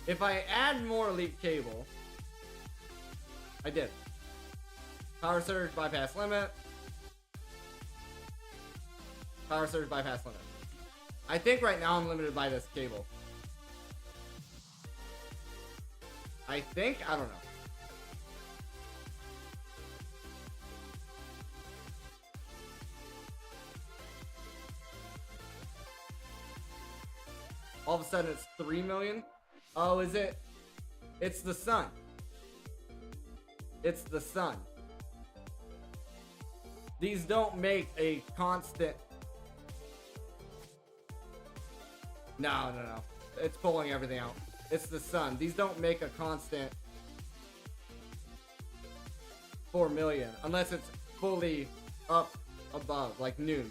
If I add more leak cable, I did. Power surge, bypass limit. Power surge, bypass limit. I think right now I'm limited by this cable. I think? I don't know. All of a sudden it's 3 million. Oh, is it? It's the sun. It's the sun. These don't make a constant. No. It's pulling everything out. It's the sun. These don't make a constant 4 million unless it's fully up above, like noon.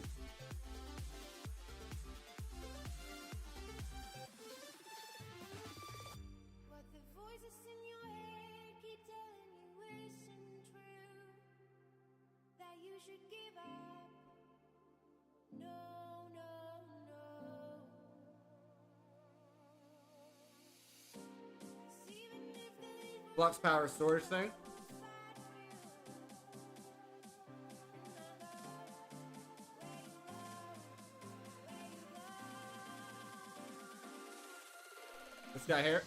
Flux power storage thing. This guy here.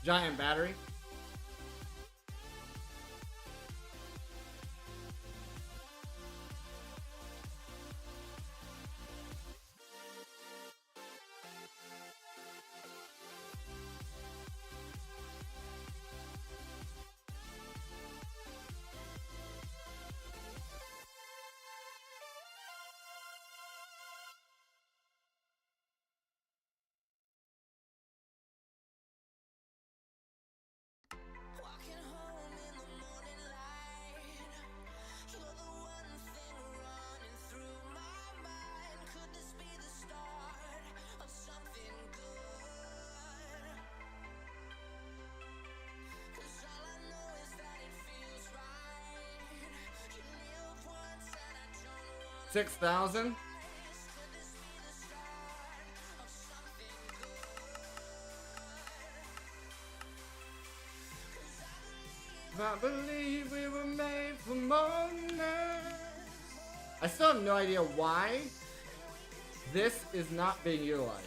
Giant battery. $6,000. I believe we were made for more than this. I still have no idea why this is not being utilized.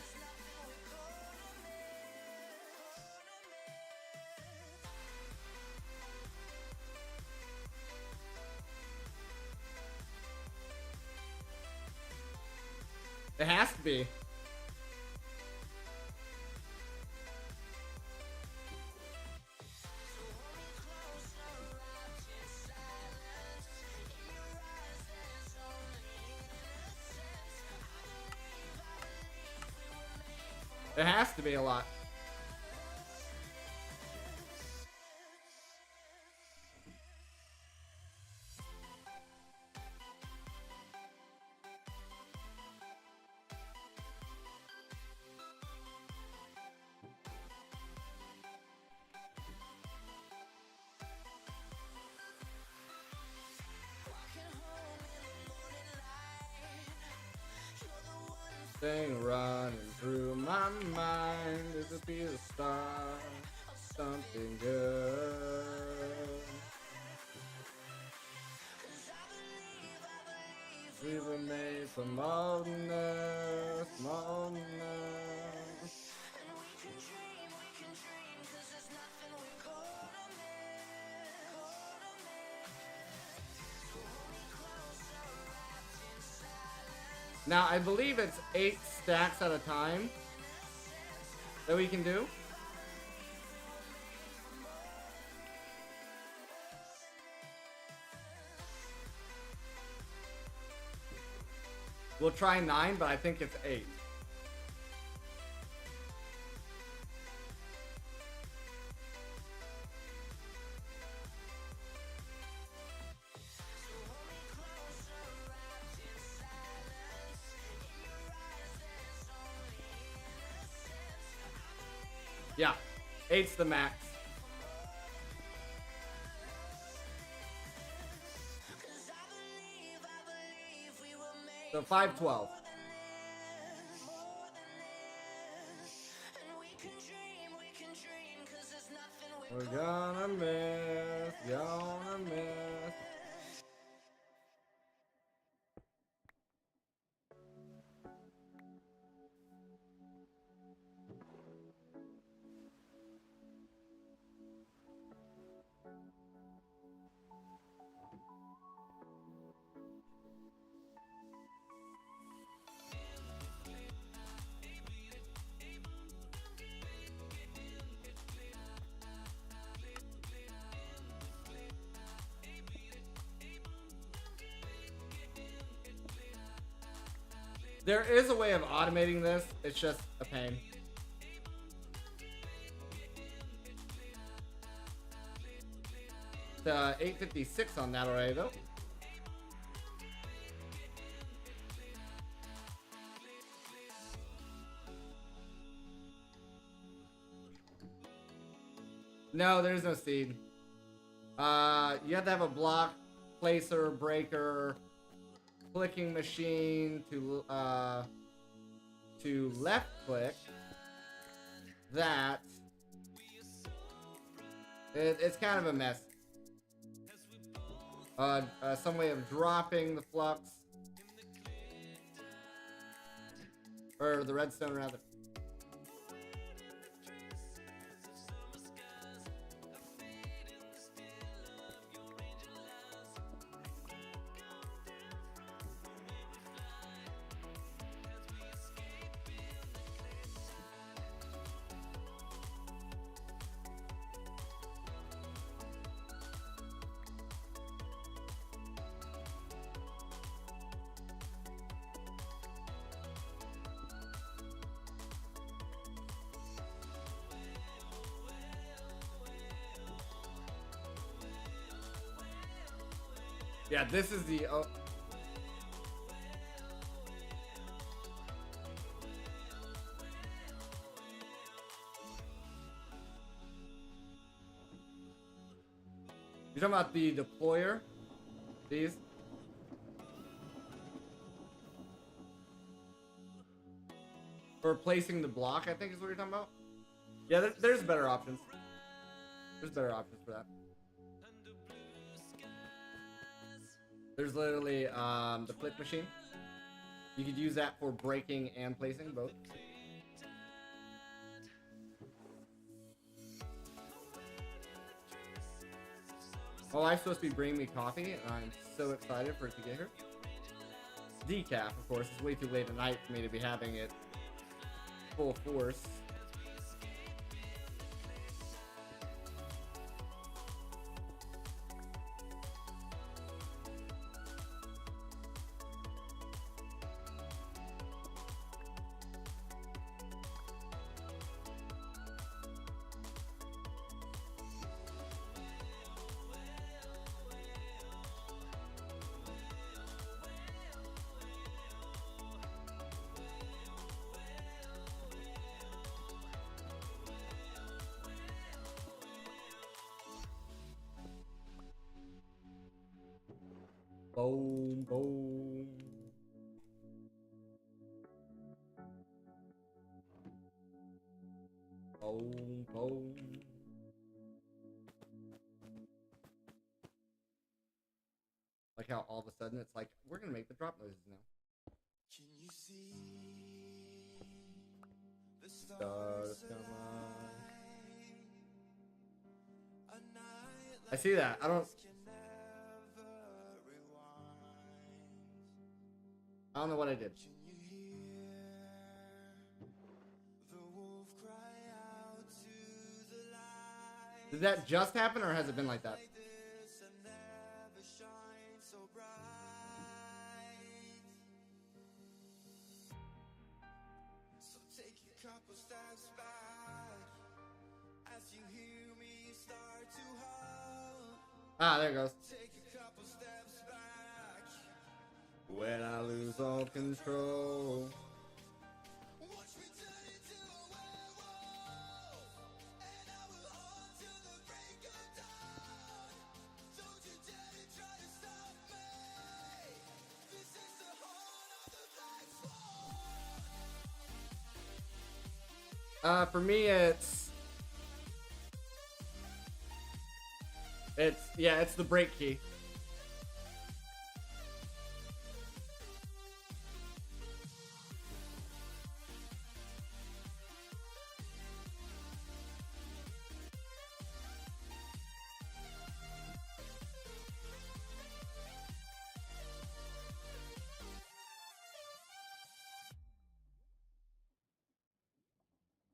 It has to be. It has to be a lot. Thing running through my mind is to be the start of something good. We were made for more than this, more than this. Now, I believe it's 8 stacks at a time that we can do. We'll try 9, but I think it's 8. Yeah, 8's the max. So 512. We're gonna miss, gonna miss. There is a way of automating this. It's just a pain. It's 856 on that already, though. No, there's no seed. You have to have a block, placer, breaker, clicking machine to left click. That it's kind of a mess. Some way of dropping the flux or the redstone rather. Yeah, this is the... You're talking about the deployer? These? For placing the block, I think is what you're talking about? Yeah, there's better options. There's better options for that. There's literally the flick machine. You could use that for breaking and placing both. My wife's supposed to be bringing me coffee, and I'm so excited for it to get here. Decaf, of course. It's way too late at night for me to be having it full force. Boom, boom. Boom, boom. Like how all of a sudden it's like, we're gonna make the drop noises now. Can you see the stars come on? I see that. I don't know what I did. Did that just happen, or has it been like that? Ah, there it goes. When I lose all control. For me, it's the brake key.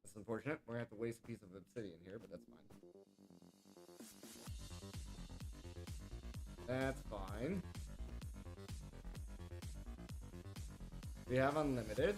That's unfortunate. We're gonna have to waste a piece of obsidian here, but that's fine. That's fine. We have unlimited.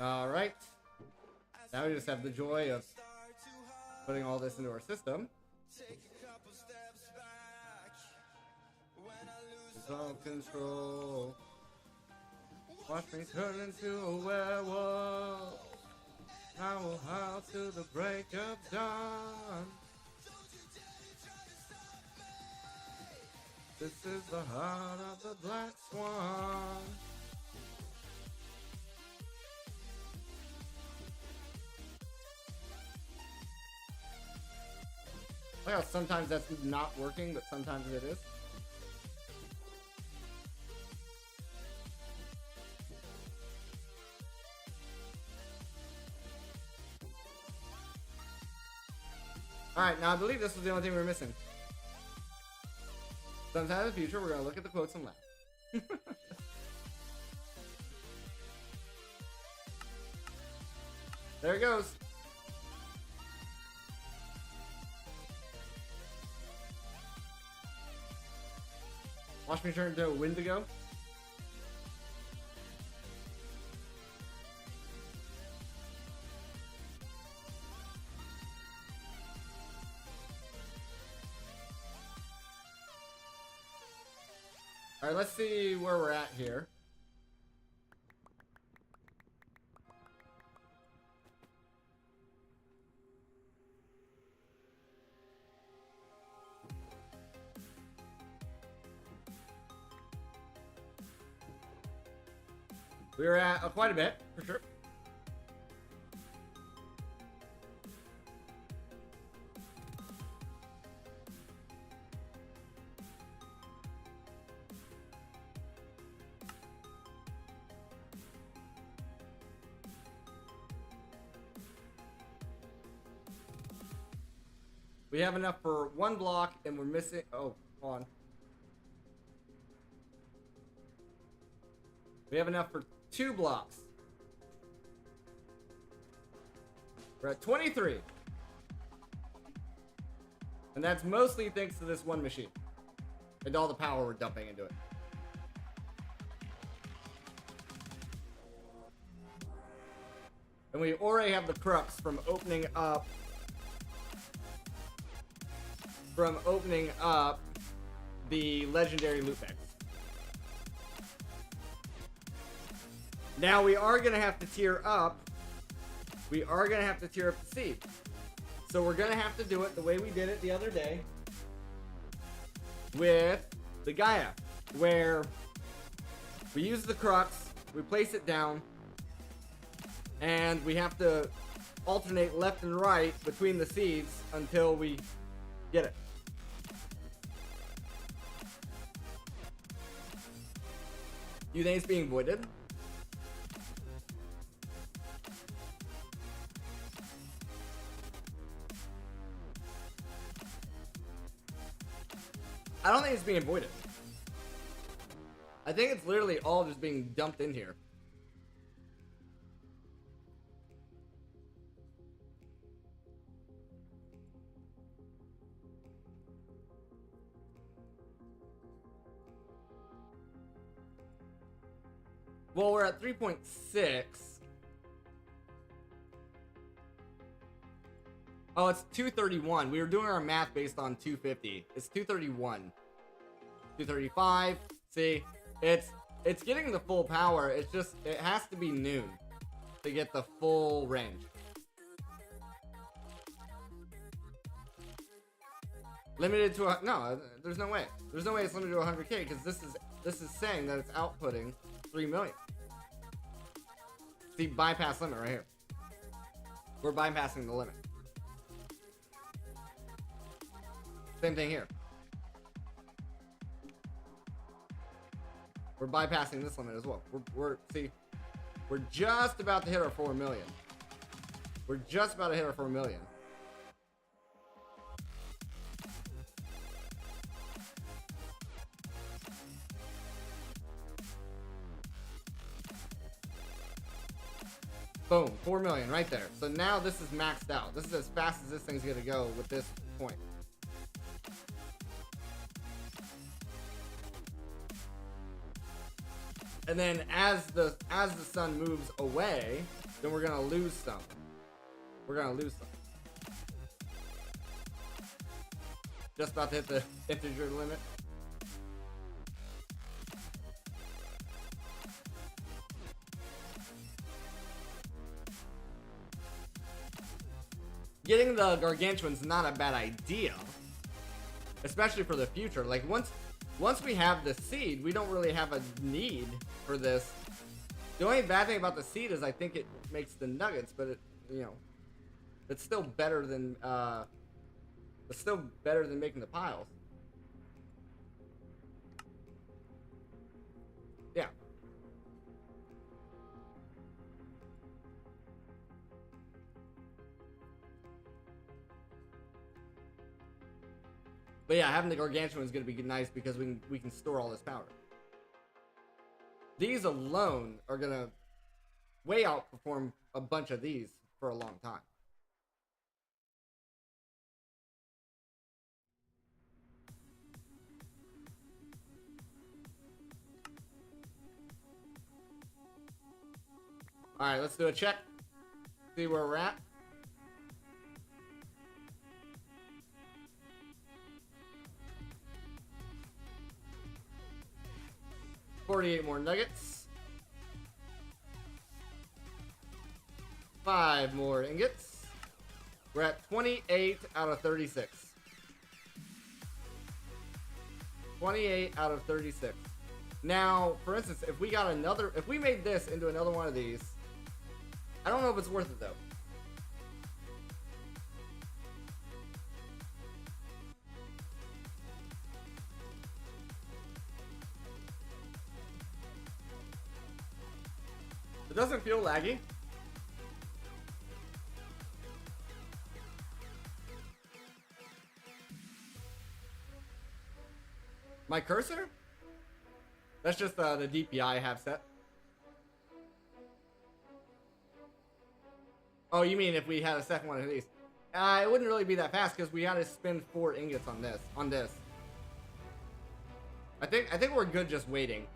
Alright. Now we just have the joy of putting all this into our system. All control. Watch me turn into a werewolf. I will howl till the break of dawn. This is the heart of the black swan. I know sometimes that's not working, but sometimes it is. Alright, now I believe this was the only thing we were missing. Sometime in the future, we're going to look at the quotes and laugh. There it goes. Watch me turn into a Wendigo. Alright, let's see where we're at here. We're at quite a bit, for sure. We have enough for one block, and we're missing... Oh, hold on. We have enough for 2 blocks. We're at 23. And that's mostly thanks to this one machine. And all the power we're dumping into it. And we already have the crux from opening up... the legendary loot bags. Now we are going to have to tier up. We are going to have to tier up the seed. So we're going to have to do it the way we did it the other day. With the Gaia. Where we use the crux. We place it down. And we have to alternate left and right between the seeds until we get it. You think it's being voided? I don't think it's being voided. I think it's literally all just being dumped in here. Well, we're at 3.6. Oh, it's 231. We were doing our math based on 250. It's 231. 235. See? It's getting the full power. It's just, it has to be noon to get the full range. Limited to no, there's no way. There's no way it's limited to 100K because this is saying that it's outputting 3 million. See, bypass limit right here. We're bypassing the limit. Same thing here. We're bypassing this limit as well. See, we're just about to hit our 4 million. We're just about to hit our 4 million. Boom, 4 million right there. So now this is maxed out. This is as fast as this thing's gonna go with this point. And then as the sun moves away, then we're gonna lose some. We're gonna lose some. Just about to hit the integer limit. Getting the gargantuan's not a bad idea, especially for the future. Like once we have the seed, we don't really have a need for this. The only bad thing about the seed is I think it makes the nuggets, but it's still better than making the piles. Yeah. But yeah, having the gargantuan is going to be nice because we can store all this power. These alone are going to way outperform a bunch of these for a long time. All right, let's do a check. See where we're at. $48 more nuggets. 5 more ingots. We're at 28 out of 36. 28 out of 36. Now, for instance, if we made this into another one of these, I don't know if it's worth it though. It doesn't feel laggy. My cursor? That's just the DPI I have set. Oh, you mean if we had a second one of these? It wouldn't really be that fast because we had to spend 4 ingots on this. I think we're good just waiting.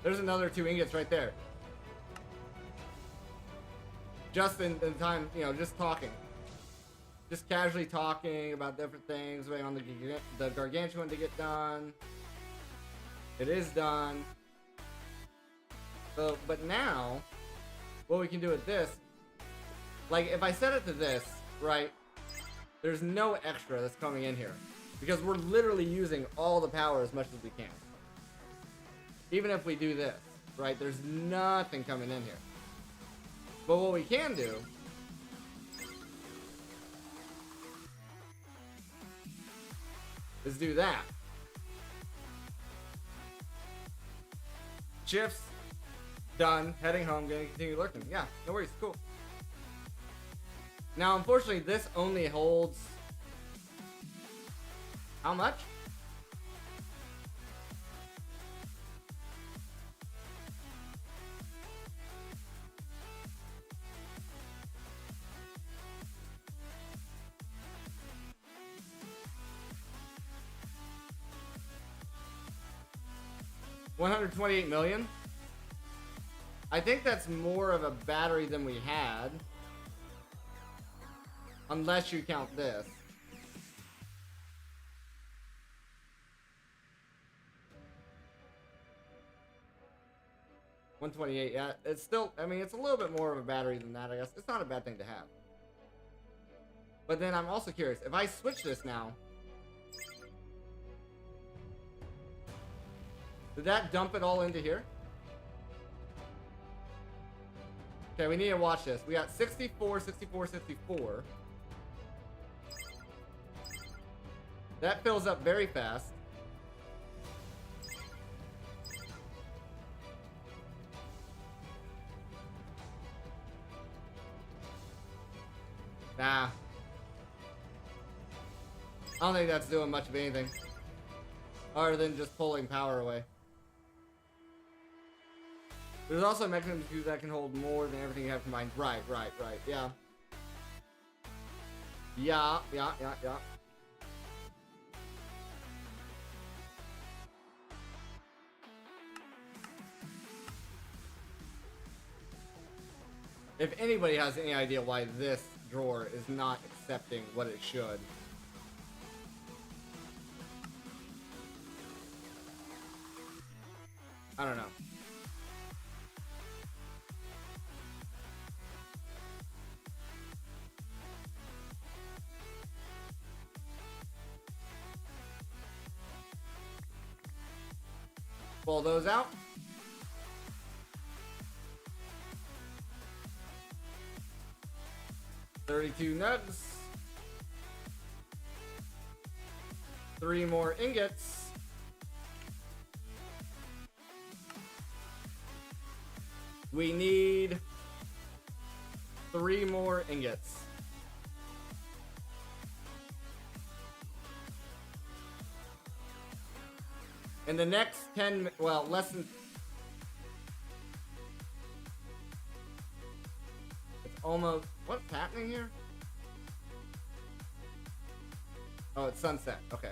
There's another 2 ingots right there. Just in time, just talking. Just casually talking about different things, waiting on the gargantuan to get done. It is done. So, but now, what we can do with this, like if I set it to this, right, there's no extra that's coming in here. Because we're literally using all the power as much as we can. Even if we do this, right, there's nothing coming in here. But what we can do is do that. Shifts, done, heading home, gonna continue lurking. Yeah, no worries, cool. Now, unfortunately, this only holds how much? 128 million. I think that's more of a battery than we had. Unless you count this. $128, yeah. It's still, I mean, it's a little bit more of a battery than that, I guess. It's not a bad thing to have. But then I'm also curious, if I switch this now, did that dump it all into here? Okay, we need to watch this. We got 64, 64, 64. That fills up very fast. Nah. I don't think that's doing much of anything. Other than just pulling power away. There's also a mechanism too that can hold more than everything you have combined. Right, yeah. Yeah. If anybody has any idea why this drawer is not accepting what it should, I don't know. Pull those out. $32 nugs. 3 more ingots. We need 3 more ingots. In the next 10, well, less than... It's almost... What's happening here? Oh, it's sunset. Okay.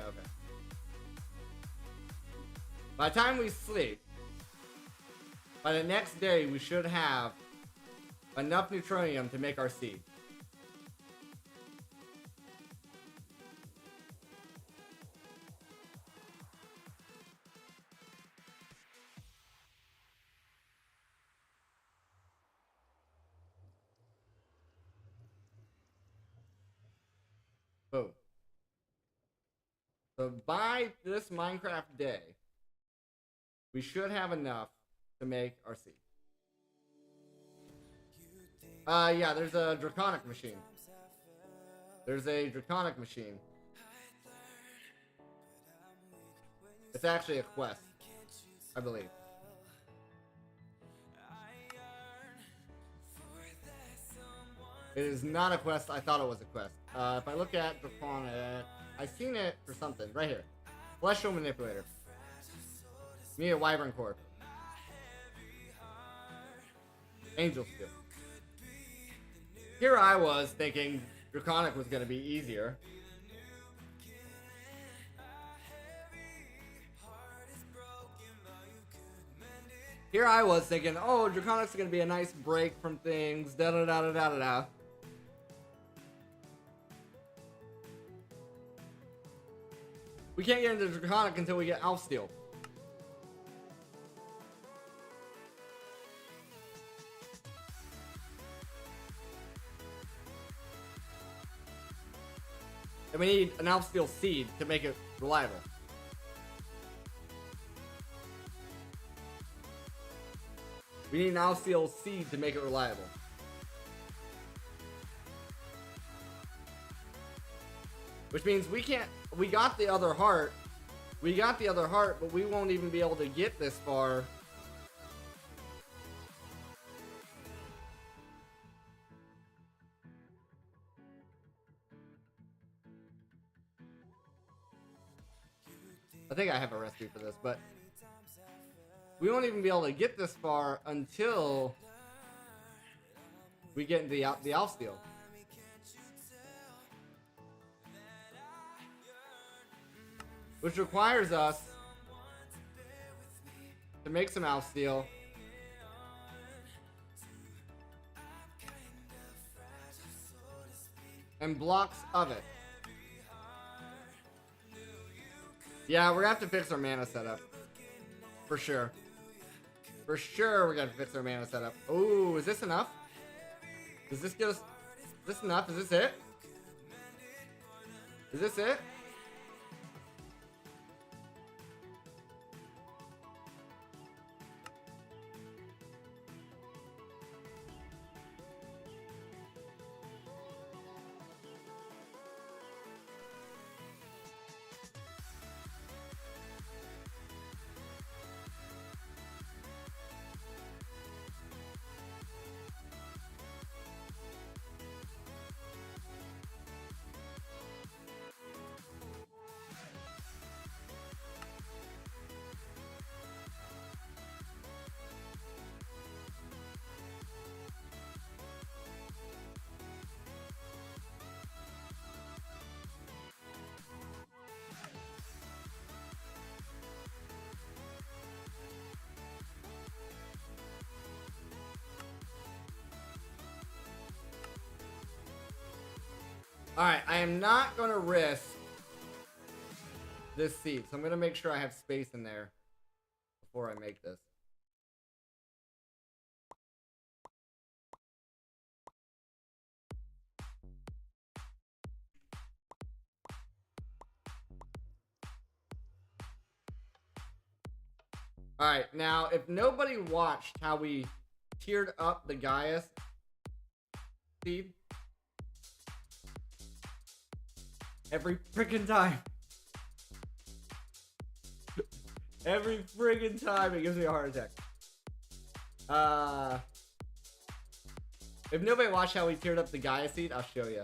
By the time we sleep, by the next day, we should have enough neutronium to make our seed. Boom. So by this Minecraft day, we should have enough to make our seed. Yeah, there's a draconic machine. There's a draconic machine. It's actually a quest, I believe. It is not a quest. I thought it was a quest. If I look at draconic, I've seen it for something. Right here. Celestial Manipulator. Need a Wyvern Core. Angel Steel. Here I was thinking Draconic was going to be easier. Here I was thinking, oh, Draconic's going to be a nice break from things. Da da da da da da. We can't get into Draconic until we get Elf Steel. And we need an Elf Steel seed to make it reliable. We need an Elf Steel seed to make it reliable. Which means we can't... We got the other heart. We got the other heart, but we won't even be able to get this far. I think I have a recipe for this, but we won't even be able to get this far until we get into the Elf Steel. Which requires us to make some mouth steel. And blocks of it. Yeah, we're gonna have to fix our mana setup. For sure. For sure we're gonna fix our mana setup. Ooh, is this enough? Does this get us... Is this enough? Is this it? Is this it? Alright, I am not going to risk this seed, so I'm going to make sure I have space in there before I make this. Alright, now, if nobody watched how we tiered up the Gaius seed, every freaking time. Every friggin' time it gives me a heart attack. If nobody watched how we tiered up the Gaia seed, I'll show you.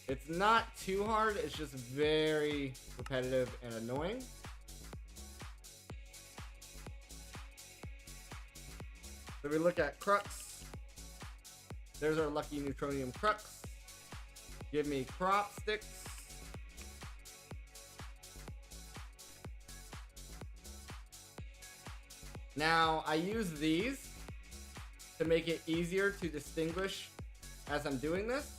It's not too hard, it's just very repetitive and annoying. So we look at Crux. There's our lucky Neutronium Crux. Give me crop sticks. Now, I use these to make it easier to distinguish as I'm doing this.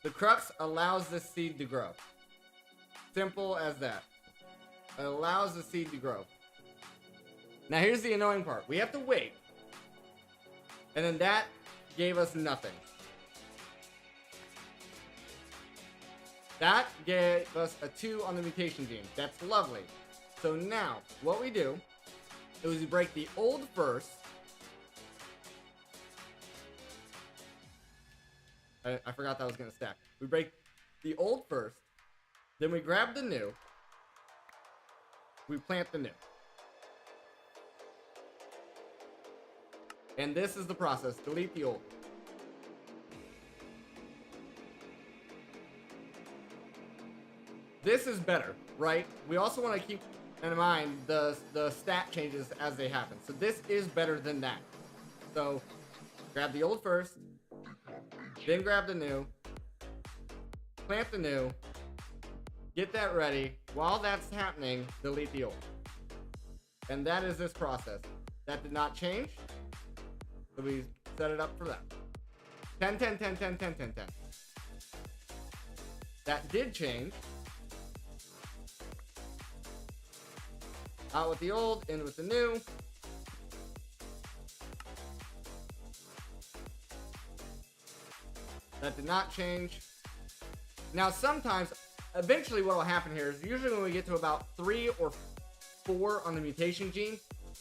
The crux allows this seed to grow. Simple as that. It allows the seed to grow. Now, here's the annoying part. We have to wait. And then that gave us nothing. That gave us a 2 on the mutation gene. That's lovely. So now, what we do is we break the old first. I forgot that was going to stack. We break the old first. Then we grab the new. We plant the new. And this is the process. Delete the old. This is better, right? We also want to keep in mind the stat changes as they happen. So this is better than that. So grab the old first, then grab the new, plant the new, get that ready. While that's happening, delete the old. And that is this process. That did not change. So we set it up for that. 10, 10, 10, 10, 10, 10, 10. That did change. Out with the old, in with the new. That did not change. Now sometimes, eventually what will happen here is usually when we get to about 3 or 4 on the mutation gene,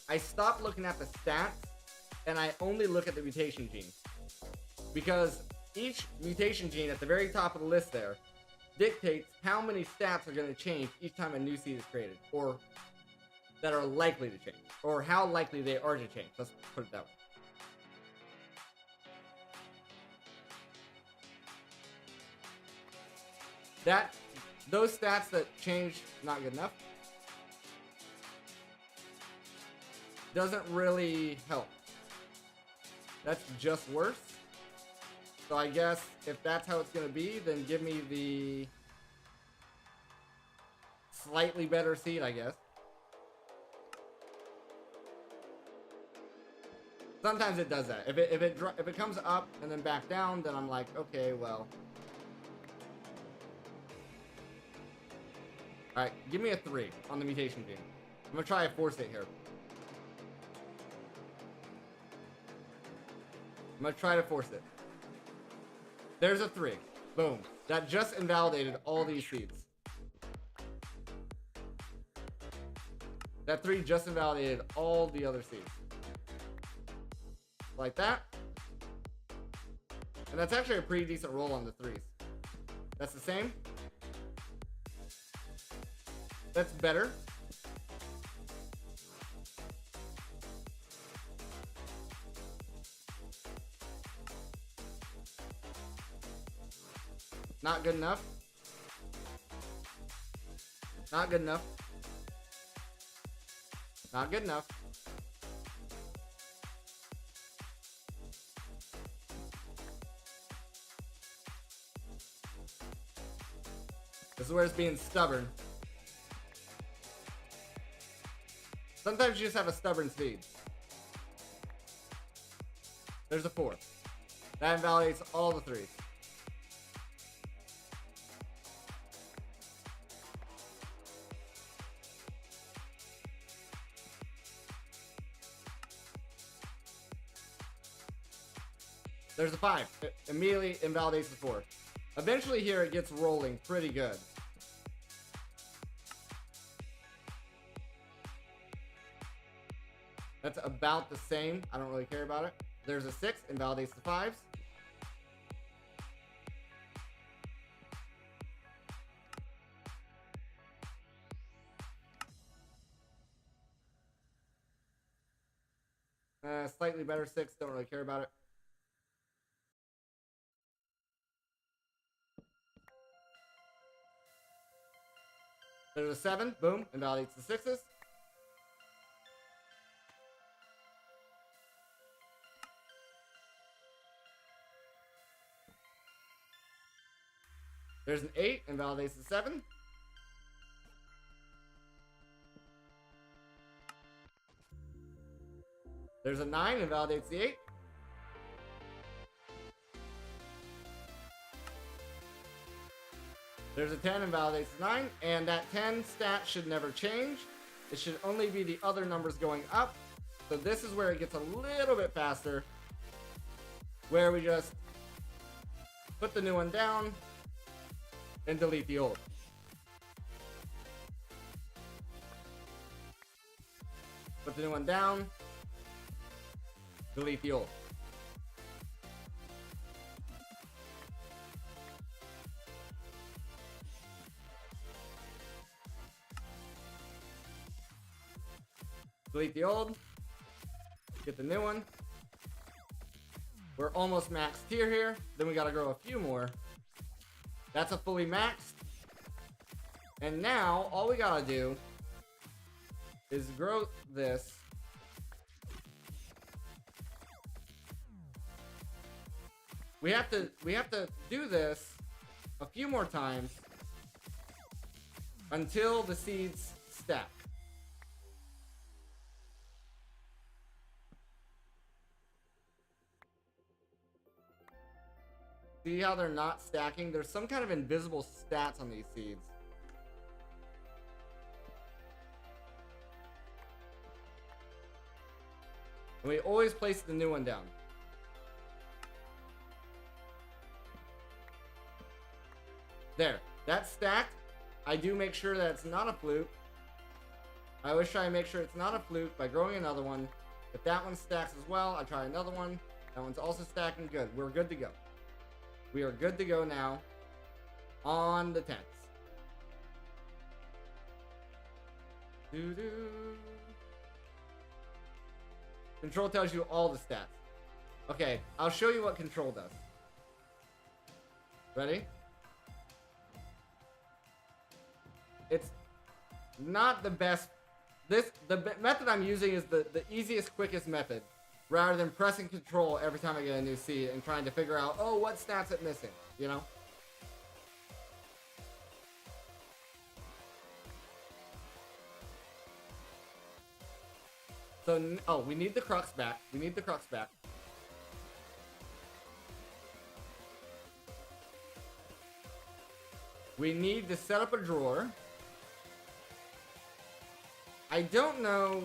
I stop looking at the stats and I only look at the mutation gene. Because each mutation gene at the very top of the list there dictates how many stats are going to change each time a new seed is created, or that are likely to change, or how likely they are to change. Let's put it that way. Those stats that change, not good enough. Doesn't really help. That's just worse. So I guess if that's how it's going to be, then give me the slightly better seed, I guess. Sometimes it does that. If it comes up and then back down, then I'm like, okay, well. All right, give me a 3 on the mutation gene. I'm gonna try a force it here. I'm gonna try to force it. There's a 3. Boom. That just invalidated all these seeds. That 3 just invalidated all the other seeds. Like that. And that's actually a pretty decent roll on the 3s. That's the same. That's better. Not good enough. Not good enough. Not good enough. This is where it's being stubborn. Sometimes you just have a stubborn seed. There's a 4. That invalidates all the 3s. There's a 5. It immediately invalidates the 4. Eventually here it gets rolling pretty good. That's about the same. I don't really care about it. There's a 6. Invalidates the 5s. Slightly better 6. Don't really care about it. There's a 7. Boom. Invalidates the 6s. There's an 8. Invalidates the 7. There's a 9. Invalidates the 8. There's a 10. Invalidates the 9. And that 10 stat should never change. It should only be the other numbers going up. So this is where it gets a little bit faster. Where we just put the new one down and delete the old. Put the new one down. Delete the old. Delete the old. Get the new one. We're almost maxed tier here. Then we gotta grow a few more. That's a fully maxed. And now all we gotta do is grow this. We have to do this a few more times until the seeds stack. See how they're not stacking? There's some kind of invisible stats on these seeds. And we always place the new one down. There. That's stacked. I do make sure that it's not a fluke. I always try to make sure it's not a fluke by growing another one. If that one stacks as well, I try another one. That one's also stacking. Good. We're good to go. We are good to go now on the 10th. Doo-doo. Control tells you all the stats. Okay, I'll show you what control does. Ready? It's not the best. The method I'm using is the easiest, quickest method, rather than pressing control every time I get a new seed and trying to figure out, oh, what stats it missing, you know? So, oh, we need the crux back. We need the crux back. We need to set up a drawer. I don't know.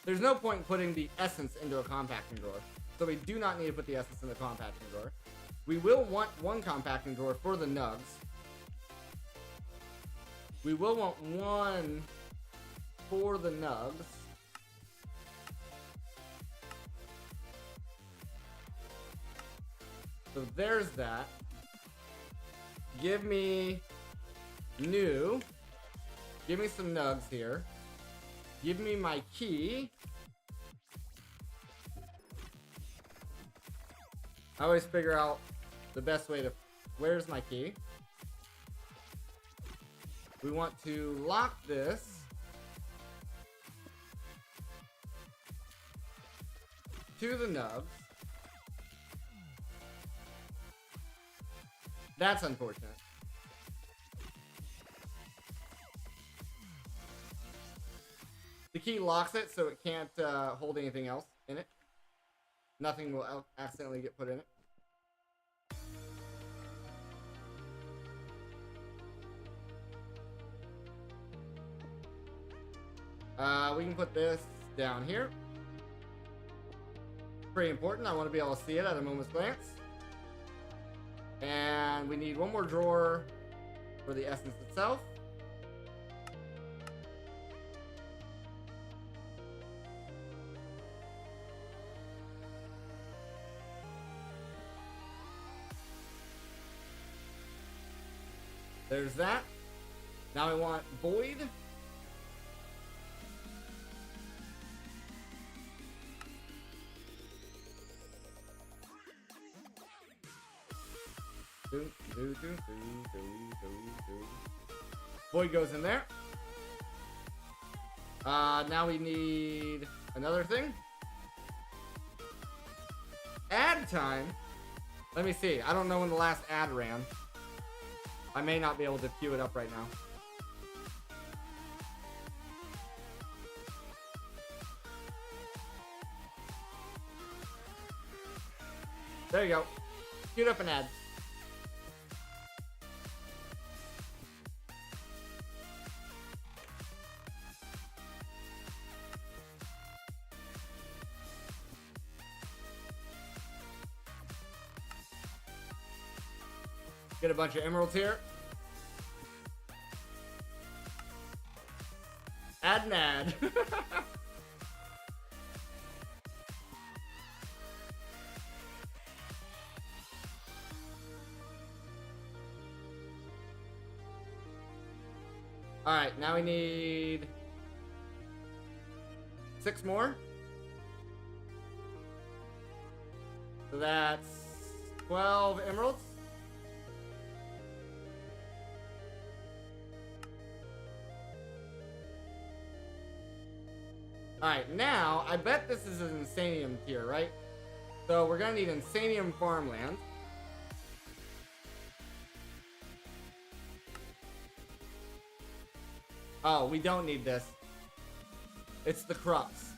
There's no point in putting the essence into a compacting drawer. So we do not need to put the essence in the compacting drawer. We will want one compacting drawer for the nugs. We will want one for the nugs. So there's that. Give me new. Give me some nugs here. Give me my key. I always figure out the best way to... Where's my key? We want to lock this to the nubs. That's unfortunate. The key locks it so it can't hold anything else in it. Nothing will accidentally get put in it. We can put this down here. Pretty important. I want to be able to see it at a moment's glance. And we need one more drawer for the essence itself. There's that. Now we want void. Void goes in there. Now we need another thing. Ad time. Let me see. I don't know when the last ad ran. I may not be able to queue it up right now. There you go. Queued up an ad. Get a bunch of emeralds here. Add an ad. Alright, now we need 6 more. So that's 12 emeralds. Alright, now, I bet this is an Insanium tier, right? So we're gonna need Insanium farmland. Oh, we don't need this. It's the crux.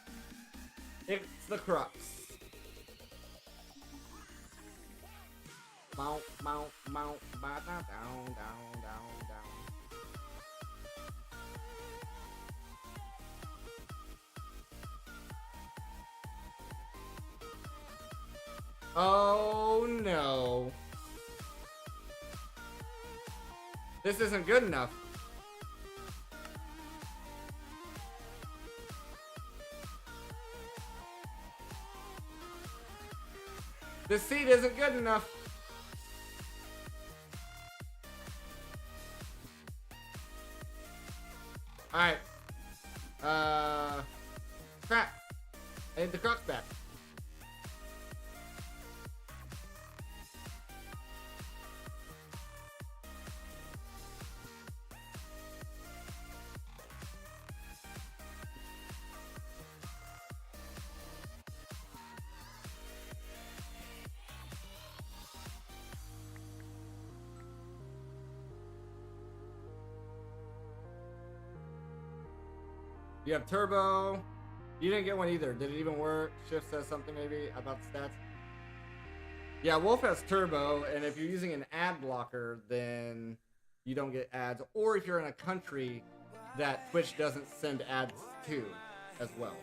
It's the crux. Mount, mount, mount, down, down, down, down. Oh no. This isn't good enough. This seed isn't good enough. Alright. Crap. I need the crux back. You have turbo. You didn't get one either. Did it even work? Shift says something maybe about the stats. Yeah, Wolf has turbo, and if you're using an ad blocker, then you don't get ads. Or if you're in a country that Twitch doesn't send ads to as well.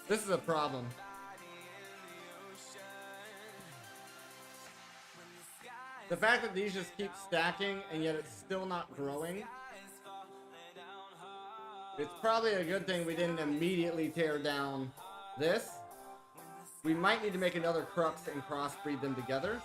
This is a problem. The fact that these just keep stacking and yet it's still not growing. It's probably a good thing we didn't immediately tear down this. We might need to make another crux and crossbreed them together.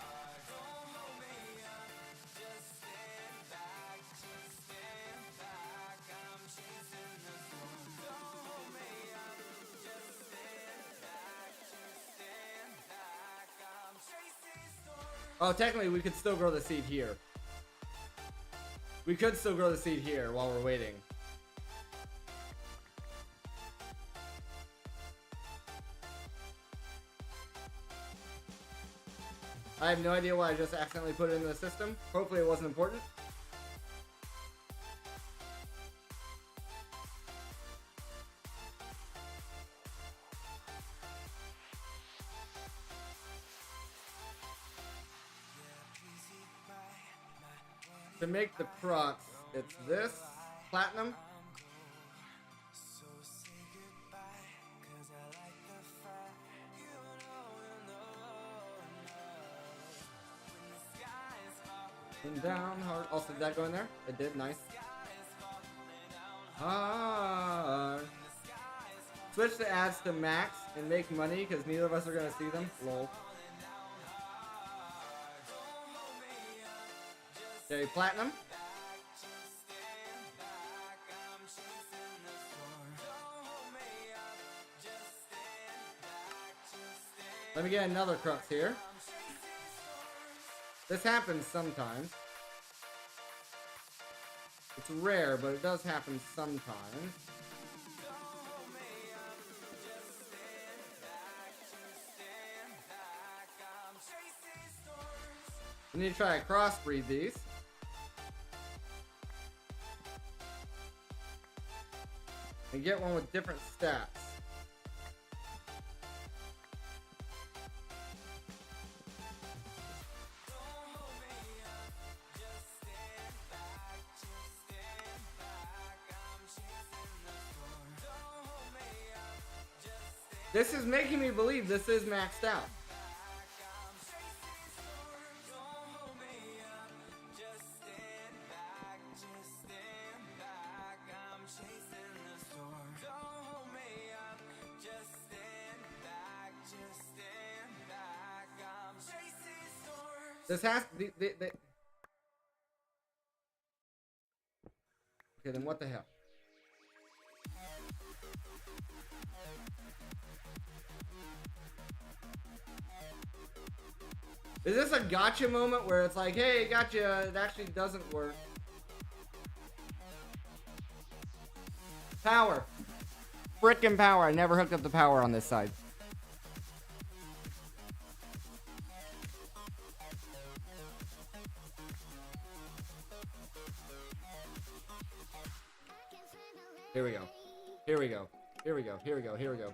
Oh, technically, we could still grow the seed here. We could still grow the seed here while we're waiting. I have no idea why I just accidentally put it in the system. Hopefully it wasn't important. To make the crux, it's this platinum. And down hard. Also, did that go in there? It did. Nice. Hard. Switch the ads to max and make money because neither of us are gonna see them. Lol. Okay, platinum. Let me get another crux here. This happens sometimes. It's rare, but it does happen sometimes. We need to try to crossbreed these. And get one with different stats. This is making me believe this is maxed out. This has to be... Okay, then what the hell? Is this a gotcha moment where it's like, hey, gotcha, it actually doesn't work? Power. Frickin' power. I never hooked up the power on this side. Here we go. Here we go. Here we go. Here we go. Here we go.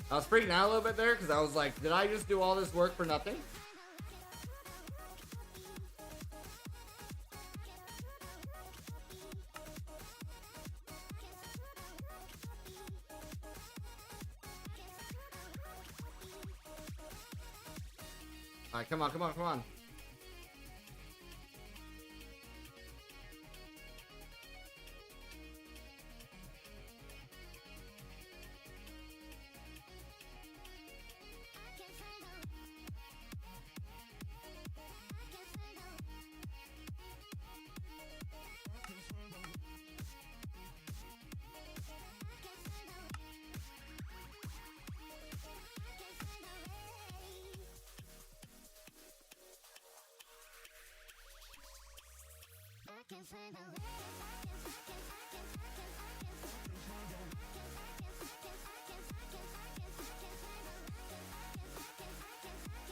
I was freaking out a little bit there because I was like, did I just do all this work for nothing? Alright, come on, come on, come on.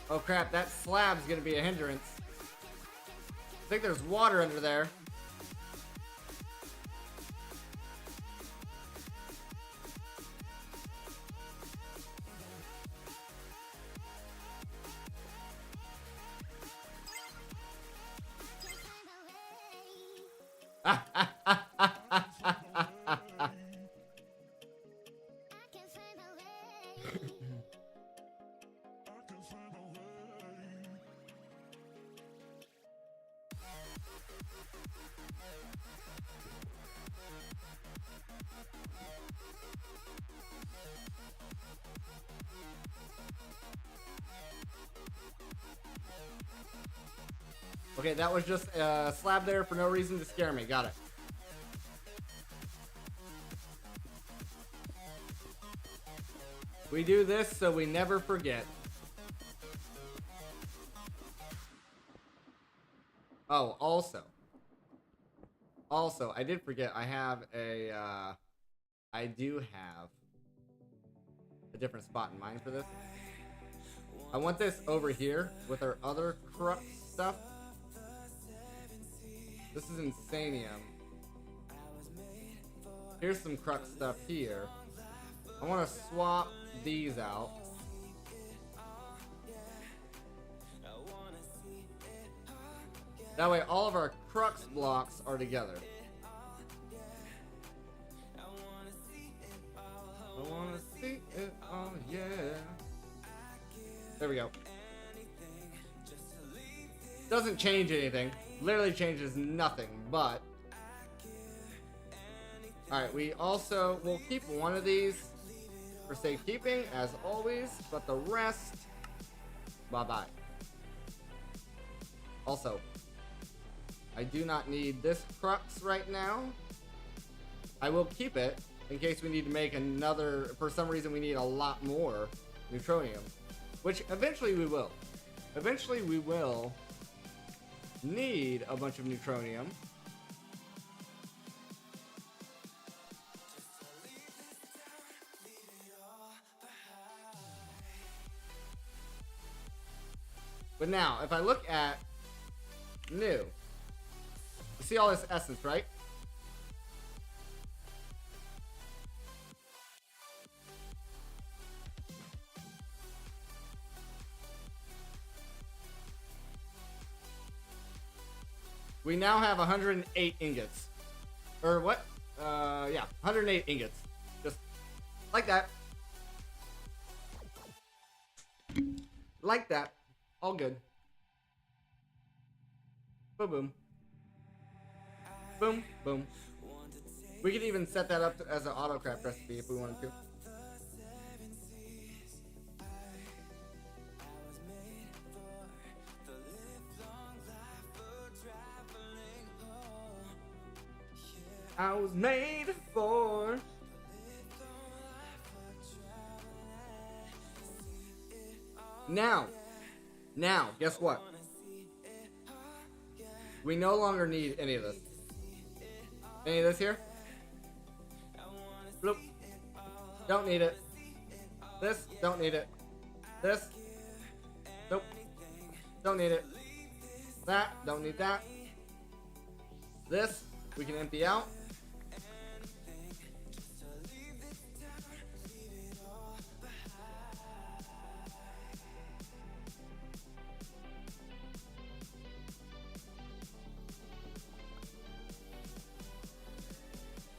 Oh crap, that slab's gonna be a hindrance. I think there's water under there. Okay, that was just a slab there for no reason to scare me. Got it. We do this so we never forget. Oh, also, I did forget. I do have a different spot in mind for this. I want this over here with our other crux stuff. This is Insanium. Here's some crux stuff here. I want to swap these out. That way all of our crux blocks are together. I want to see it all, yeah. There we go. Doesn't change anything. Literally changes nothing, but... Alright, we also will keep one of these for safekeeping, as always, but the rest, bye-bye. Also, I do not need this crux right now. I will keep it in case we need to make another, for some reason we need a lot more neutronium, which eventually we will. Eventually we will need a bunch of neutronium. But now, if I look at new, you see all this essence, right? We now have 108 ingots. Or what? Yeah, 108 ingots. Just like that. Like that. All good. Boom, boom. Boom, boom. We could even set that up as an autocraft recipe if we wanted to. I was made for. Now, guess what? We no longer need any of this. Any of this here? Bloop. Don't need it. This, don't need it. This, nope. Don't need it. That, don't need that. This, we can empty out.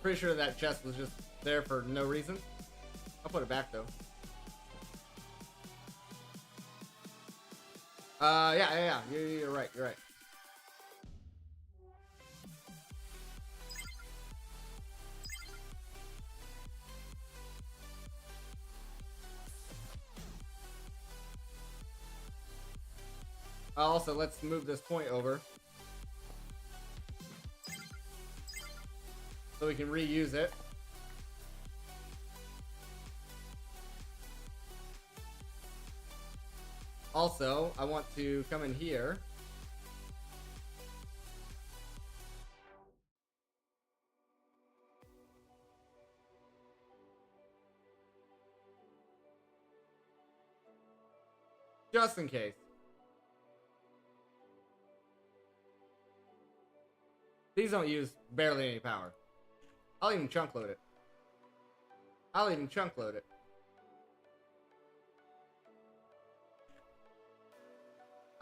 Pretty sure that chest was just there for no reason. I'll put it back though. Yeah. You're right. You're right. Also, let's move this point over so we can reuse it. Also, I want to come in here Just in case. These don't use barely any power. I'll even chunk load it.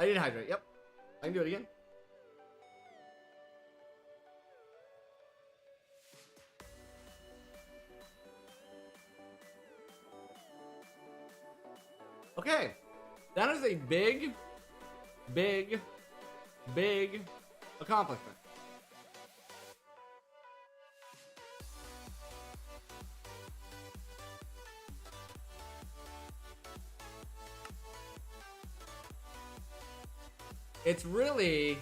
I did hydrate, yep. I can do it again. Okay. That is a big accomplishment. It's really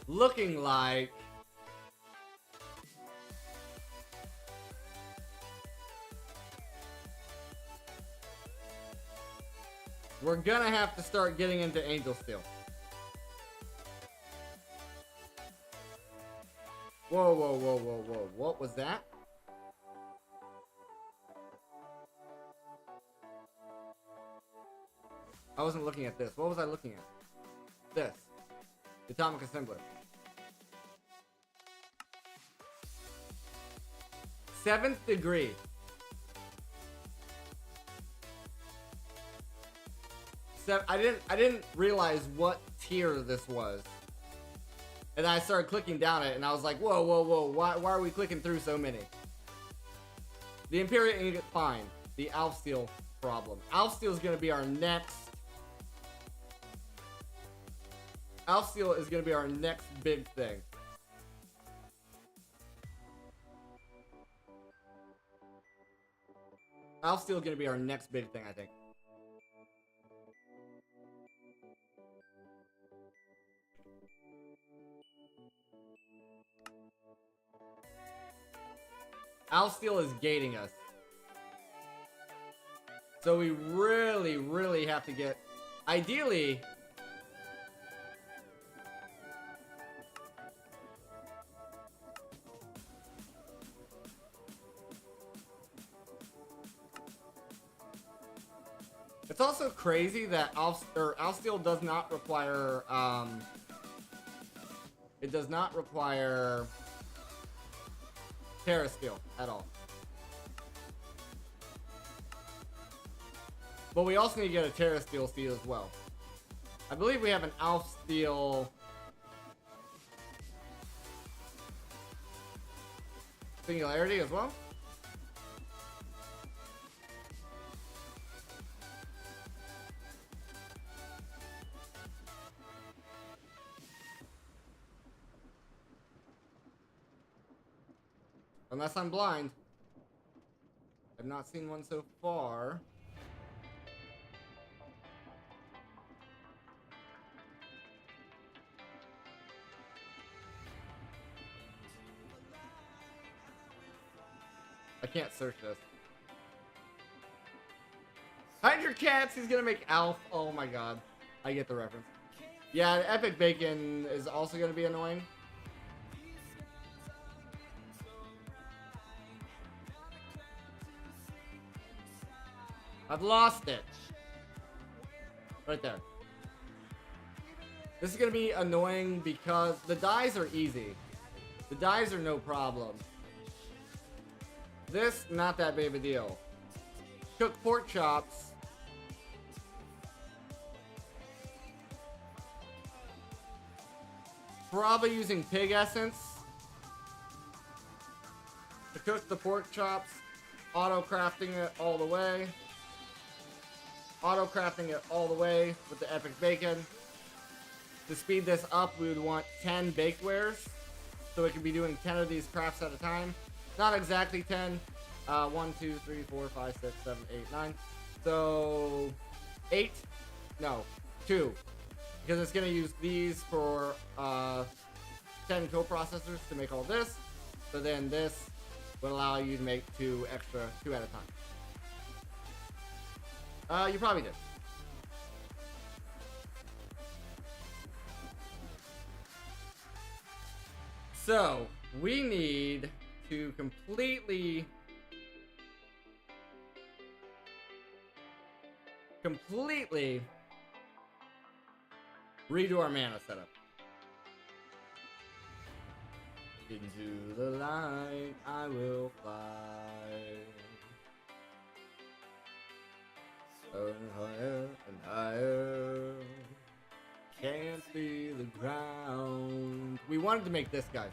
looking like we're gonna have to start getting into Angel Steel. Whoa, whoa, whoa, whoa, whoa. What was that? I wasn't looking at this. What was I looking at? This. The atomic assembler. 7th degree. I didn't realize what tier this was. And I started clicking down it and I was like, whoa, whoa, whoa, why are we clicking through so many? The Imperial Ingot, fine. The Alf Steel problem. Alf Steel is gonna be our next. Alf Steel is gonna be our next big thing. Alf Steel is gonna be our next big thing, I think. Alf Steel is gating us. So we really, really have to get... Ideally... It's also crazy that Alf Steel does not require... It does not require... Terra Steel at all. But we also need to get a Terra Steel as well. I believe we have an Alf Steel Singularity as well. Unless I'm blind. I've not seen one so far. I can't search this. Hydra Cats, he's gonna make Alf. Oh my god. I get the reference. Yeah, Epic Bacon is also gonna be annoying. I've lost it. Right there. This is going to be annoying because the dyes are easy. The dyes are no problem. This, not that big of a deal. Cook pork chops. Probably using pig essence to cook the pork chops. Auto crafting it all the way. Auto crafting it all the way with the Epic Bacon. To speed this up, we would want 10 bakewares. So we could be doing 10 of these crafts at a time. Not exactly 10. 1, 2, 3, 4, 5, 6, 7, 8, 9. So 8? No, 2. Because it's going to use these for 10 co-processors to make all this. So then this would allow you to make 2 at a time. You probably did. So, we need to completely completely redo our mana setup. Into the light I will fly. And higher and higher. Can't see the ground. We wanted to make this guy.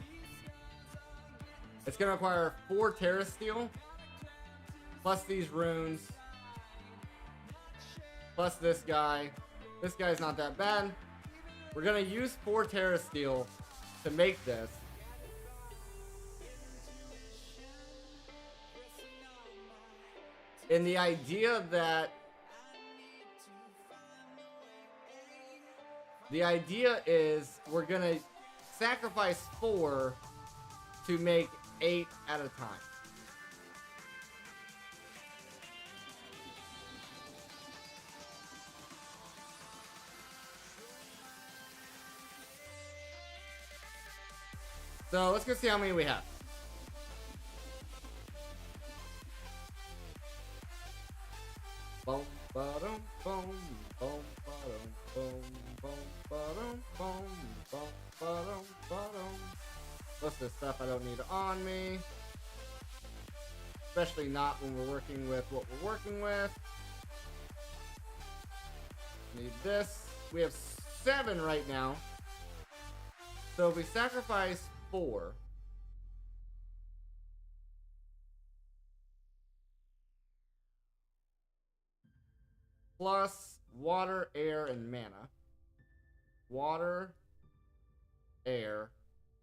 It's gonna require 4 Terra Steel, plus these runes, plus this guy. This guy's not that bad. We're gonna use 4 Terra Steel to make this. And the idea is we're gonna sacrifice 4 to make 8 at a time. So let's go see how many we have. Boom, ba-dum, boom, boom, ba-dum, boom, boom, ba-dum, boom, boom, ba-dum, ba-dum. Most of the stuff I don't need on me. Especially not when we're working with what we're working with. Need this. We have 7 right now. So if we sacrifice 4. Plus water, air, and mana. Water, air.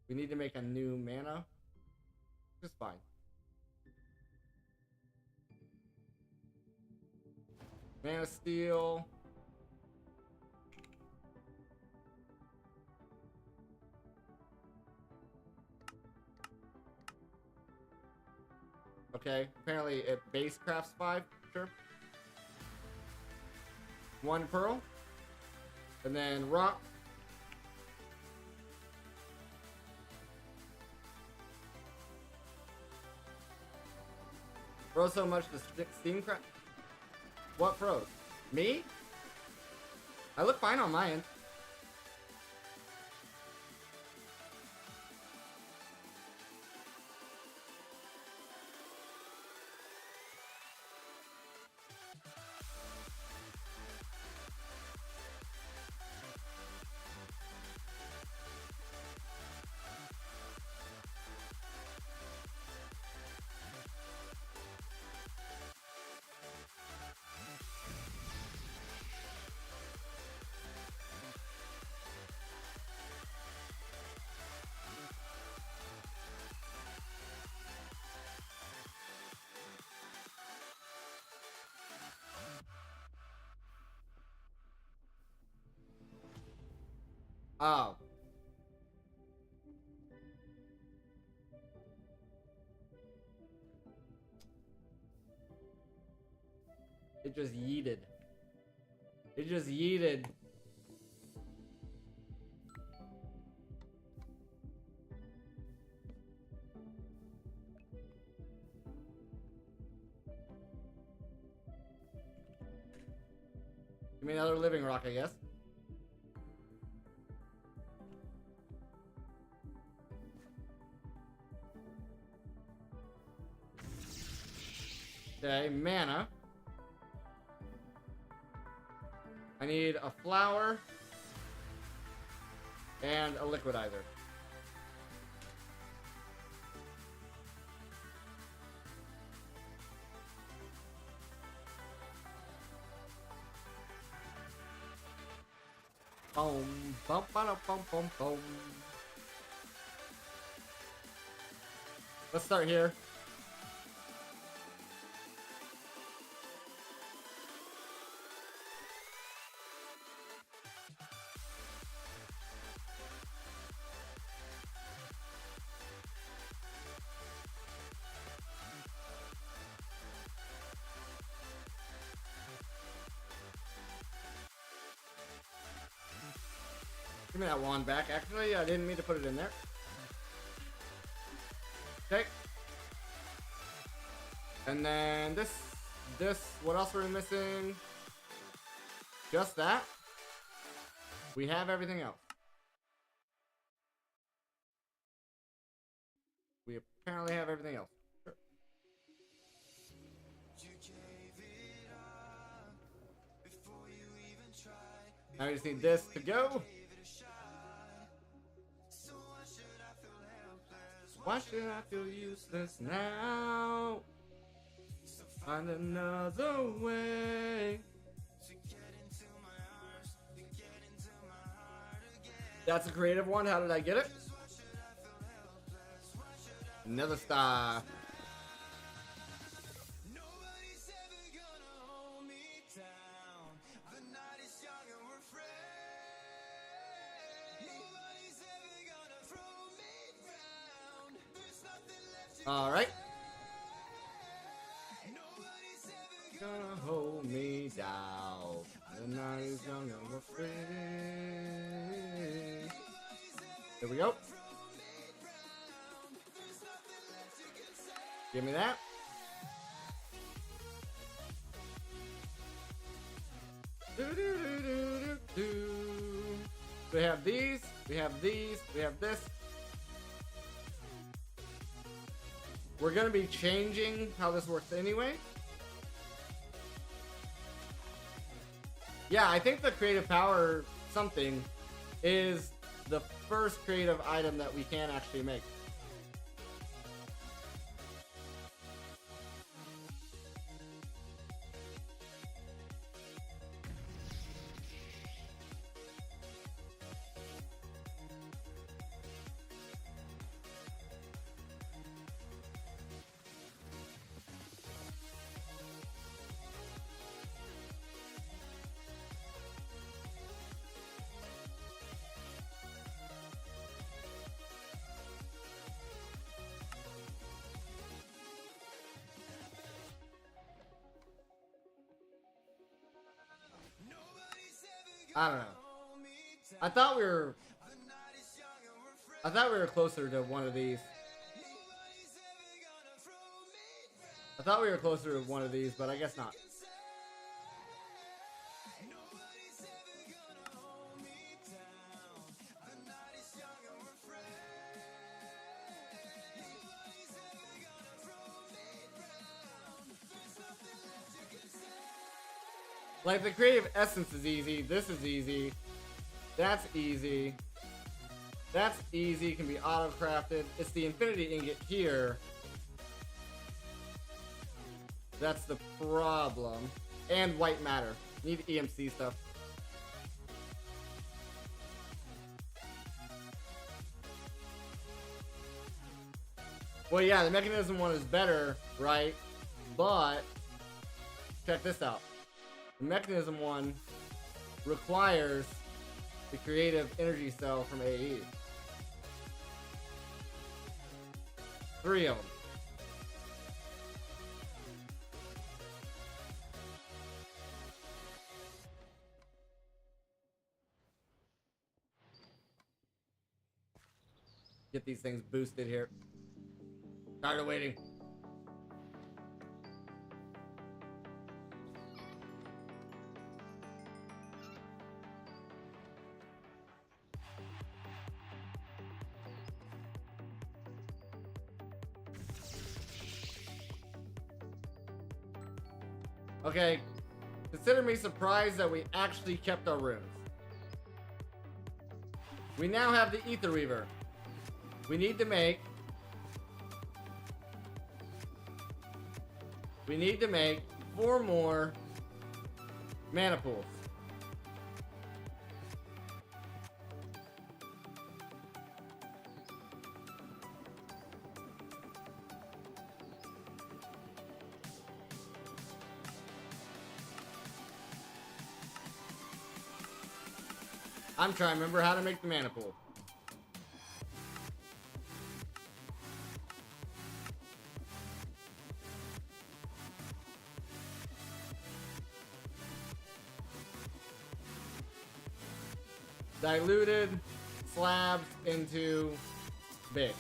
We need to make a new mana. Just fine. Mana steel. Okay, apparently it base crafts 5, sure. 1 pearl. And then rock. Froze so much the steam craft. What froze? Me? I look fine on my end. Oh. It just yeeted. It just yeeted. Give me another living rock, I guess. Okay, mana. I need a flower and a liquidizer. Boom, bum, ba, bum, bum, boom. Let's start here. Give me that wand back. Actually, I didn't mean to put it in there. Okay. And then this, what else are we missing? just that. We have everything else. We apparently have everything else. Sure. Now we just need this to go. Why should I feel useless now? Find another way. That's a creative one. How did I get it? Another star. All right. Gonna hold me down. The night is young and we're free. Here we go. Give me that. We have these. We have these. We have this. We're going to be changing how this works anyway. Yeah, I think the creative power something is the first creative item that we can actually make. I don't know. I thought we were closer to one of these. I thought we were closer to one of these, but I guess not. Like, the creative essence is easy. This is easy. That's easy. That's easy. Can be auto-crafted. It's the infinity ingot here. That's the problem. And white matter. Need EMC stuff. Well, yeah, the mechanism one is better, right? But check this out. The mechanism one requires the creative energy cell from AE. 3 of them. Get these things boosted here. Tired of waiting. Okay, consider me surprised that we actually kept our runes. We now have the Ether Weaver. We need to make 4 more mana pools. I'm trying to remember how to make the mana pool. Diluted slabs into big.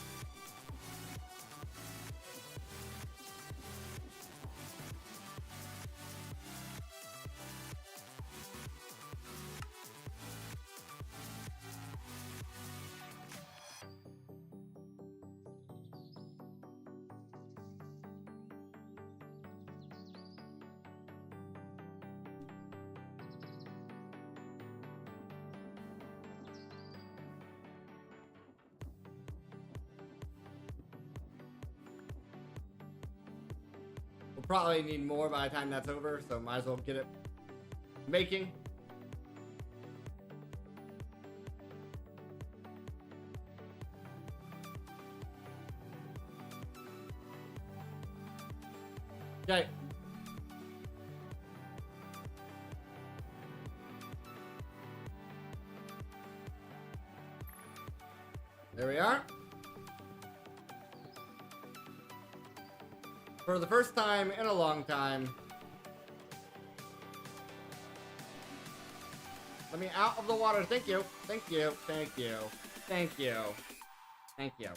Probably need more by the time that's over, so might as well get it making. Okay. There we are. For the first time in a long time. Let me out of the water. Thank you. Thank you. Thank you. Thank you. Thank you.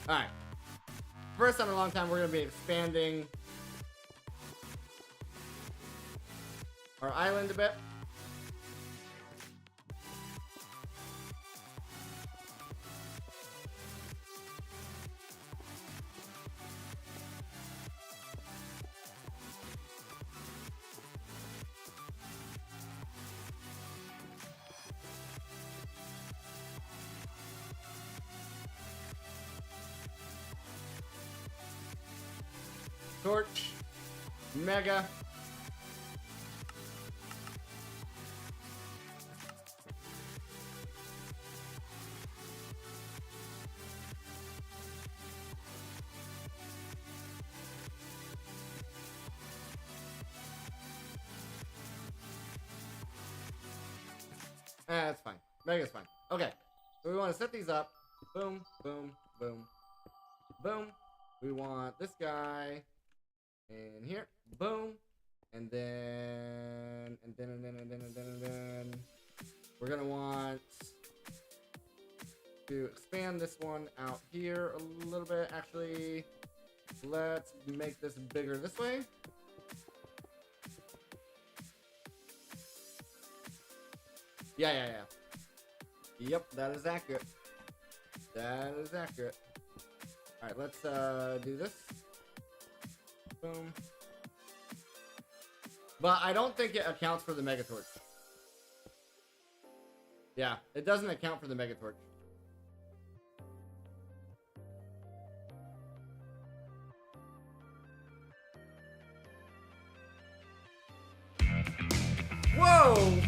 Alright. First time in a long time, we're going to be expanding our island a bit. Torch, Mega, that's fine. Mega's fine. Okay, so we want to set these up. Boom, boom, boom, boom. We want this guy in here. Boom. And then we're gonna want to expand this one out here a little bit. Actually, let's make this bigger this way. Yeah. Yep, that is accurate. That is accurate. Alright, let's do this. Boom. But I don't think it accounts for the Mega Torch. Yeah, it doesn't account for the Mega Torch. Whoa!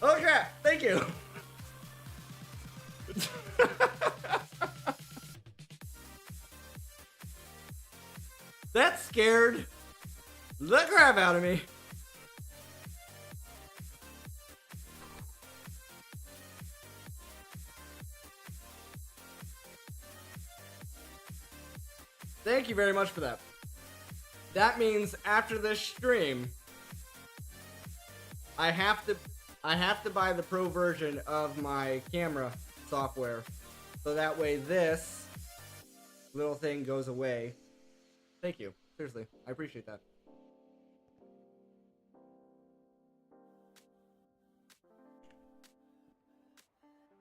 Oh crap! Thank you! That scared the crap out of me. Thank you very much for that. That means after this stream, I have to buy the pro version of my camera software, so that way this little thing goes away. Thank you. Seriously, I appreciate that.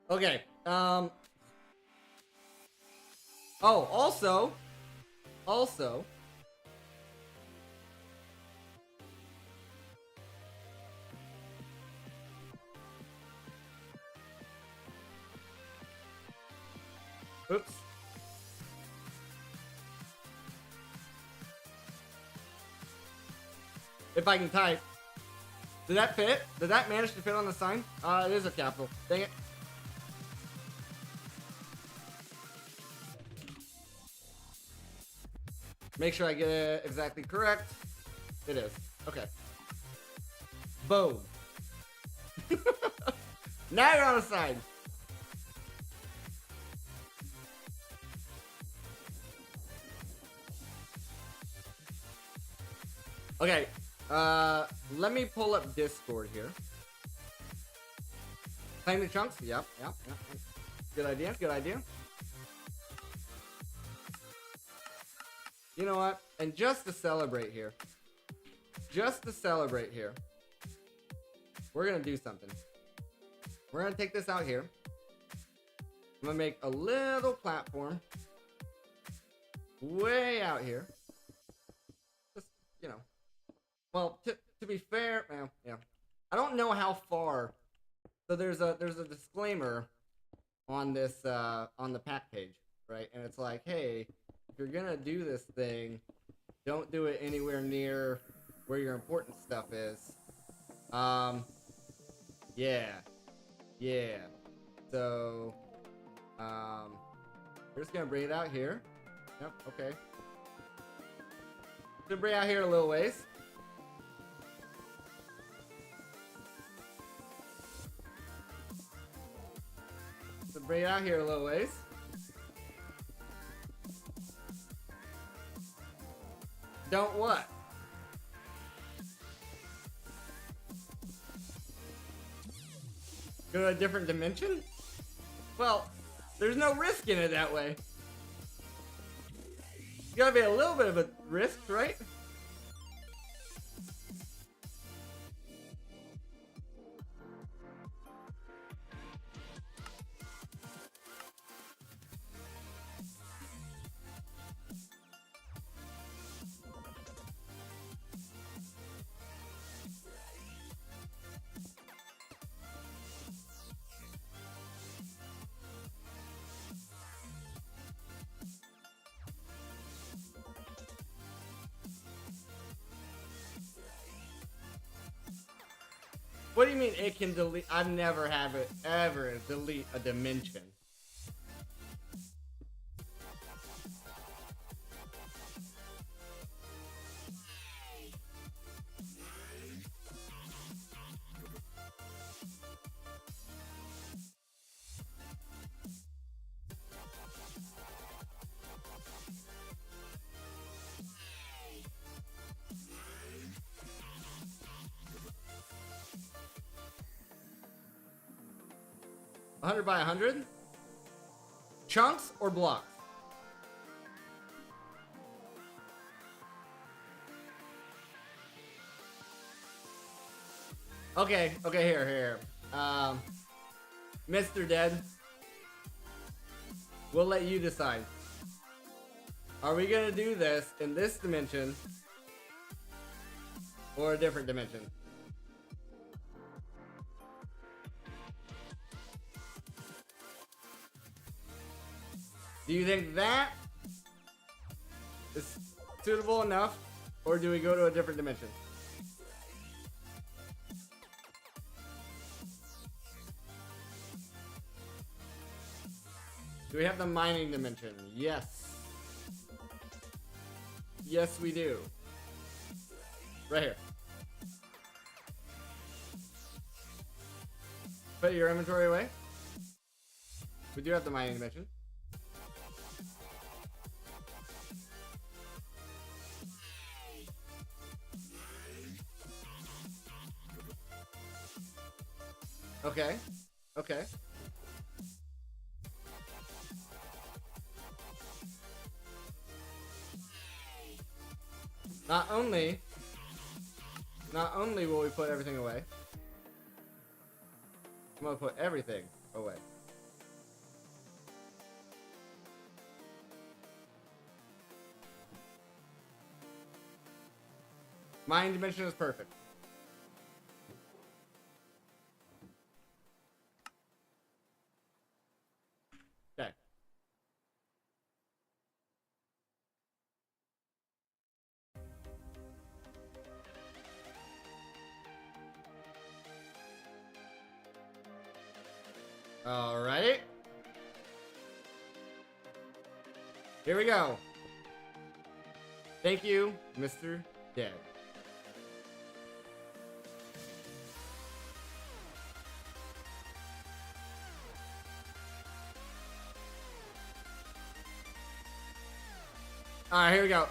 Okay. Oh, also. Oops. If I can type. Did that fit? Did that manage to fit on the sign? It is a capital. Dang it. Make sure I get it exactly correct. It is. Okay. Boom. Now you're on the side. Okay. Let me pull up Discord here. Claim the chunks? Yep. Good idea, good idea. You know what? And just to celebrate here, we're gonna do something. We're gonna take this out here. I'm gonna make a little platform way out here. Just, you know. Well, to be fair, well, yeah. I don't know how far. So there's a disclaimer on this on the pack page, right? And it's like, hey, if you're gonna do this thing, don't do it anywhere near where your important stuff is. Yeah. So, we're just gonna bring it out here. Yep. Okay. Gonna bring it out here a little ways. Bring it out here a little ways. Don't what? Go to a different dimension? Well, there's no risk in it that way. It's gotta be a little bit of a risk, right? What do you mean it can delete? I've never have it ever delete a dimension. $100 by 100? Chunks or blocks? Okay, here. Mr. Dead. We'll let you decide. Are we gonna do this in this dimension or a different dimension? Do you think that is suitable enough, or do we go to a different dimension? Do we have the mining dimension? Yes. Yes, we do. Right here. Put your inventory away. We do have the mining dimension. Okay. Okay. Not only will we put everything away, I'm gonna put everything away. Mine dimension is perfect. Okay. All right. Here we go. Thank you, Mr. Dead. All right, here we go.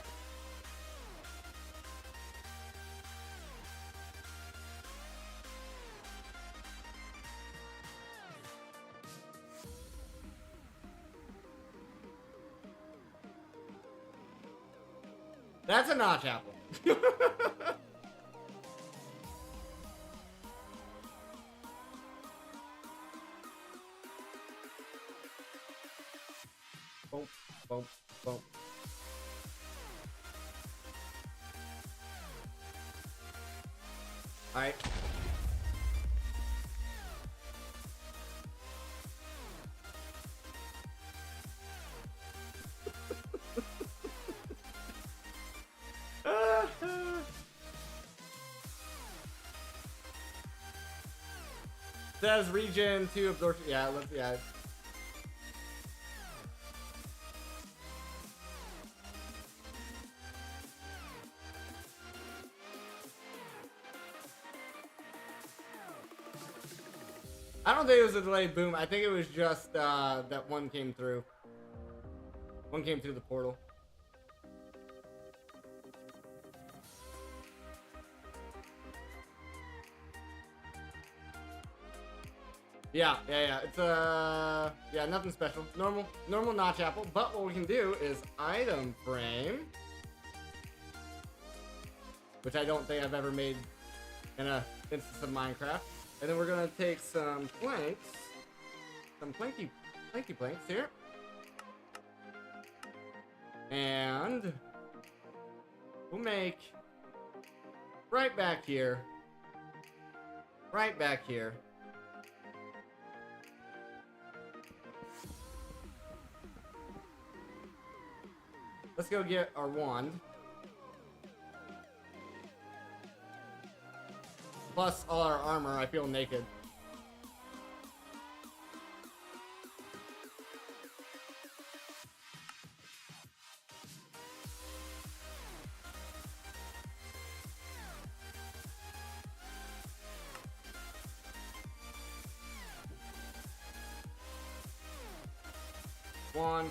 That's a notch apple. Boom, boom, boom. All right. Says regen 2 absorption. Yeah, let's, yeah. I don't think it was a delayed boom. I think it was just that one came through. One came through the portal. Yeah. It's yeah, nothing special. Normal notch apple. But what we can do is item frame, which I don't think I've ever made in a instance of Minecraft. And then we're gonna take some planks, some planky planks here, and we'll make right back here. Let's go get our wand. Plus all our armor, I feel naked. One.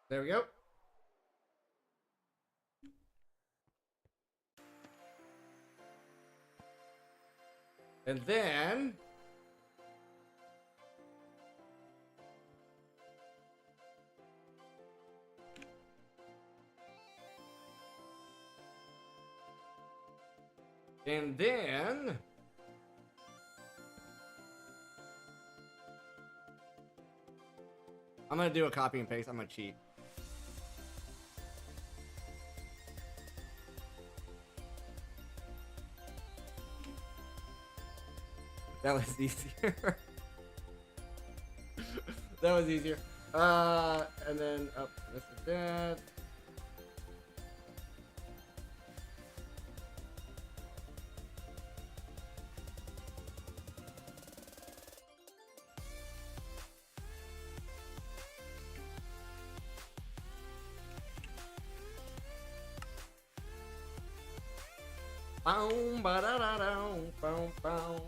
There we go. And then I'm gonna do a copy and paste. I'm gonna cheat. That was easier. That was easier. And then, oh, this is that. Boom, ba da da da, boom, boom.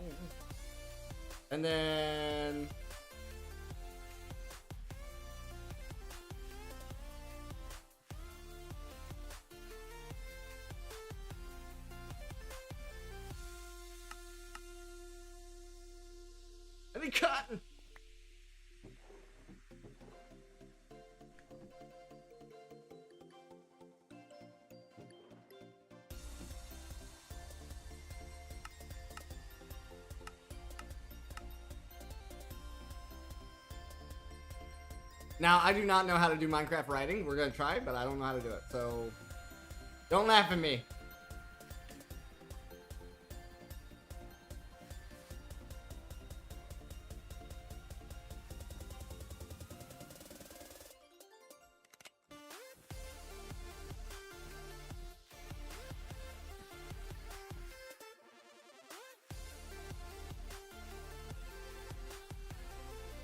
And then cotton. Now, I do not know how to do Minecraft writing. We're gonna try, but I don't know how to do it. So, don't laugh at me.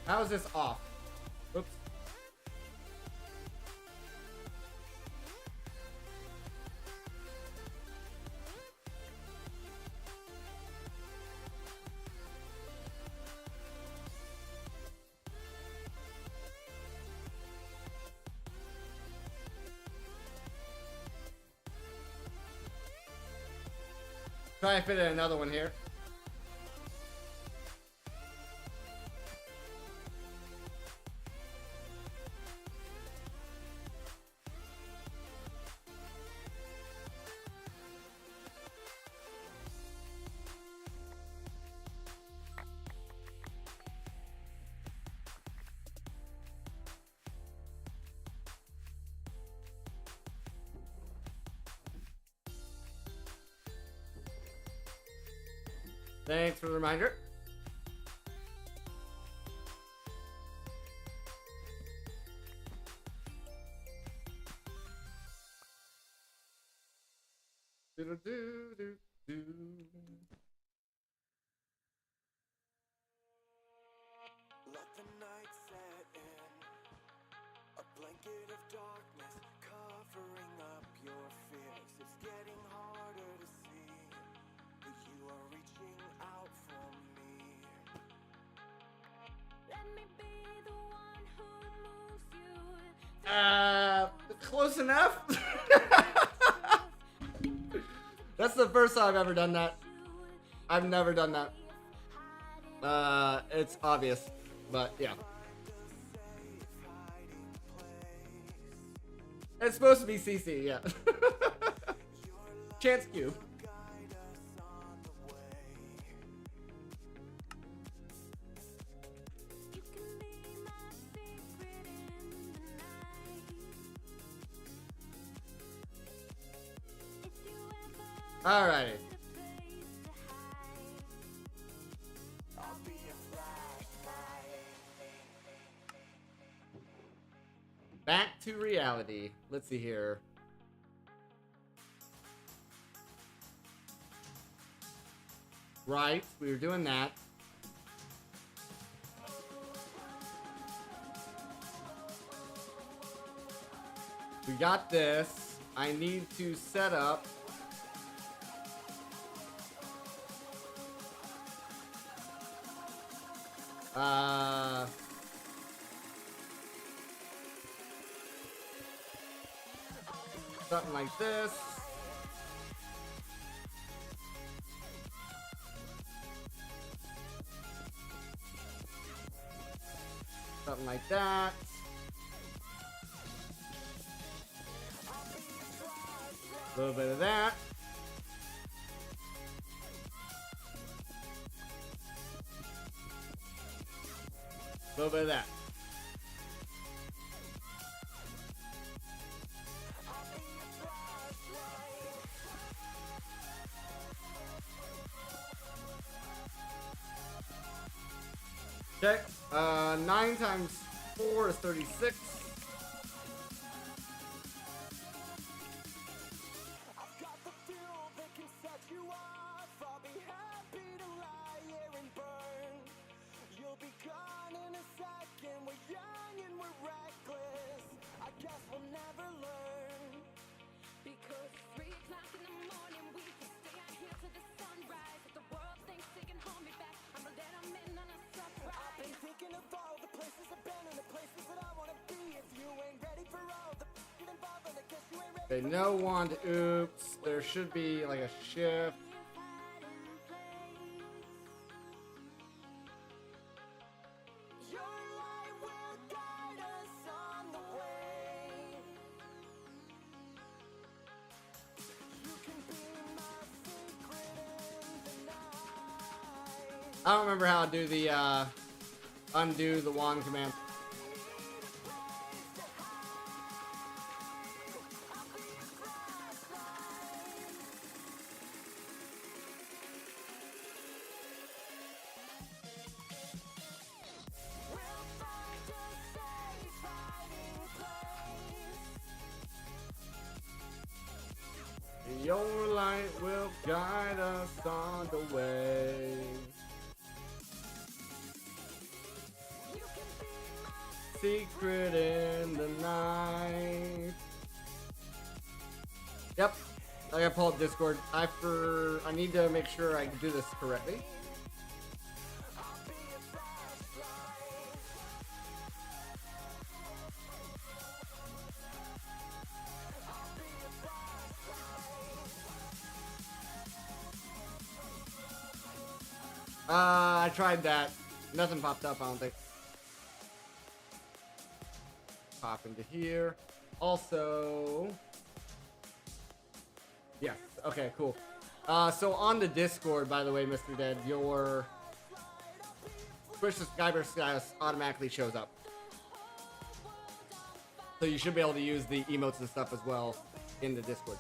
How is this off? Oops. Try to fit in another one here. Thanks for the reminder. Do-do-do-do-do.
Let the night set in, a blanket of darkness covering up your fears. It's getting harder to see that you are reaching out for me. Let me be the one who moves you.
Close enough. That's the first time I've ever done that. I've never done that. It's obvious, but yeah. It's supposed to be CC, yeah. Chance Q. Alrighty. Back to reality. Let's see here. Right, we were doing that. We got this. I need to set up something like this. Something like that. A little bit of that. A little bit of that. Okay, 9 times 4 is 36.
I've got the fuel that can set you off. I'll be happy to lie here and burn. You'll be gone in a second. We're young and we're reckless. I guess we'll never learn. Because 3 o'clock in the morning, we can stay out here till the sunrise. If the world thinks they can hold me back, I'ma let them in on a surprise. I've been thinking of all the places I've been and the places that I wanna be. If you ain't ready for all the involved, then I guess you ain't ready.
Okay, no wand. Oops. There should be like a shift.
Your light will guide us on the way. You can be my secret in the night.
I don't remember how to do the undo the wand command.
We'll find a safe hiding place.
Your light will guide us on the way.
You can be my
Secret in the night. Yep. I gotta pull up Discord. I need to make sure I do this correctly. I tried that. Nothing popped up, I don't think. Pop into here. Also... Yes, okay, cool. So on the Discord, by the way, Mr. Dead, your Twitch subscriber status automatically shows up. So you should be able to use the emotes and stuff as well in the Discord.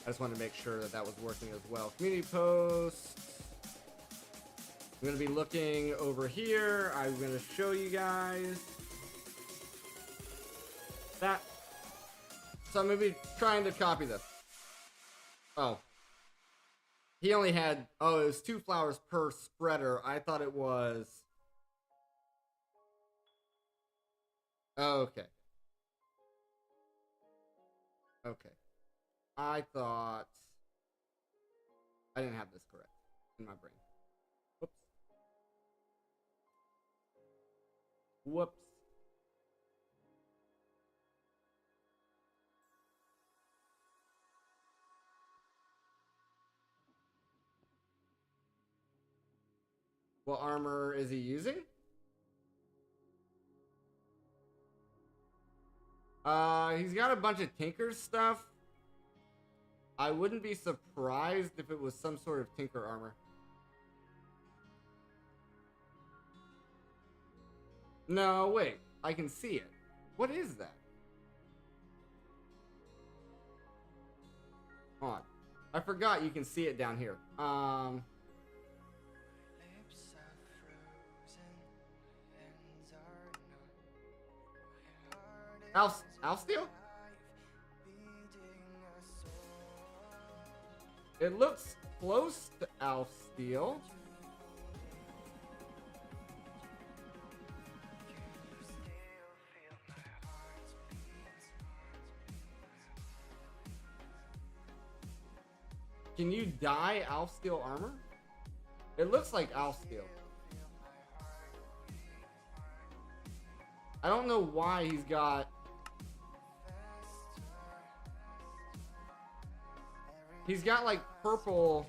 I just wanted to make sure that that was working as well. Community posts. I'm going to be looking over here. I'm going to show you guys that. So I'm going to be trying to copy this. Oh. He only had, oh, it was 2 flowers per spreader. I thought it was... Okay. Okay. I thought... I didn't have this correct in my brain. Whoops. Whoops. What armor is he using? He's got a bunch of Tinker stuff. I wouldn't be surprised if it was some sort of Tinker armor. No, wait. I can see it. What is that? Hold on. I forgot you can see it down here. Alf Steel? It looks close to Alf Steel. Can you dye Alf Steel armor? It looks like Alf Steel. I don't know why he's got... He's got like purple...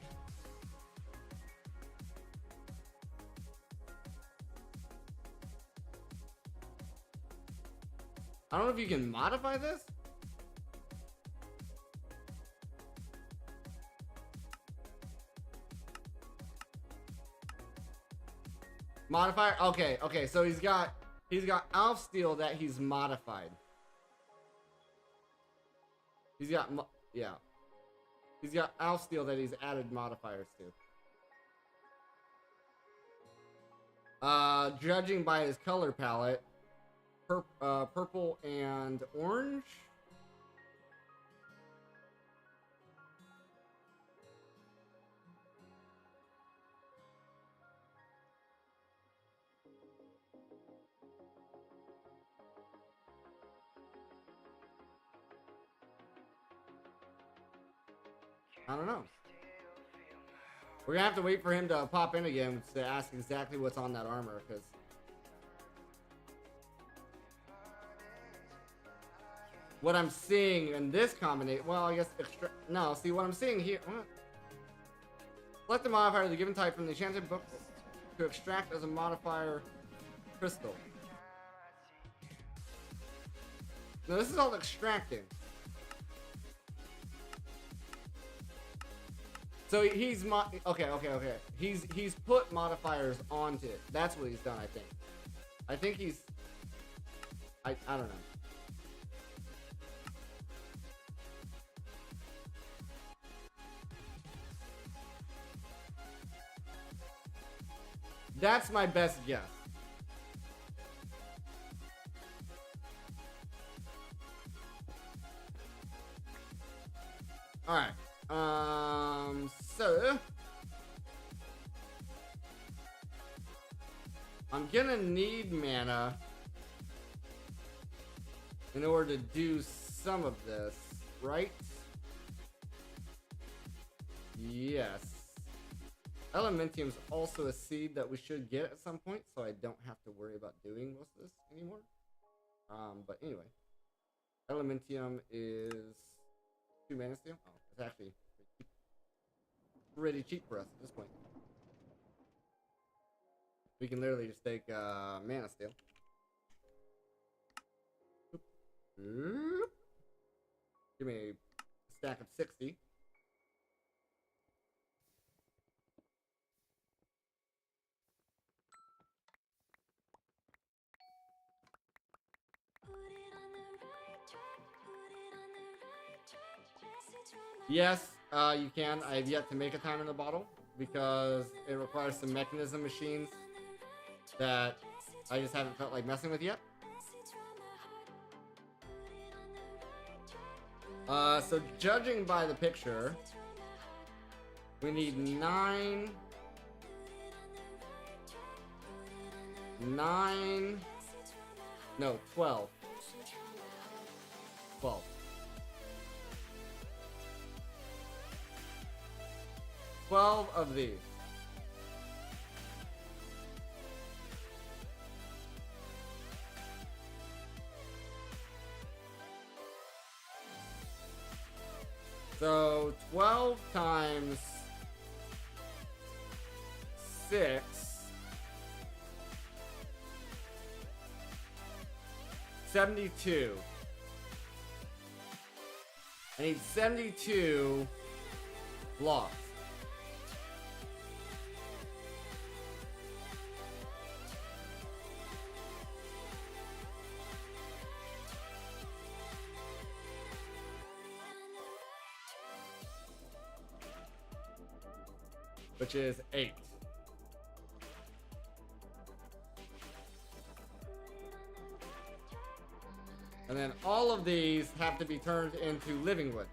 I don't know if you can modify this. Modifier? Okay, okay, so he's got Alf Steel that he's modified. He's got yeah. He's got Alf Steel that he's added modifiers to. Judging by his color palette, purple and orange. I don't know. We're gonna have to wait for him to pop in again to ask exactly what's on that armor, because what I'm seeing in this combination, well, I guess no. See what I'm seeing here. What? Select the modifier of the given type from the enchanted book to extract as a modifier crystal. No, this is all extracting. So he's okay. He's put modifiers onto it. That's what he's done, I think. I think he's I don't know. That's my best guess. All right. So I'm gonna need mana in order to do some of this, right? Yes. Elementium's also a seed that we should get at some point, so I don't have to worry about doing most of this anymore. But anyway, Elementium is 2 mana steel. Oh, it's actually pretty cheap for us at this point. We can literally just take mana steal. Oop. Give me a stack of 60. Yes, you can. I have yet to make a time in the bottle because it requires some mechanism machines that I just haven't felt like messing with yet. So judging by the picture, we need 9, no, 12. 12. Of these. So 12 times 6 72. I need 72 blocks. Which is 8. And then all of these have to be turned into living wood.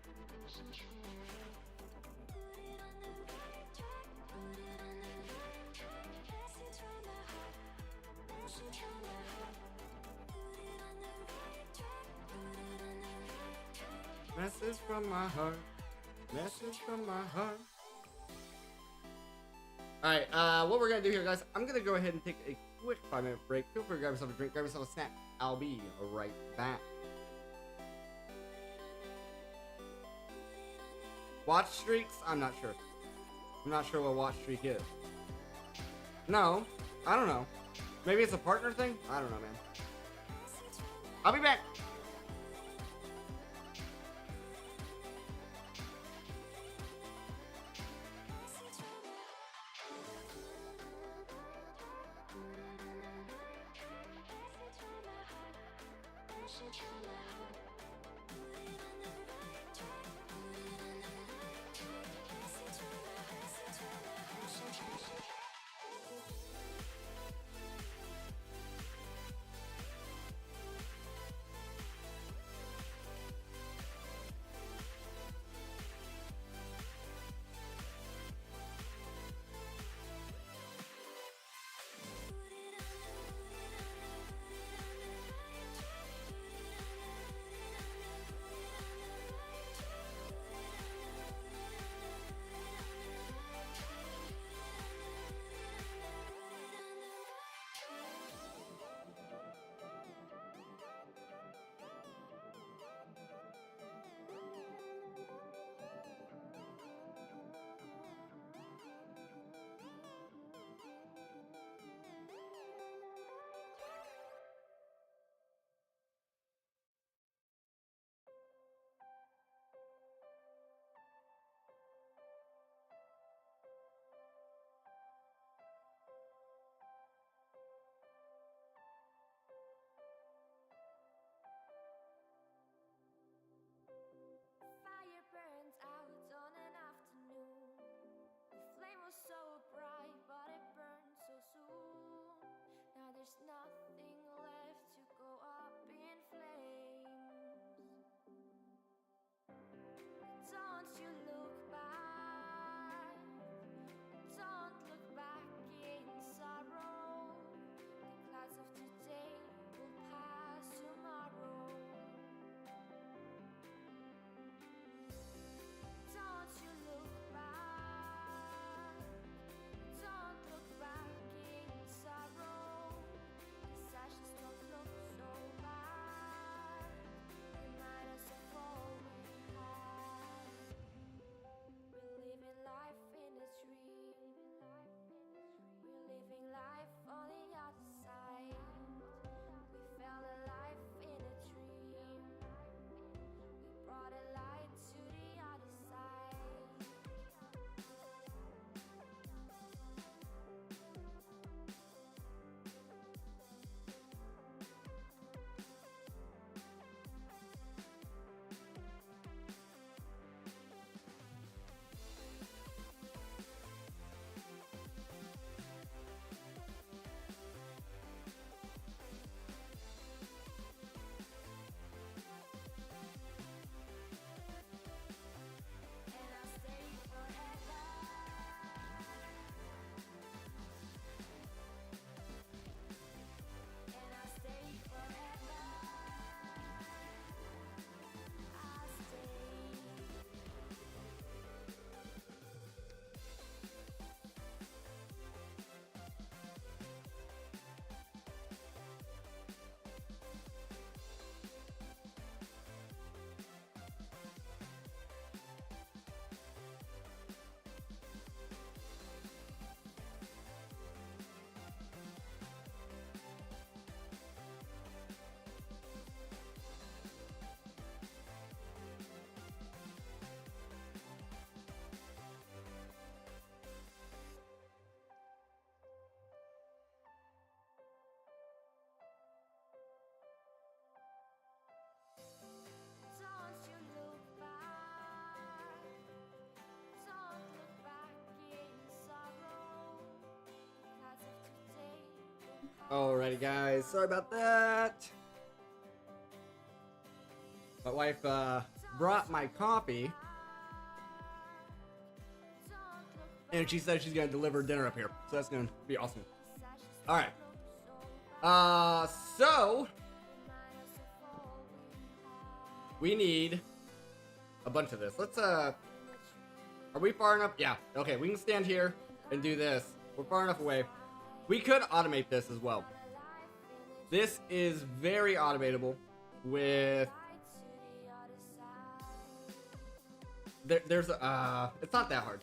Message from my heart. Message from my heart. Alright, what we're gonna do here, guys, I'm gonna go ahead and take a quick 5-minute break. Feel free to grab yourself a drink, grab yourself a snack. I'll be right back. Watch streaks? I'm not sure. I'm not sure what watch streak is. No, I don't know. Maybe it's a partner thing? I don't know, man. I'll be back.
Fire burns out on an afternoon. The flame was so bright, but it burned so soon. Now there's nothing left to go up in flames. Don't you look back. Don't look back in sorrow. The clouds of today will pass tomorrow. Don't you look back. Don't look back in sorrow. The
Alrighty, guys. Sorry about that. My wife brought my coffee, and she said she's gonna deliver dinner up here, so that's gonna be awesome. All right. So we need a bunch of this. Let's are we far enough? Yeah. Okay, we can stand here and do this. We're far enough away. We could automate this as well. This is very automatable with there's it's not that hard.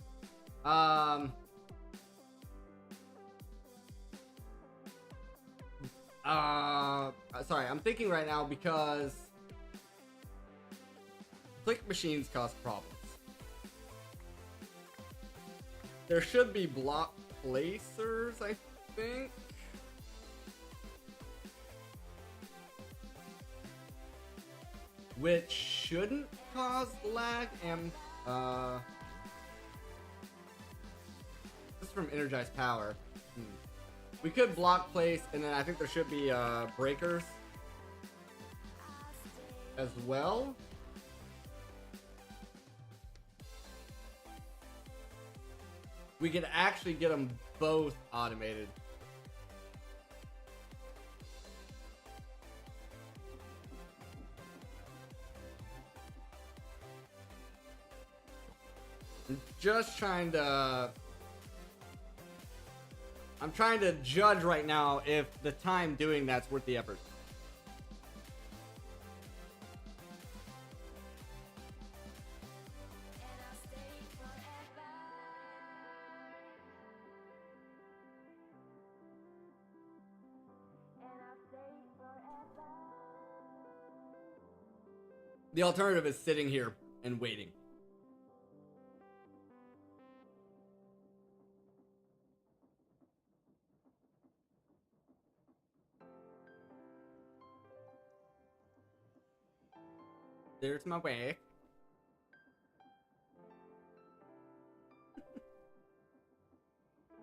Sorry, I'm thinking right now because click machines cause problems. There should be block placers, I think. Which shouldn't cause lag and this is from energized power. We could block place, and then I think there should be breakers as well. We could actually get them both automated. I'm trying to judge right now if the time doing that's worth the effort. The alternative is sitting here and waiting. There's my way.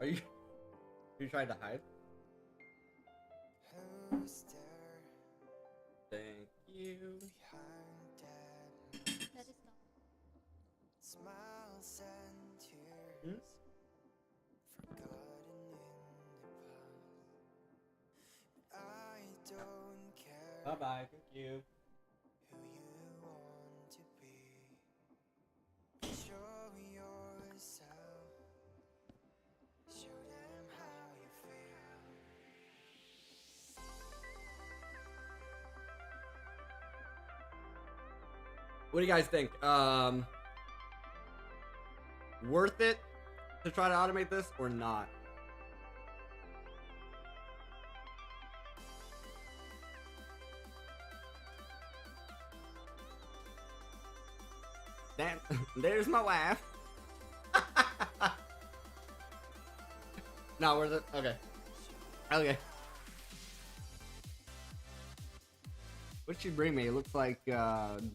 Are you trying to hide?
Who's there
Thank you.
behind that
That is not.
smiles and tears forgotten in the past? I don't care
Bye bye. Thank you.
who you want to be. Show yourself. Show them how you feel.
What do you guys think? Worth it to try to automate this or not? Damn, there's my wife. No, worth it. Okay. Okay. What'd she bring me? It looks like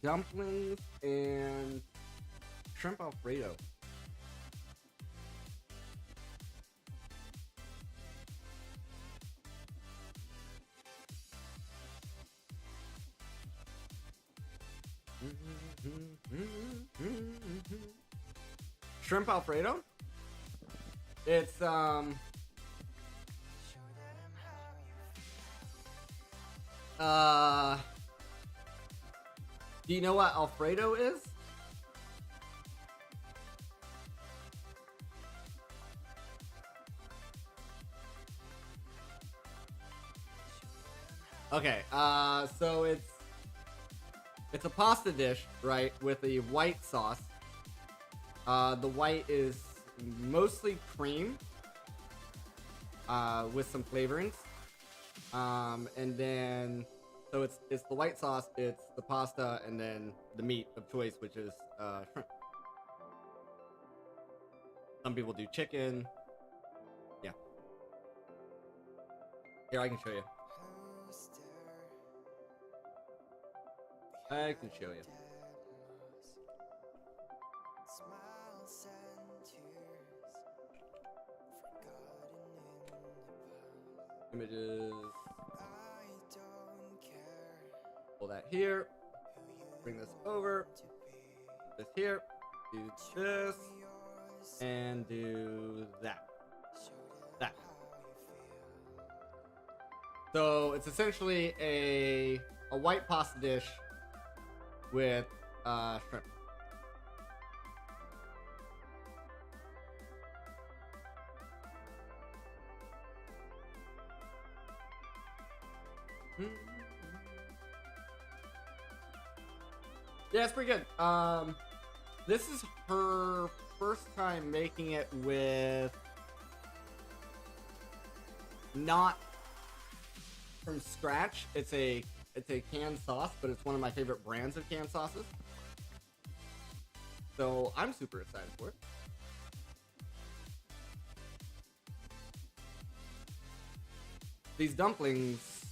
dumplings and shrimp Alfredo. Shrimp Alfredo? It's
Show them how you
do you know what Alfredo is? Okay, so it's a pasta dish, right, with a white sauce. The white is mostly cream, with some flavorings. And then, so it's the white sauce, it's the pasta, and then the meat of choice, which is shrimp. Some people do chicken. Yeah. Here, I can show you.
who's
I
there
can show you.
smiles and tears forgotten in the past.
Images. Pull that here. Bring this over. This here. Do this. And do that. That. So it's essentially a white pasta dish with shrimp. Yeah, it's pretty good. This is her first time making it with not from scratch. It's a canned sauce, but it's one of my favorite brands of canned sauces. So I'm super excited for it. These dumplings,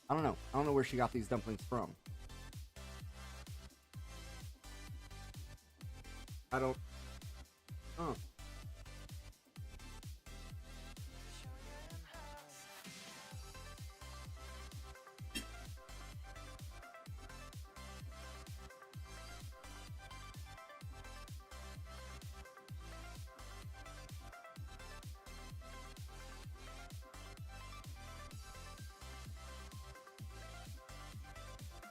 I don't know. I don't know where she got these dumplings from. I don't. Oh.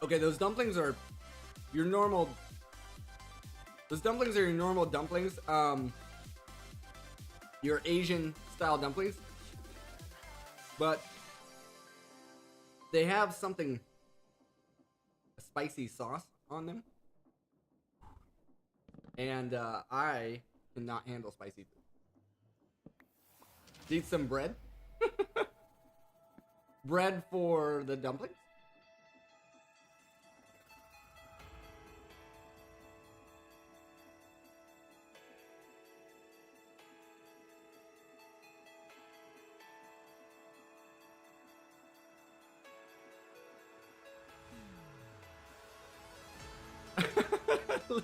Okay, those dumplings are your normal. Those dumplings are your normal dumplings. Your Asian style dumplings. But they have something, a spicy sauce on them. And I cannot handle spicy food. Need some bread. Bread for the dumplings.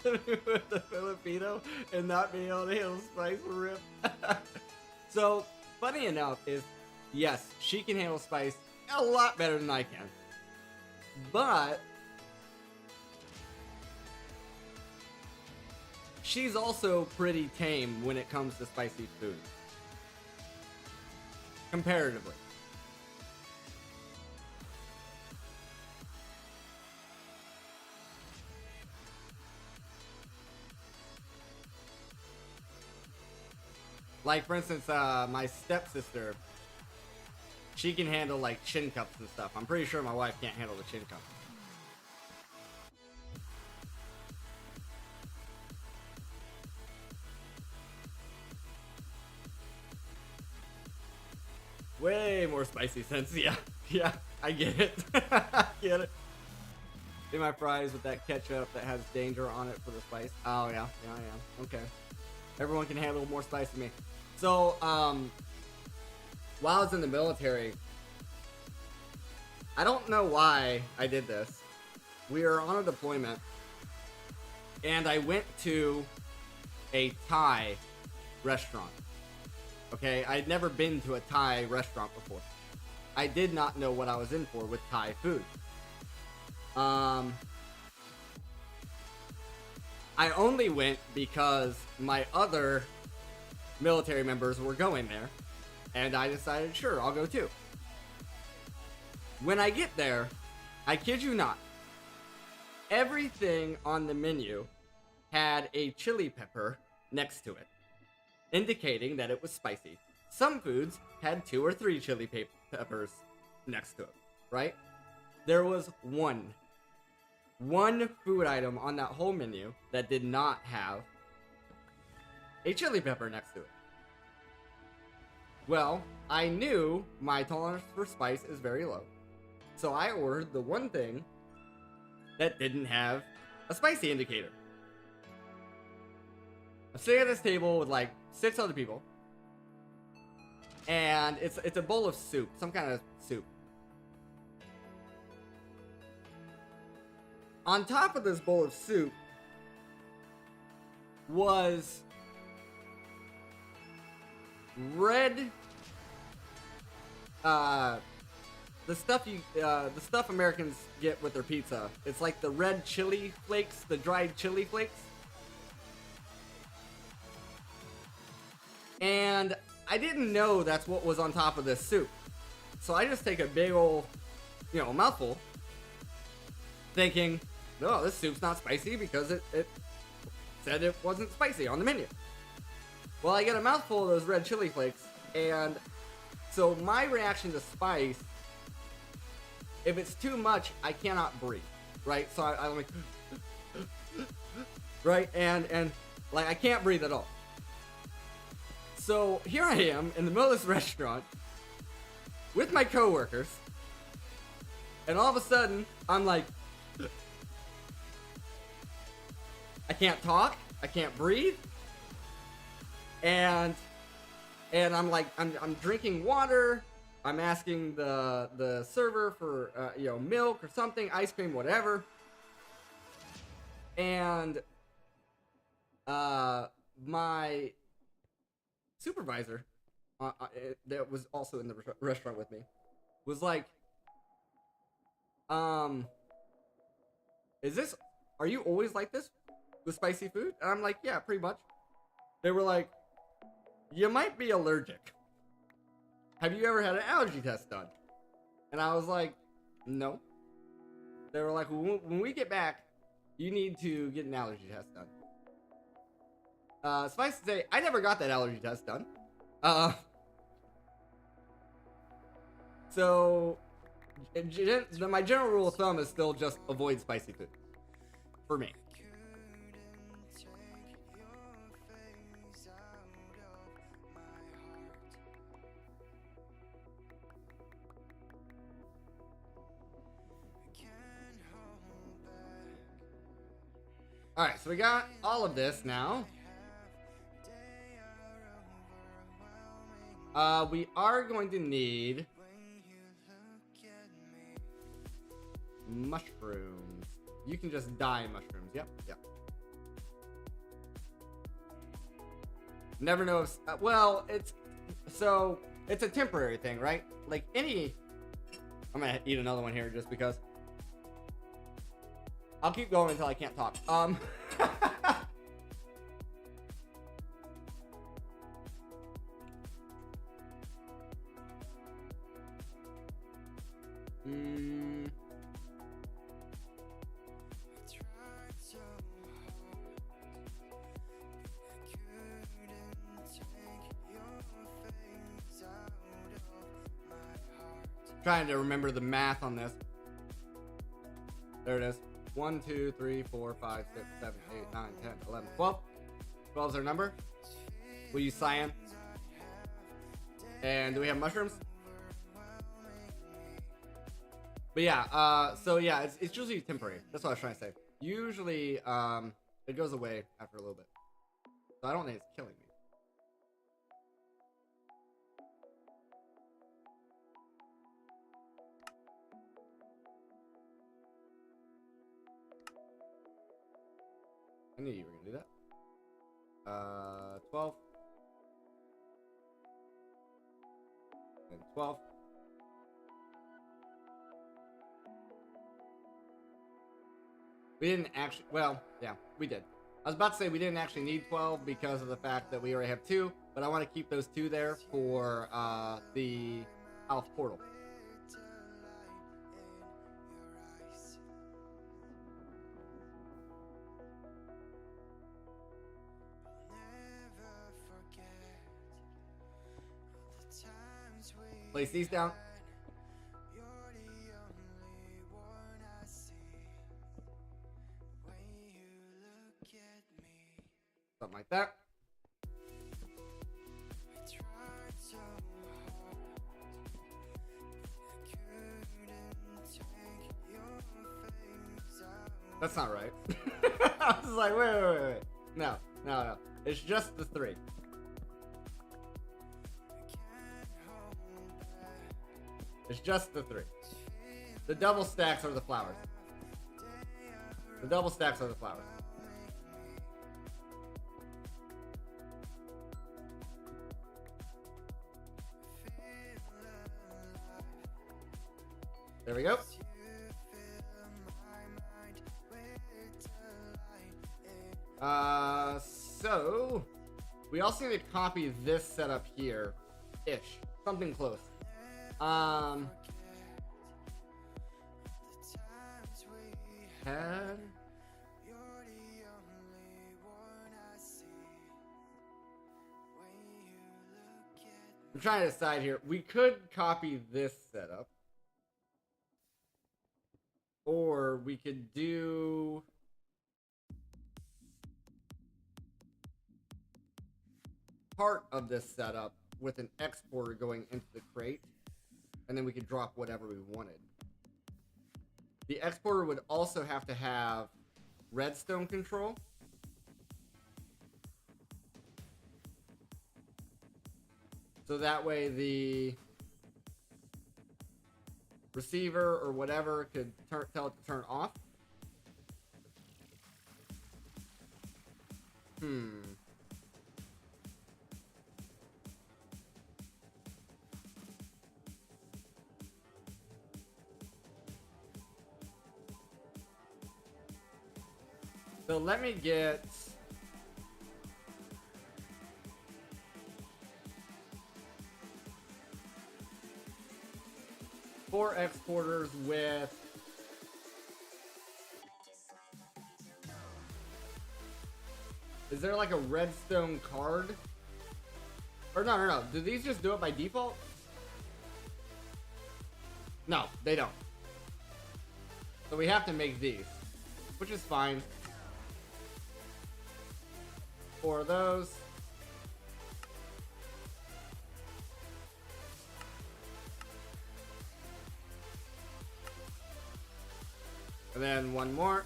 Living with a Filipino and not being able to handle spice rip. So, funny enough is, yes, she can handle spice a lot better than I can. But she's also pretty tame when it comes to spicy food. Comparatively. Like, for instance, my stepsister, she can handle, like, chin cups and stuff. I'm pretty sure my wife can't handle the chin cup. Way more spicy sense, yeah. Yeah, I get it. I get it. In my fries with that ketchup that has danger on it for the spice. Oh, yeah. Yeah. Okay. Everyone can handle more spice than me. So, while I was in the military, I don't know why I did this. We were on a deployment, and I went to a Thai restaurant. Okay, I'd never been to a Thai restaurant before. I did not know what I was in for with Thai food. I only went because my other military members were going there, and I decided, sure, I'll go too. When I get there, I kid you not, everything on the menu had a chili pepper next to it, indicating that it was spicy. Some foods had 2 or 3 chili peppers next to it, right? There was one food item on that whole menu that did not have a chili pepper next to it. Well, I knew my tolerance for spice is very low, so I ordered the one thing that didn't have a spicy indicator. I'm sitting at this table with like 6 other people, and it's a bowl of soup, some kind of soup. On top of this bowl of soup was red the stuff Americans get with their pizza. It's like the red chili flakes, the dried chili flakes. And I didn't know that's what was on top of this soup. So I just take a big old, mouthful, thinking, no, this soup's not spicy because it said it wasn't spicy on the menu. Well, I get a mouthful of those red chili flakes, and so my reaction to spice, if it's too much, I cannot breathe, right? So I'm like, right? And like, I can't breathe at all. So here I am in the middle of this restaurant with my coworkers, and all of a sudden, I'm like, I can't talk, I can't breathe, and I'm like, I'm drinking water, I'm asking the server for milk or something, ice cream, whatever, and my supervisor that was also in the restaurant with me was like, are you always like this with spicy food? And I'm like, yeah, pretty much. They were like, you might be allergic. Have you ever had an allergy test done? And I was like, no. They were like, when we get back, you need to get an allergy test done. Suffice to say, I never got that allergy test done. So my general rule of thumb is still just avoid spicy food. For me. Alright, so we got all of this now. We are going to need mushrooms. You can just dye mushrooms. Yep. Never know if... it's a temporary thing, right? Like I'm gonna eat another one here just because. I'll keep going until I can't talk. Trying to remember the math on this. There it is. 1, 2, 3, 4, 5, 6, 7, 8, 9, 10, 11, 12. 12 is our number. We'll use cyan. And do we have mushrooms? But yeah, it's usually temporary. That's what I was trying to say. Usually, it goes away after a little bit. So I don't think it's killing me. I knew you were gonna do that. 12. And 12. We didn't actually, well, yeah, we did. I was about to say we didn't actually need 12 because of the fact that we already have 2, but I want to keep those 2 there for the house portal. Place these down. Something like that. That's not right. I was like, wait. No. It's just the 3. It's just the 3. The double stacks are the flowers. The double stacks are the flowers. There we go. So we also need to copy this setup here, ish, something close. Head. I'm trying to decide here. We could copy this setup, or we could do part of this setup with an exporter going into the crate, and then we could drop whatever we wanted. The exporter would also have to have redstone control. So that way the receiver or whatever could tell it to turn off. So let me get 4 exporters with is there like a redstone card? Or no. Do these just do it by default? No, they don't. So we have to make these, which is fine. 4 of those. And then 1 more.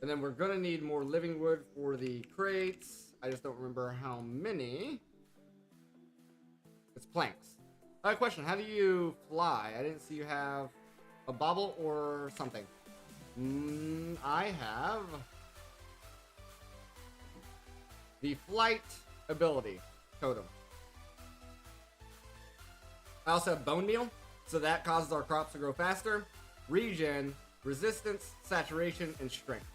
And then we're gonna need more living wood for the crates. I just don't remember how many. It's planks. Question, how do you fly? I didn't see you have a bobble or something. I have the flight ability totem. I also have bone meal, so that causes our crops to grow faster. Regen, resistance, saturation, and strength.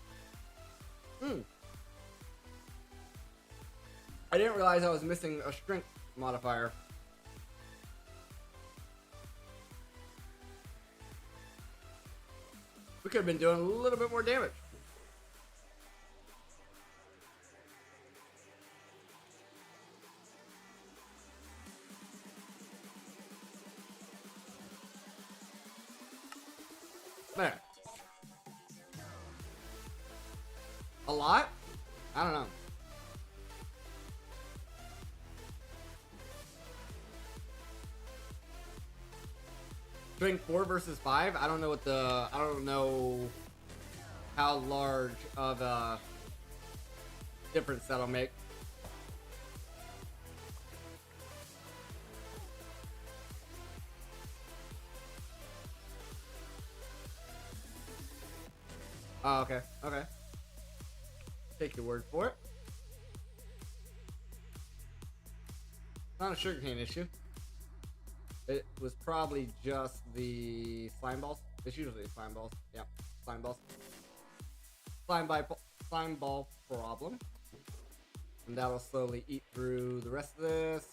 I didn't realize I was missing a strength modifier. We could have been doing a little bit more damage. There. A lot? I don't know. Strength 4 versus 5? I don't know what the... I don't know how large of a difference that'll make. Oh, okay. Okay. Take your word for it. Not a sugarcane issue. It was probably just the slime balls. It's usually slime balls. Yeah, slime balls. Slime ball problem. And that'll slowly eat through the rest of this.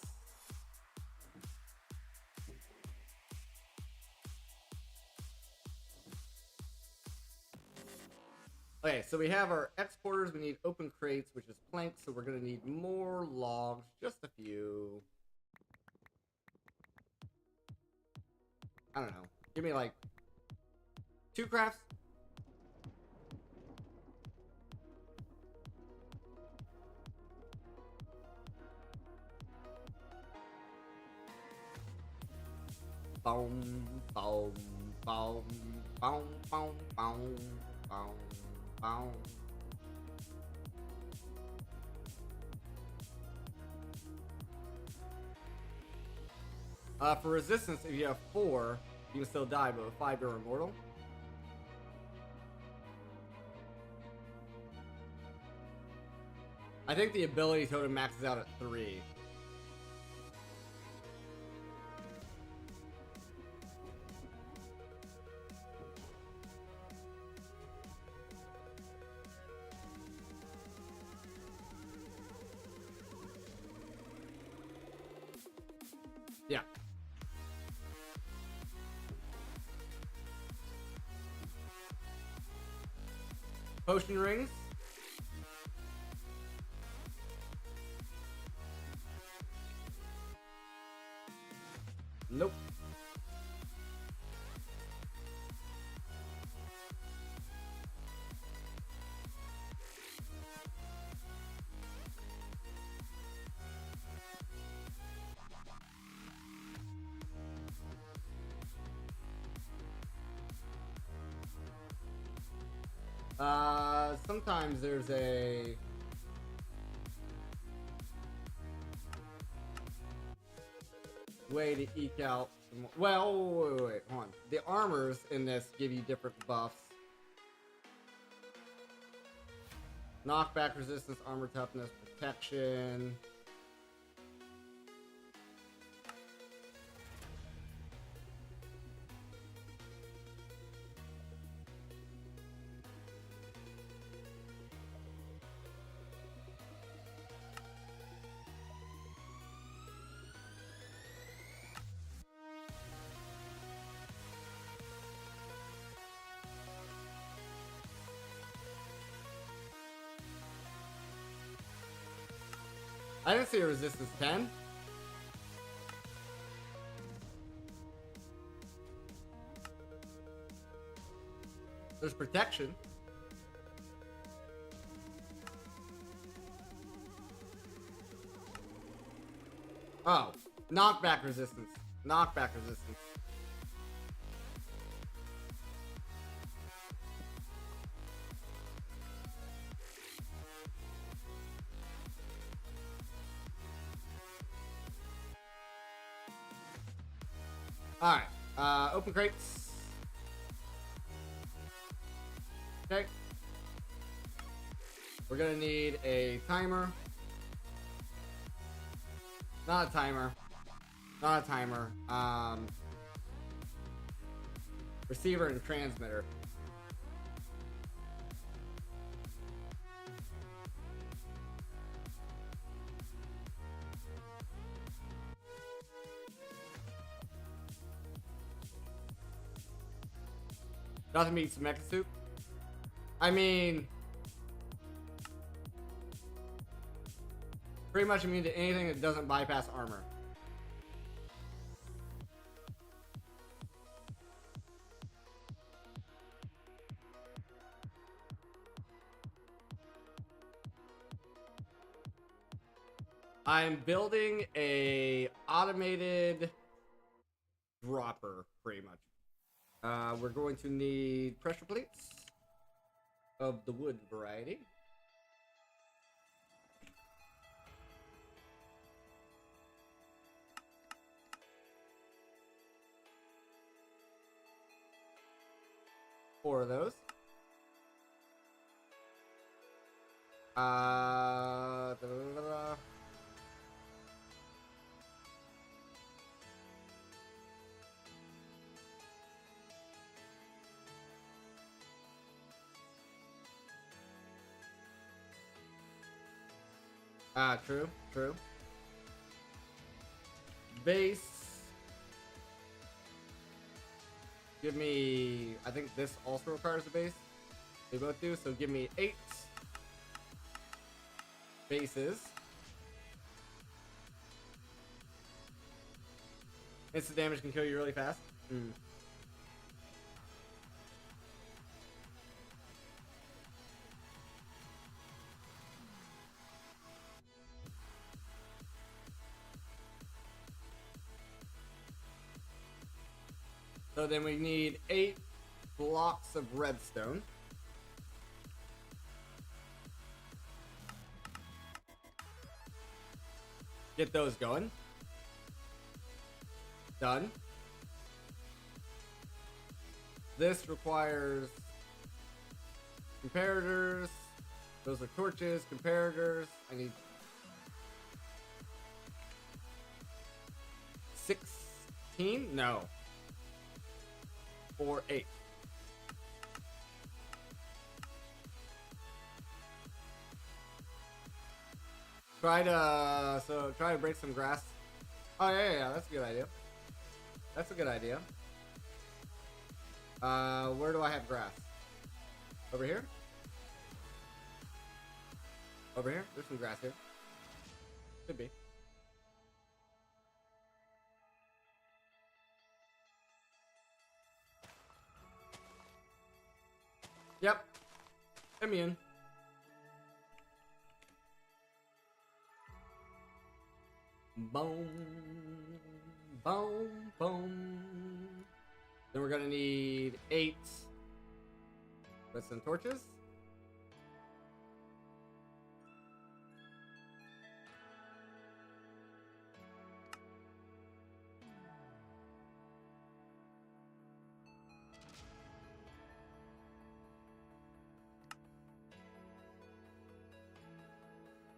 Okay, so we have our exporters. We need open crates, which is planks. So we're going to need more logs. Just a few. I don't know. Give me like 2 crafts. Boom, boom, boom, boom, boom, boom, boom, boom. For resistance, if you have 4, you can still die, but with 5, you're immortal. I think the ability totem maxes out at 3. Potion rings. Nope. Sometimes there's a way to eke out some more. Well, wait, hold on. The armors in this give you different buffs. Knockback resistance, armor toughness, protection. I didn't see a resistance 10. There's protection. Oh, knockback resistance. Knockback resistance. Alright, open crates. Okay. We're gonna need a timer. Not a timer. Not a timer. Receiver and transmitter. Nothing beats mecha soup. I mean, pretty much immune to anything that doesn't bypass armor. I'm building a automated dropper, pretty much. We're going to need pressure plates of the wood variety. Four of those. True, true. Base. Give me, I think this also requires a base. They both do, so give me 8 bases. Instant damage can kill you really fast. So then we need 8 blocks of redstone. Get those going. Done. This requires comparators. Those are torches, comparators. I need 16? No. Or 8. Try to break some grass. Oh yeah, that's a good idea. That's a good idea. Where do I have grass? Over here? Over here? There's some grass here. Could be. Yep. Immune. Boom. Boom. Boom. Then we're gonna need 8 redstone torches.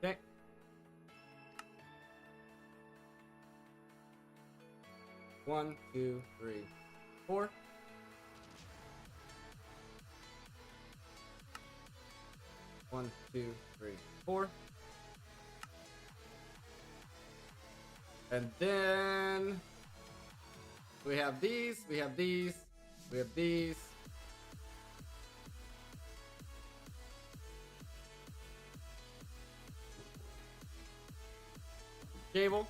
Okay. One, two, three, 4. One, two, three, 4. And then we have these, we have these, we have these. Cable.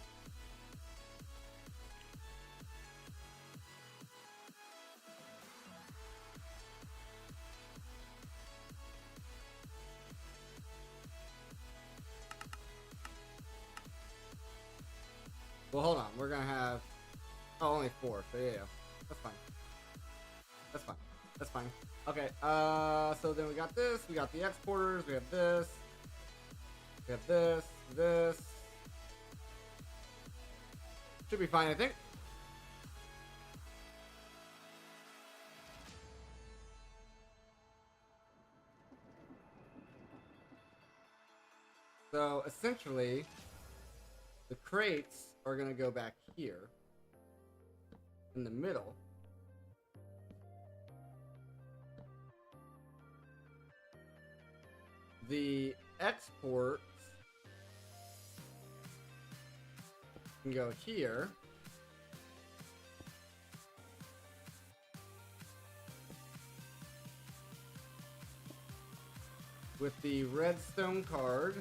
Well, hold on. We're gonna have only 4. So yeah, that's fine. That's fine. That's fine. Okay. So then we got this. We got the exporters. We have this. We have this. This. Should be fine, I think. So essentially, the crates are gonna go back here in the middle. The exports can go here. With the redstone card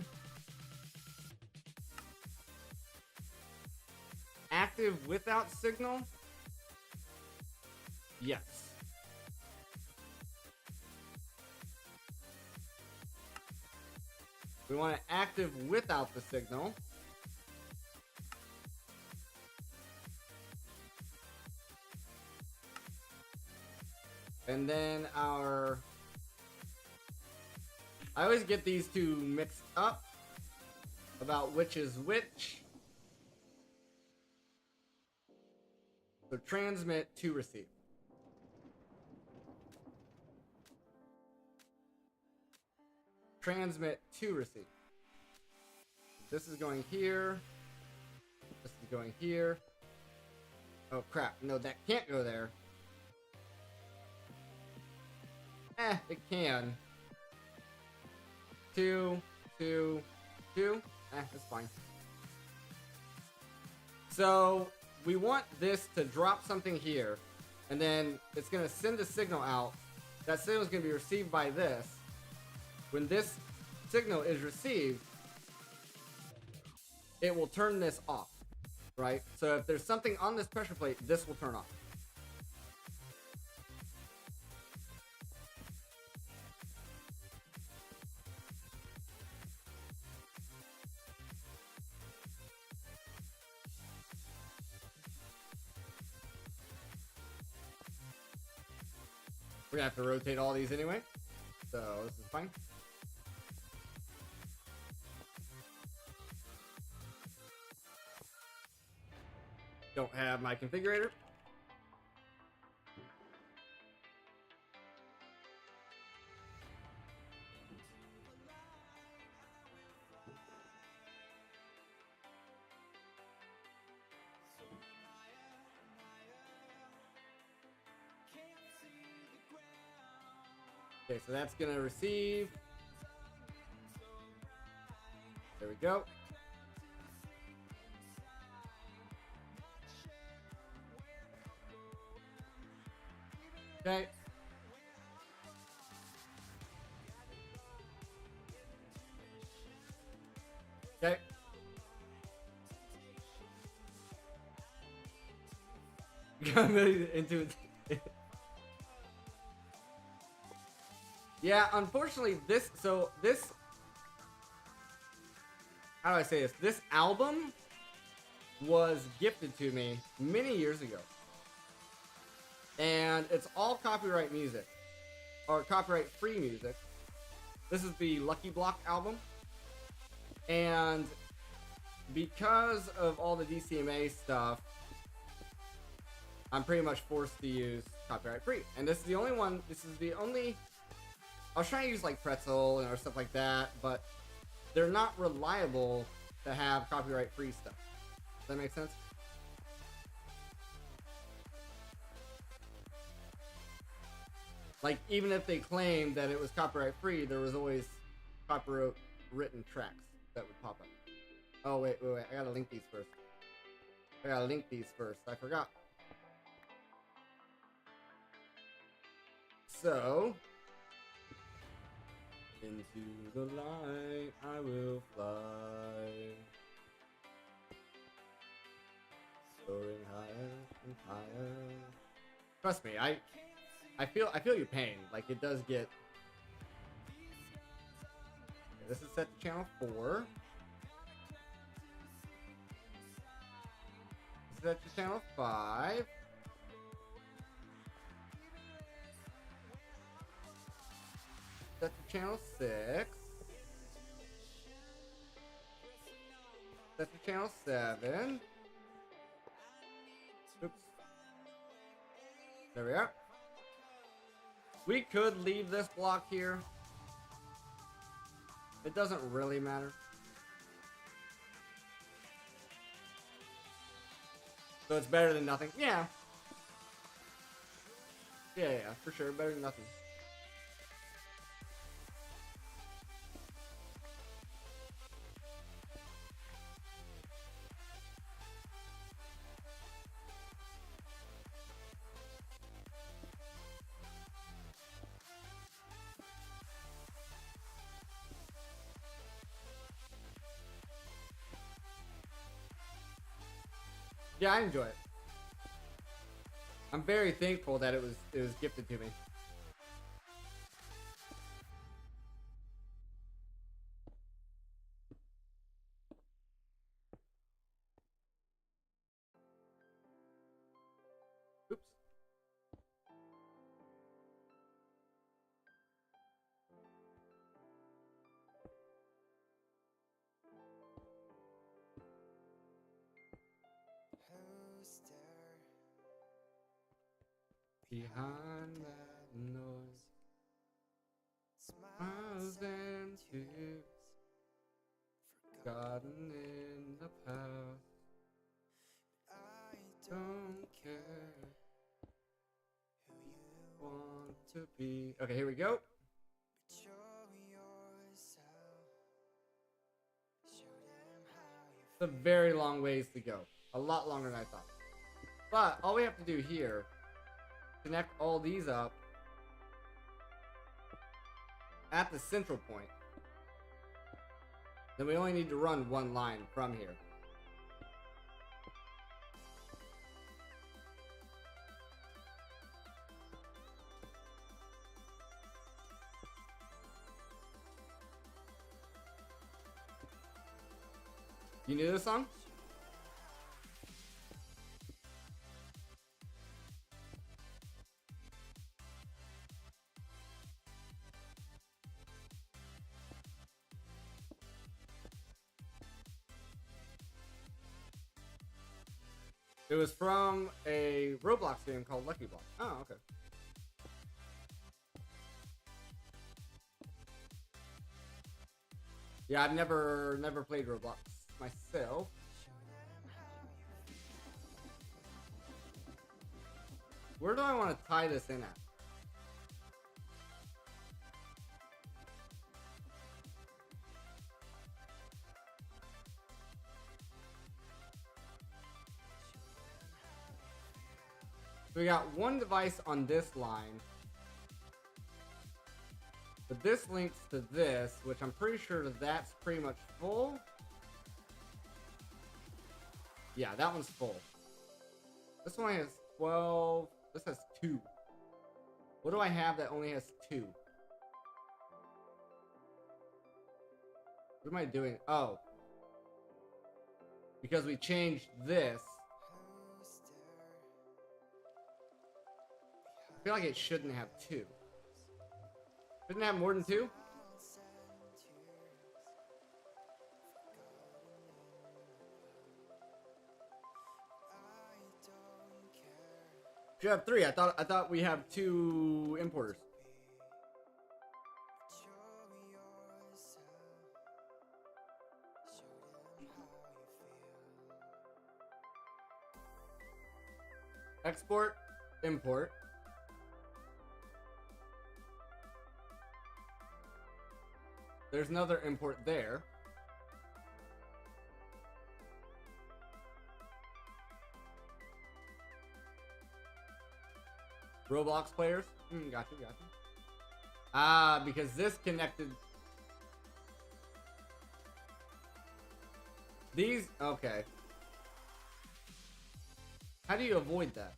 active without signal? Yes. We want it active without the signal. And then I always get these two mixed up about which is which. So transmit to receive. Transmit to receive. This is going here. This is going here. Oh crap, no, that can't go there. It can. 2, 2, 2. That's fine. So we want this to drop something here, and then it's gonna send a signal out. That signal is gonna be received by this. When this signal is received, it will turn this off, right? So if there's something on this pressure plate, this will turn off. We're gonna have to rotate all these anyway, so this is fine. Don't have my configurator. Okay, so that's gonna receive. There we go. Okay. Become into it. Yeah, unfortunately, this. How do I say this? This album was gifted to me many years ago. And it's all copyright music. Or copyright free music. This is the Lucky Block album. And because of all the DCMA stuff, I'm pretty much forced to use copyright free. And this is the only one, I was trying to use like Pretzel or stuff like that, but they're not reliable to have copyright free stuff. Does that make sense? Like, even if they claimed that it was copyright free, there was always copyright written tracks that would pop up. Oh, wait. I gotta link these first. I forgot. So, into the light I will fly, soaring higher and higher. Trust me, I feel your pain. Like, it does get. Okay, this is set to channel 4. This is set to channel 5. Set to channel 6. Set to channel 7. Oops. There we are. We could leave this block here. It doesn't really matter. So it's better than nothing. Yeah. Yeah, for sure. Better than nothing. Yeah, I enjoy it. I'm very thankful that it was gifted to me. Oops.
Who's there?
Behind that noise, smiles and tears, forgotten in the past.
I
Don't care who you want to be. Okay, here we go.
show yourself. Show them how you
It's a very long ways to go. A lot longer than I thought. But all we have to do here, connect all these up at the central point. Then we only need to run one line from here. You knew this song? It was from a Roblox game called Lucky Block. Oh, okay. Yeah, I've never played Roblox myself. Where do I want to tie this in at? So we got one device on this line. But this links to this, which I'm pretty sure that's pretty much full. Yeah, that one's full. This one has 12. This has 2. What do I have that only has 2? What am I doing? Oh. Because we changed this. I feel like it shouldn't have 2. Shouldn't it have more than 2? Should have 3. I thought we have 2 importers. Export, import. There's another import there. Roblox players? Got you. Ah, because this connected. These, okay. How do you avoid that?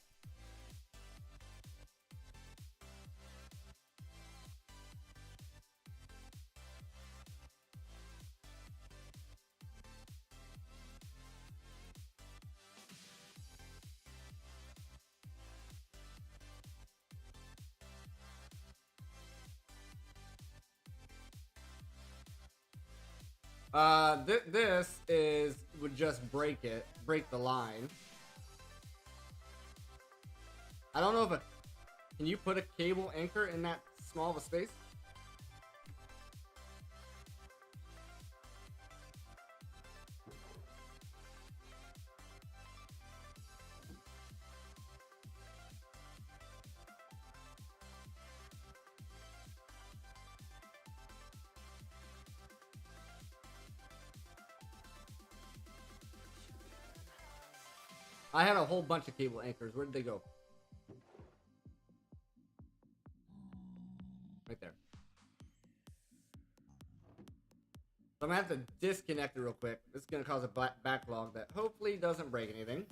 This would just break the line. I don't know if can you put a cable anchor in that small of a space? I had a whole bunch of cable anchors. Where did they go? Right there. So I'm gonna have to disconnect it real quick. This is gonna cause a backlog that hopefully doesn't break anything.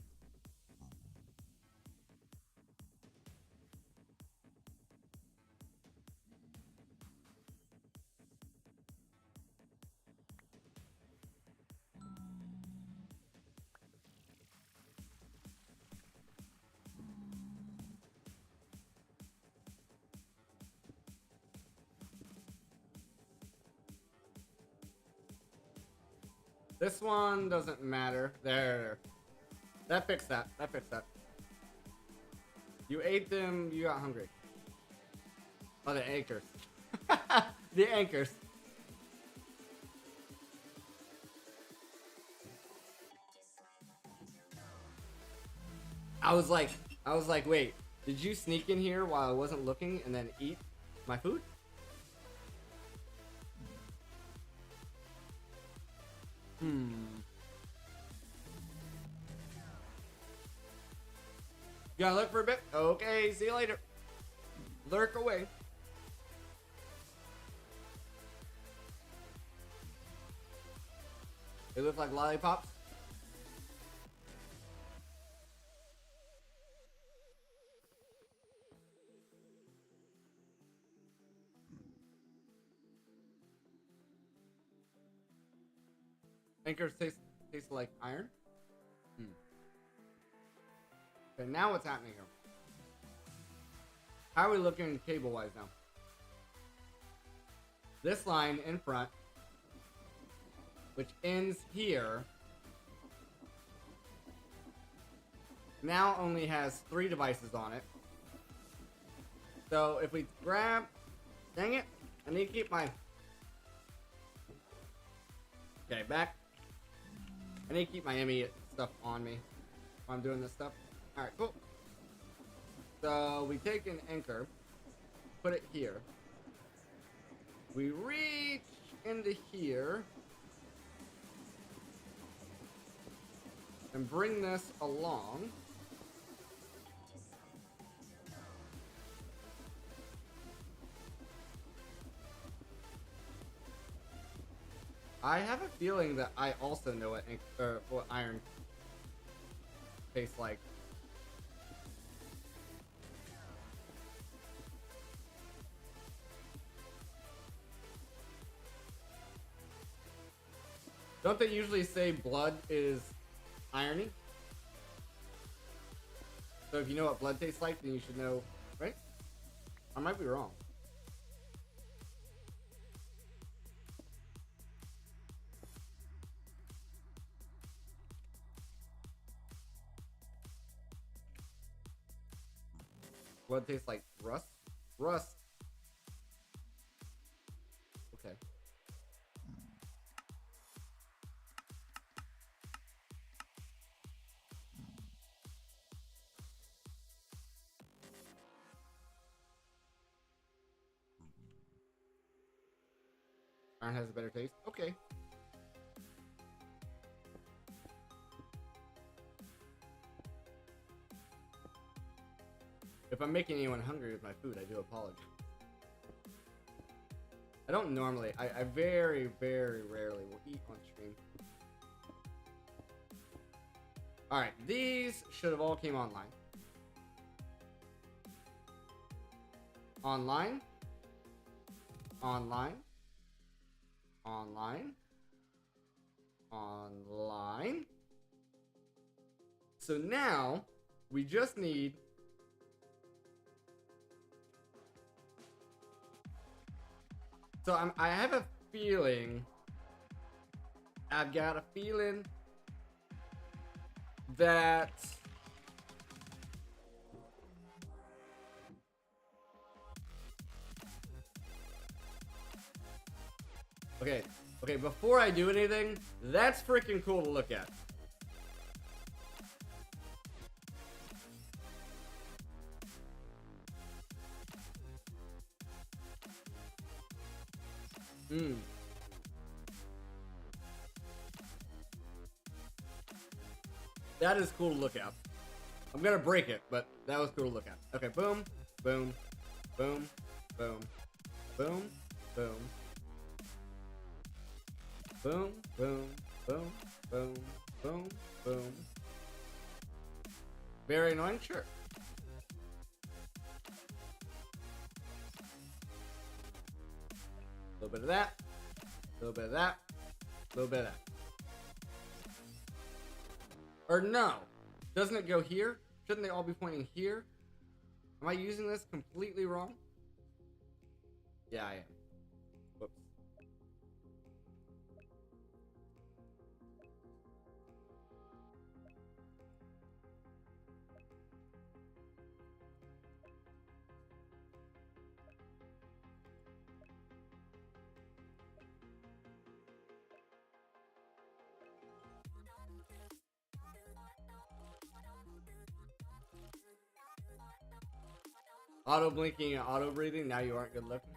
This one doesn't matter. There. That fixed that. That fixed that. You ate them, you got hungry. Oh, the anchors. The anchors. I was like, wait, did you sneak in here while I wasn't looking and then eat my food? You gotta look for a bit? Okay, see you later. Lurk away. They look like lollipops. Anchors taste like iron. Okay, now what's happening here? How are we looking cable-wise now? This line in front, which ends here, now only has 3 devices on it. So if we grab, dang it, I need to keep my, okay, back. I need to keep my ME stuff on me while I'm doing this stuff. Alright, cool. So we take an anchor, put it here. We reach into here and bring this along. I have a feeling that I also know what iron tastes like. Don't they usually say blood is irony? So if you know what blood tastes like, then you should know, right? I might be wrong. Blood tastes like rust? Rust. Okay. Iron has a better taste? Okay. If I'm making anyone hungry with my food, I do apologize. I don't normally. I very, very rarely will eat on stream. Alright, these should have all came online. Online. Online. Online. Online. So now, we just need... So I have a feeling... I've got a feeling that... Okay, before I do anything, that's freaking cool to look at. That is cool to look at. I'm gonna break it, but that was cool to look at. Okay, boom, boom, boom, boom, boom, boom. Boom, boom, boom, boom, boom, boom. Very annoying, sure. A little bit of that, a little bit of that, a little bit of that. Or no, doesn't it go here? Shouldn't they all be pointing here? Am I using this completely wrong? Yeah, I am. Whoops. Auto blinking and auto breathing. Now you aren't good looking.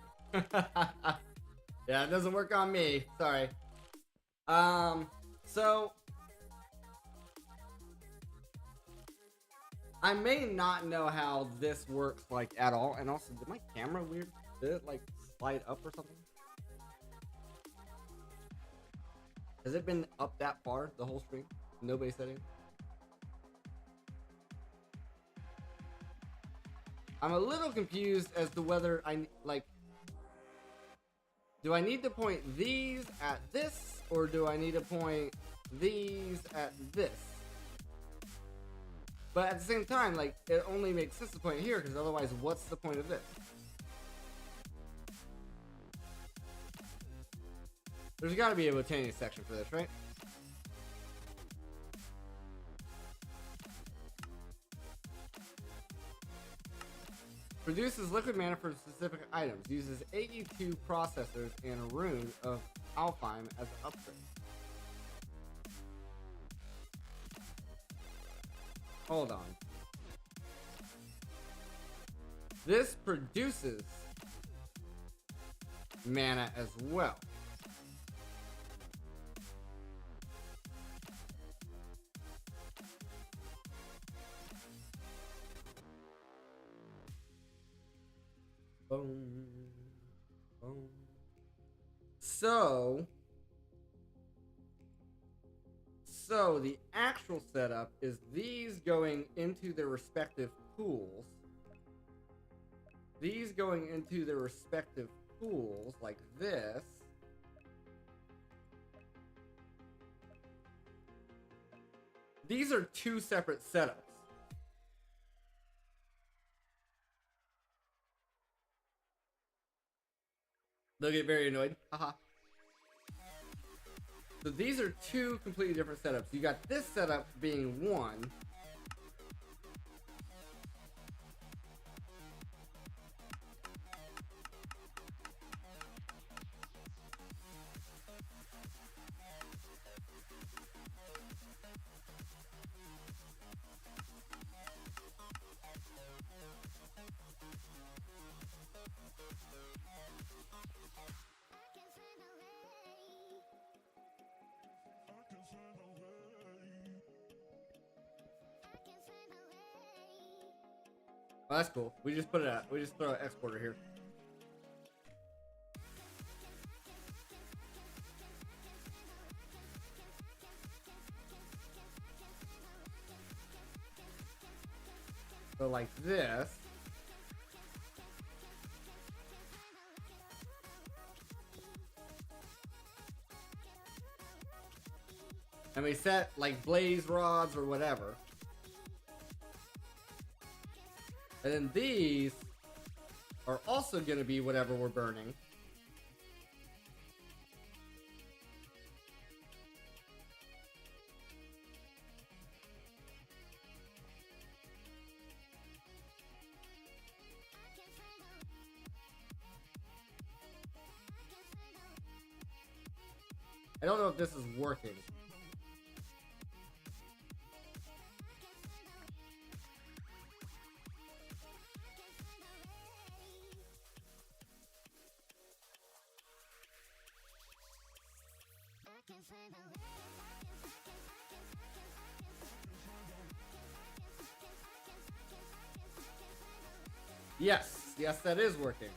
Yeah, it doesn't work on me. Sorry. So I may not know how this works like at all. And also, did my camera weird? Did it like slide up or something? Has it been up that far the whole stream? Nobody said anything. I'm a little confused as to whether I, like, do I need to point these at this, or do I need to point these at this? But at the same time, like, it only makes sense to point here, because otherwise, what's the point of this? There's got to be a botanics section for this, right? Produces liquid mana for specific items. Uses AE2 processors and a rune of Alfheim as an upgrade. Hold on. This produces mana as well. Boom, boom. So the actual setup is these going into their respective pools. These going into their respective pools like this. these are two separate setups. They'll get very annoyed. Haha. So these are two completely different setups. You got this setup being one. Oh, that's cool. We just put it out. We just throw an exporter here. So like this. And we set like blaze rods or whatever. And then these are also going to be whatever we're burning. I don't know if this is working. Yes, that is working.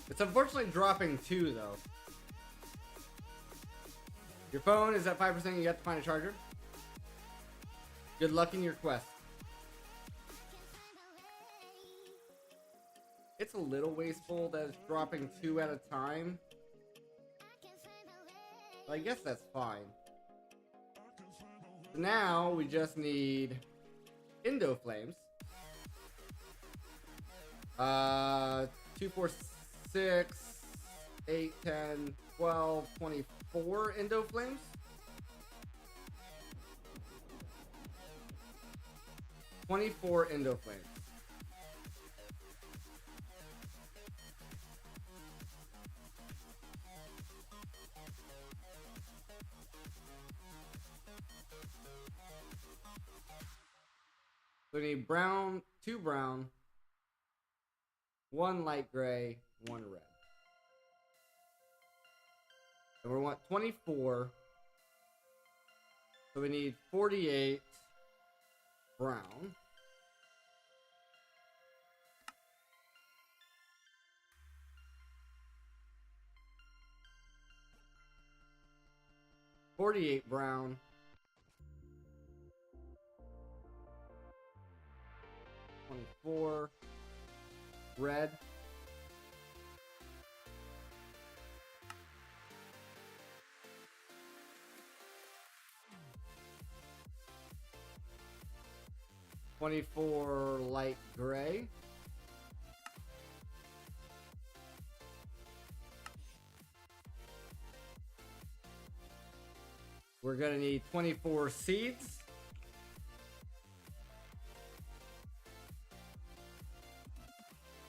It's unfortunately dropping 2 though. Your phone is at 5%, you have to find a charger. Good luck in your quest. It's a little wasteful that it's dropping 2 at a time. But I guess that's fine. So now we just need Indo Flames. 2, 4, 6, 8, 10, 12, 24 Indo Flames. $24 Indo Flames. So we need brown, 2 brown, 1 light gray, 1 red. And we want 24. So we need 48 brown. Brown. 24 red. $24 light gray. We're gonna need 24 seeds.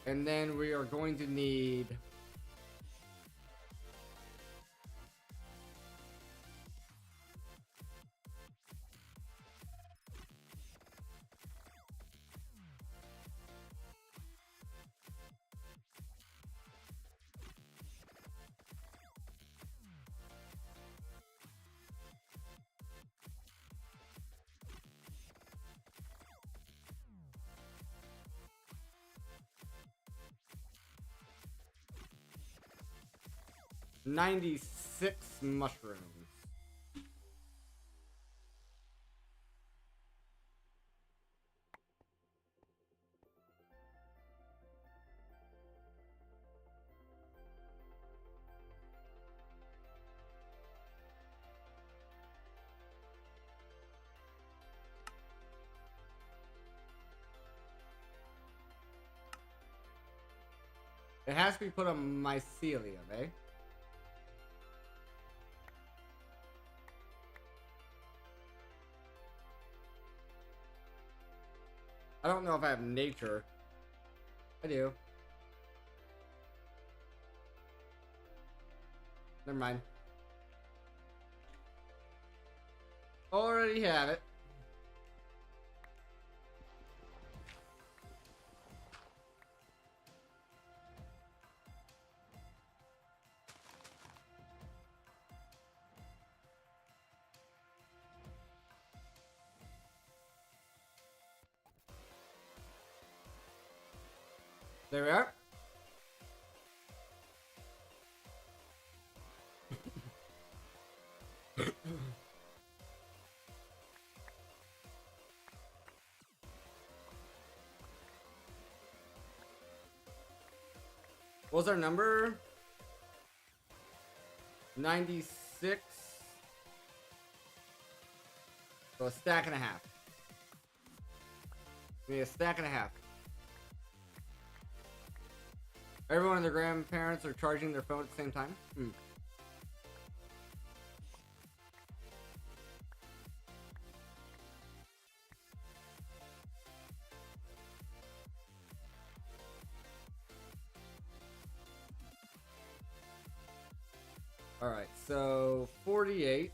And then we are going to need $96 mushrooms. It has to be put on mycelium, eh? I don't know if I have nature. I do. Never mind. Already have it. There we are. What was our number? 96. So a stack and a half. We need a stack and a half. Everyone and their grandparents are charging their phone at the same time? Alright, so 48.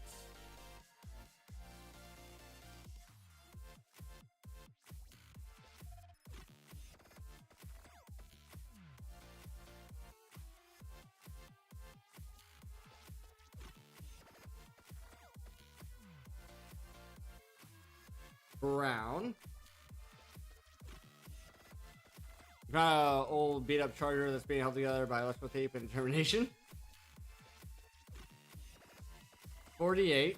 Brown. Got an old beat up charger that's being held together by electrical tape and determination. 48.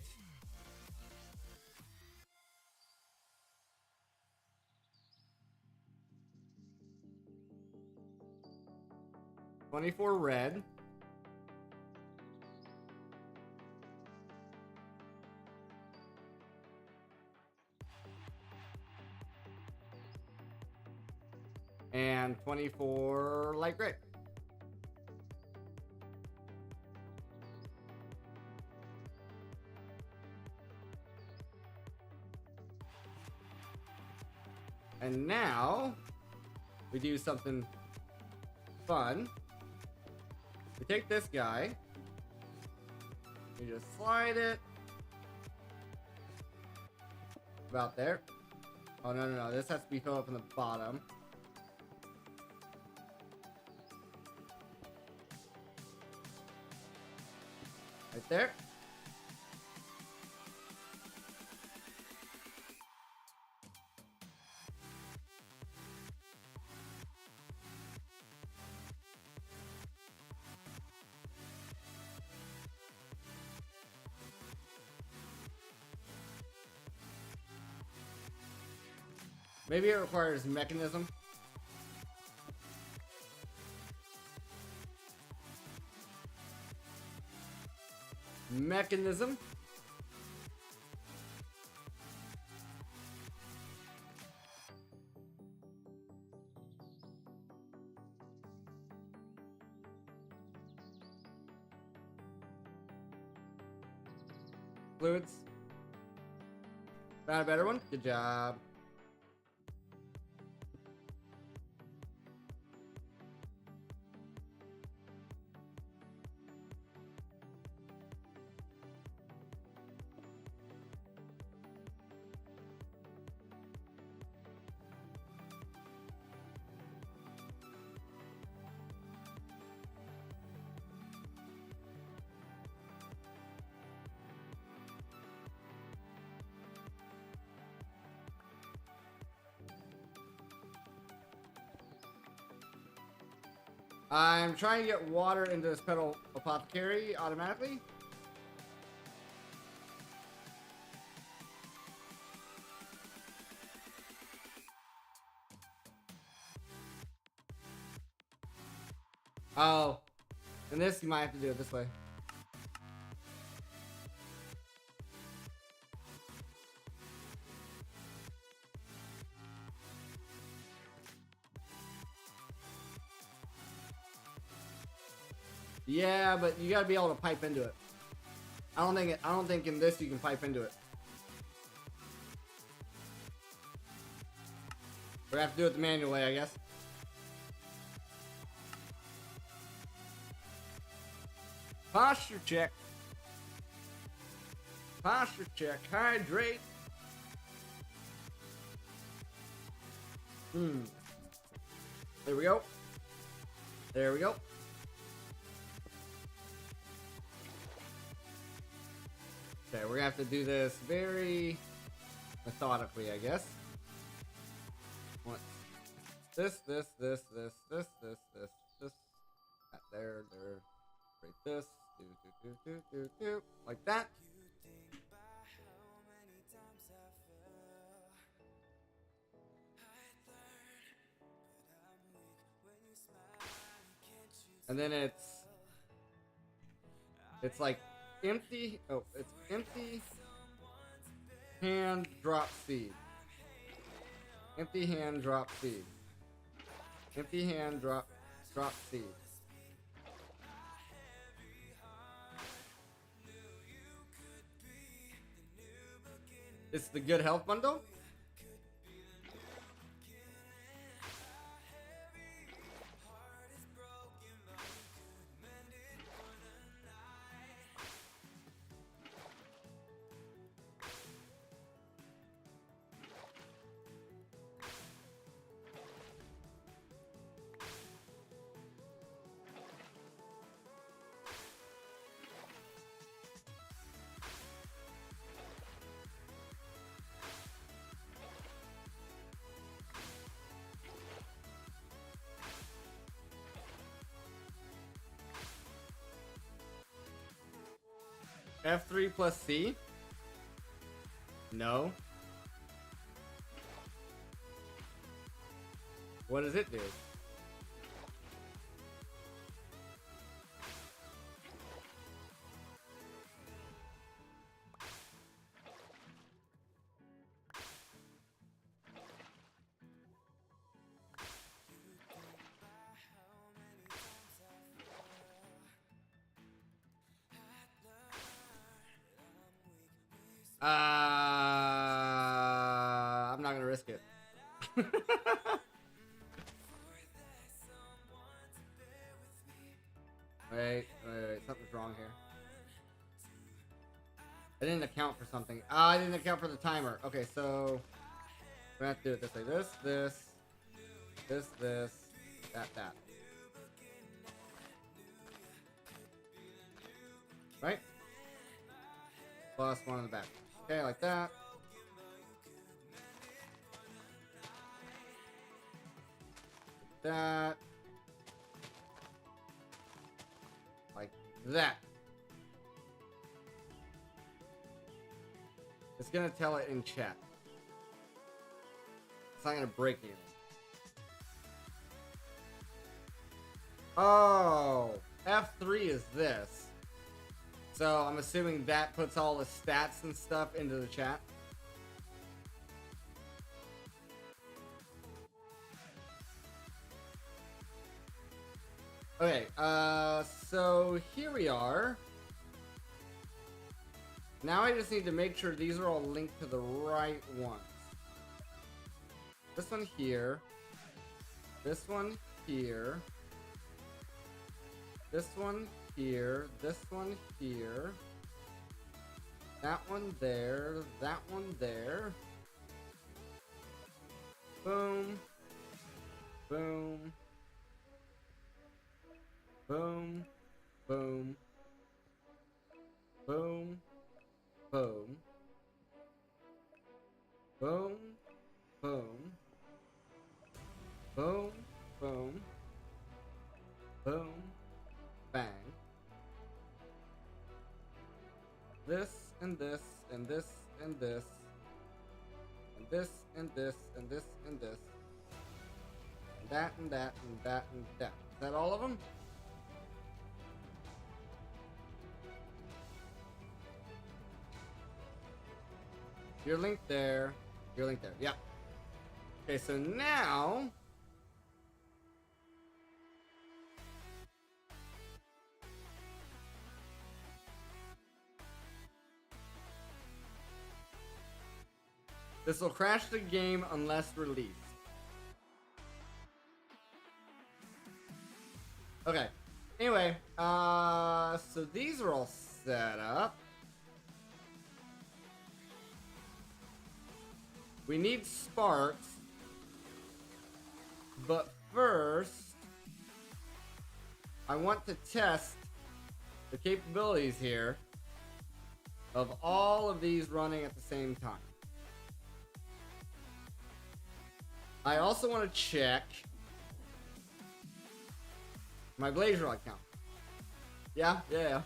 $24 red. And 24 light gray. And now we do something fun. We take this guy, we just slide it about there. Oh no, this has to be filled up from the bottom. Right there. Maybe it requires mechanism. Mechanism. Fluids. Found a better one? Good job. I'm trying to get water into this pedal apothecary automatically. Oh, and this you might have to do it this way. Yeah, but you gotta be able to pipe into it. I don't think in this you can pipe into it. We're gonna have to do it the manual way, I guess. Posture check. Posture check. Hydrate. There we go. There we go. Okay, we're gonna have to do this very methodically, I guess. What? This. There. Right this. Do. Like that. And then it's like empty. Oh, it's empty. Hand drop seed. Empty hand drop seed. Empty hand drop seed. It's the good health bundle. F3 plus C? No. What does it do? I'm not gonna risk it. Wait, something's wrong here. I didn't account for something. I didn't account for the timer. Okay, so we're gonna have to do it this way. This, that. Right? Plus one on the back. Okay, like that. Like that. Like that. It's gonna tell it in chat. It's not gonna break anything. Oh, F3 is this. So I'm assuming that puts all the stats and stuff into the chat. Okay, so here we are. Now I just need to make sure these are all linked to the right ones. This one here. This one here. This one here. This one here. That one there. That one there. Boom. Boom. Boom. Boom. Boom. Boom. Boom. Boom. Boom. Boom. Boom. Bang. This and this and this and this and this and this and this and this and that and that and that and that. Is that all of them? You're linked there. You're linked there. Yep. Okay, so now This will crash the game unless released. Okay. Anyway, so these are all set up. We need sparks. But first, I want to test the capabilities here of all of these running at the same time. I also want to check my blaze rod count. Yeah.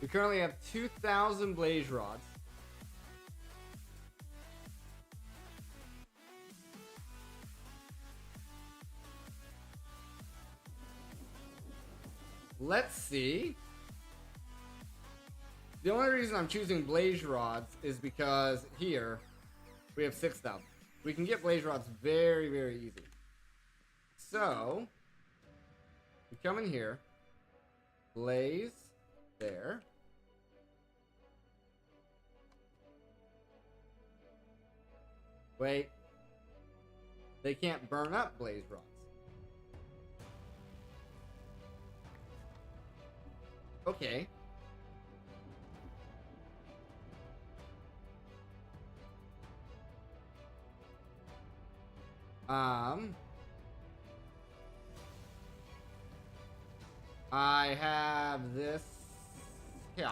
We currently have 2,000 blaze rods. Let's see. The only reason I'm choosing blaze rods is because here we have 6,000. We can get blaze rods very, very easy. So we come in here, blaze there. Wait, they can't burn up blaze rods. Okay. I have this here.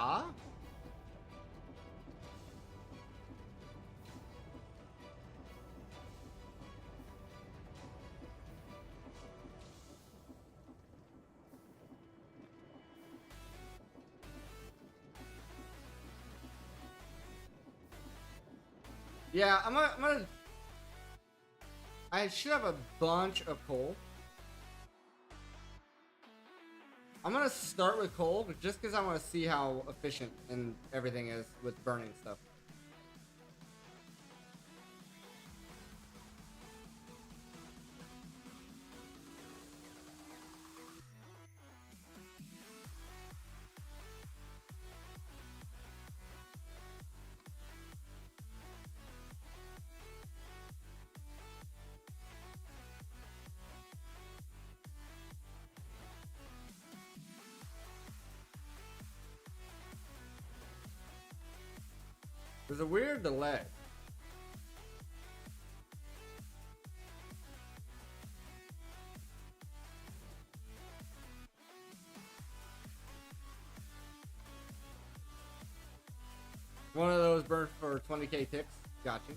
Yeah, I'm gonna I should have a bunch of coal. I'm gonna start with coal, but just because I want to see how efficient and everything is with burning stuff. There's a weird delay. One of those burnt for 20k ticks. Got you.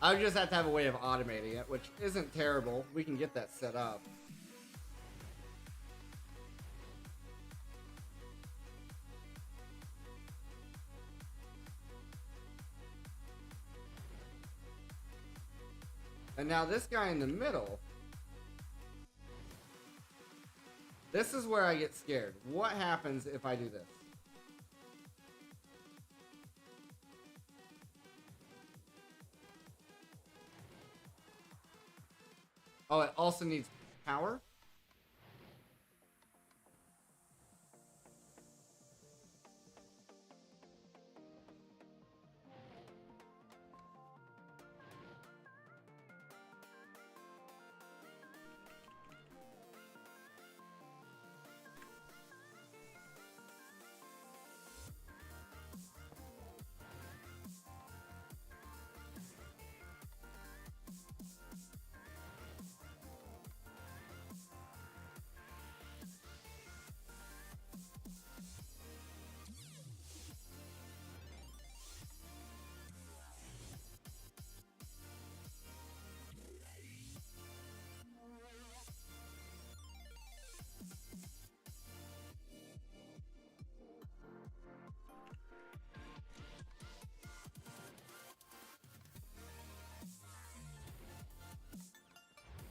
I would just have to have a way of automating it, which isn't terrible. We can get that set up. And now this guy in the middle, this is where I get scared. What happens if I do this? Oh, it also needs power?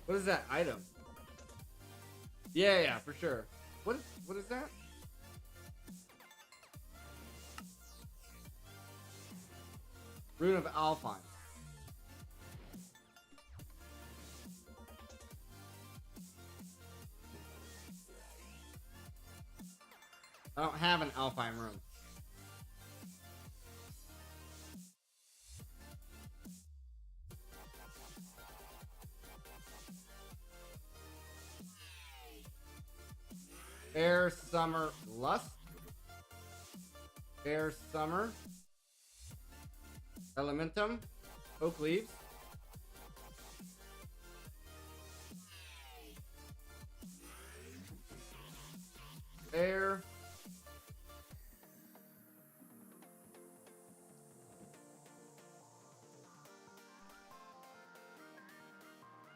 What is that item? Yeah, for sure. What is that? Rune of Alpine. I don't have an Alpine room. Air, summer, lust. Air, summer. Elementum. Oak leaves. Air.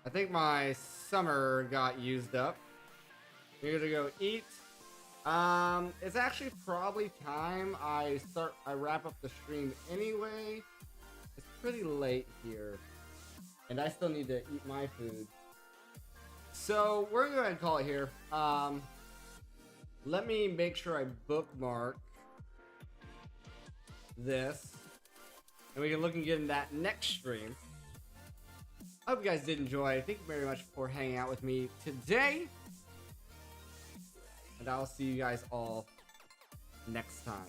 I think my summer got used up. We're gonna go eat. It's actually probably time I wrap up the stream anyway. It's pretty late here, and I still need to eat my food. So we're gonna go ahead and call it here. Let me make sure I bookmark this, and we can look and get in that next stream. I hope you guys did enjoy. Thank you very much for hanging out with me today. And I'll see you guys all next time.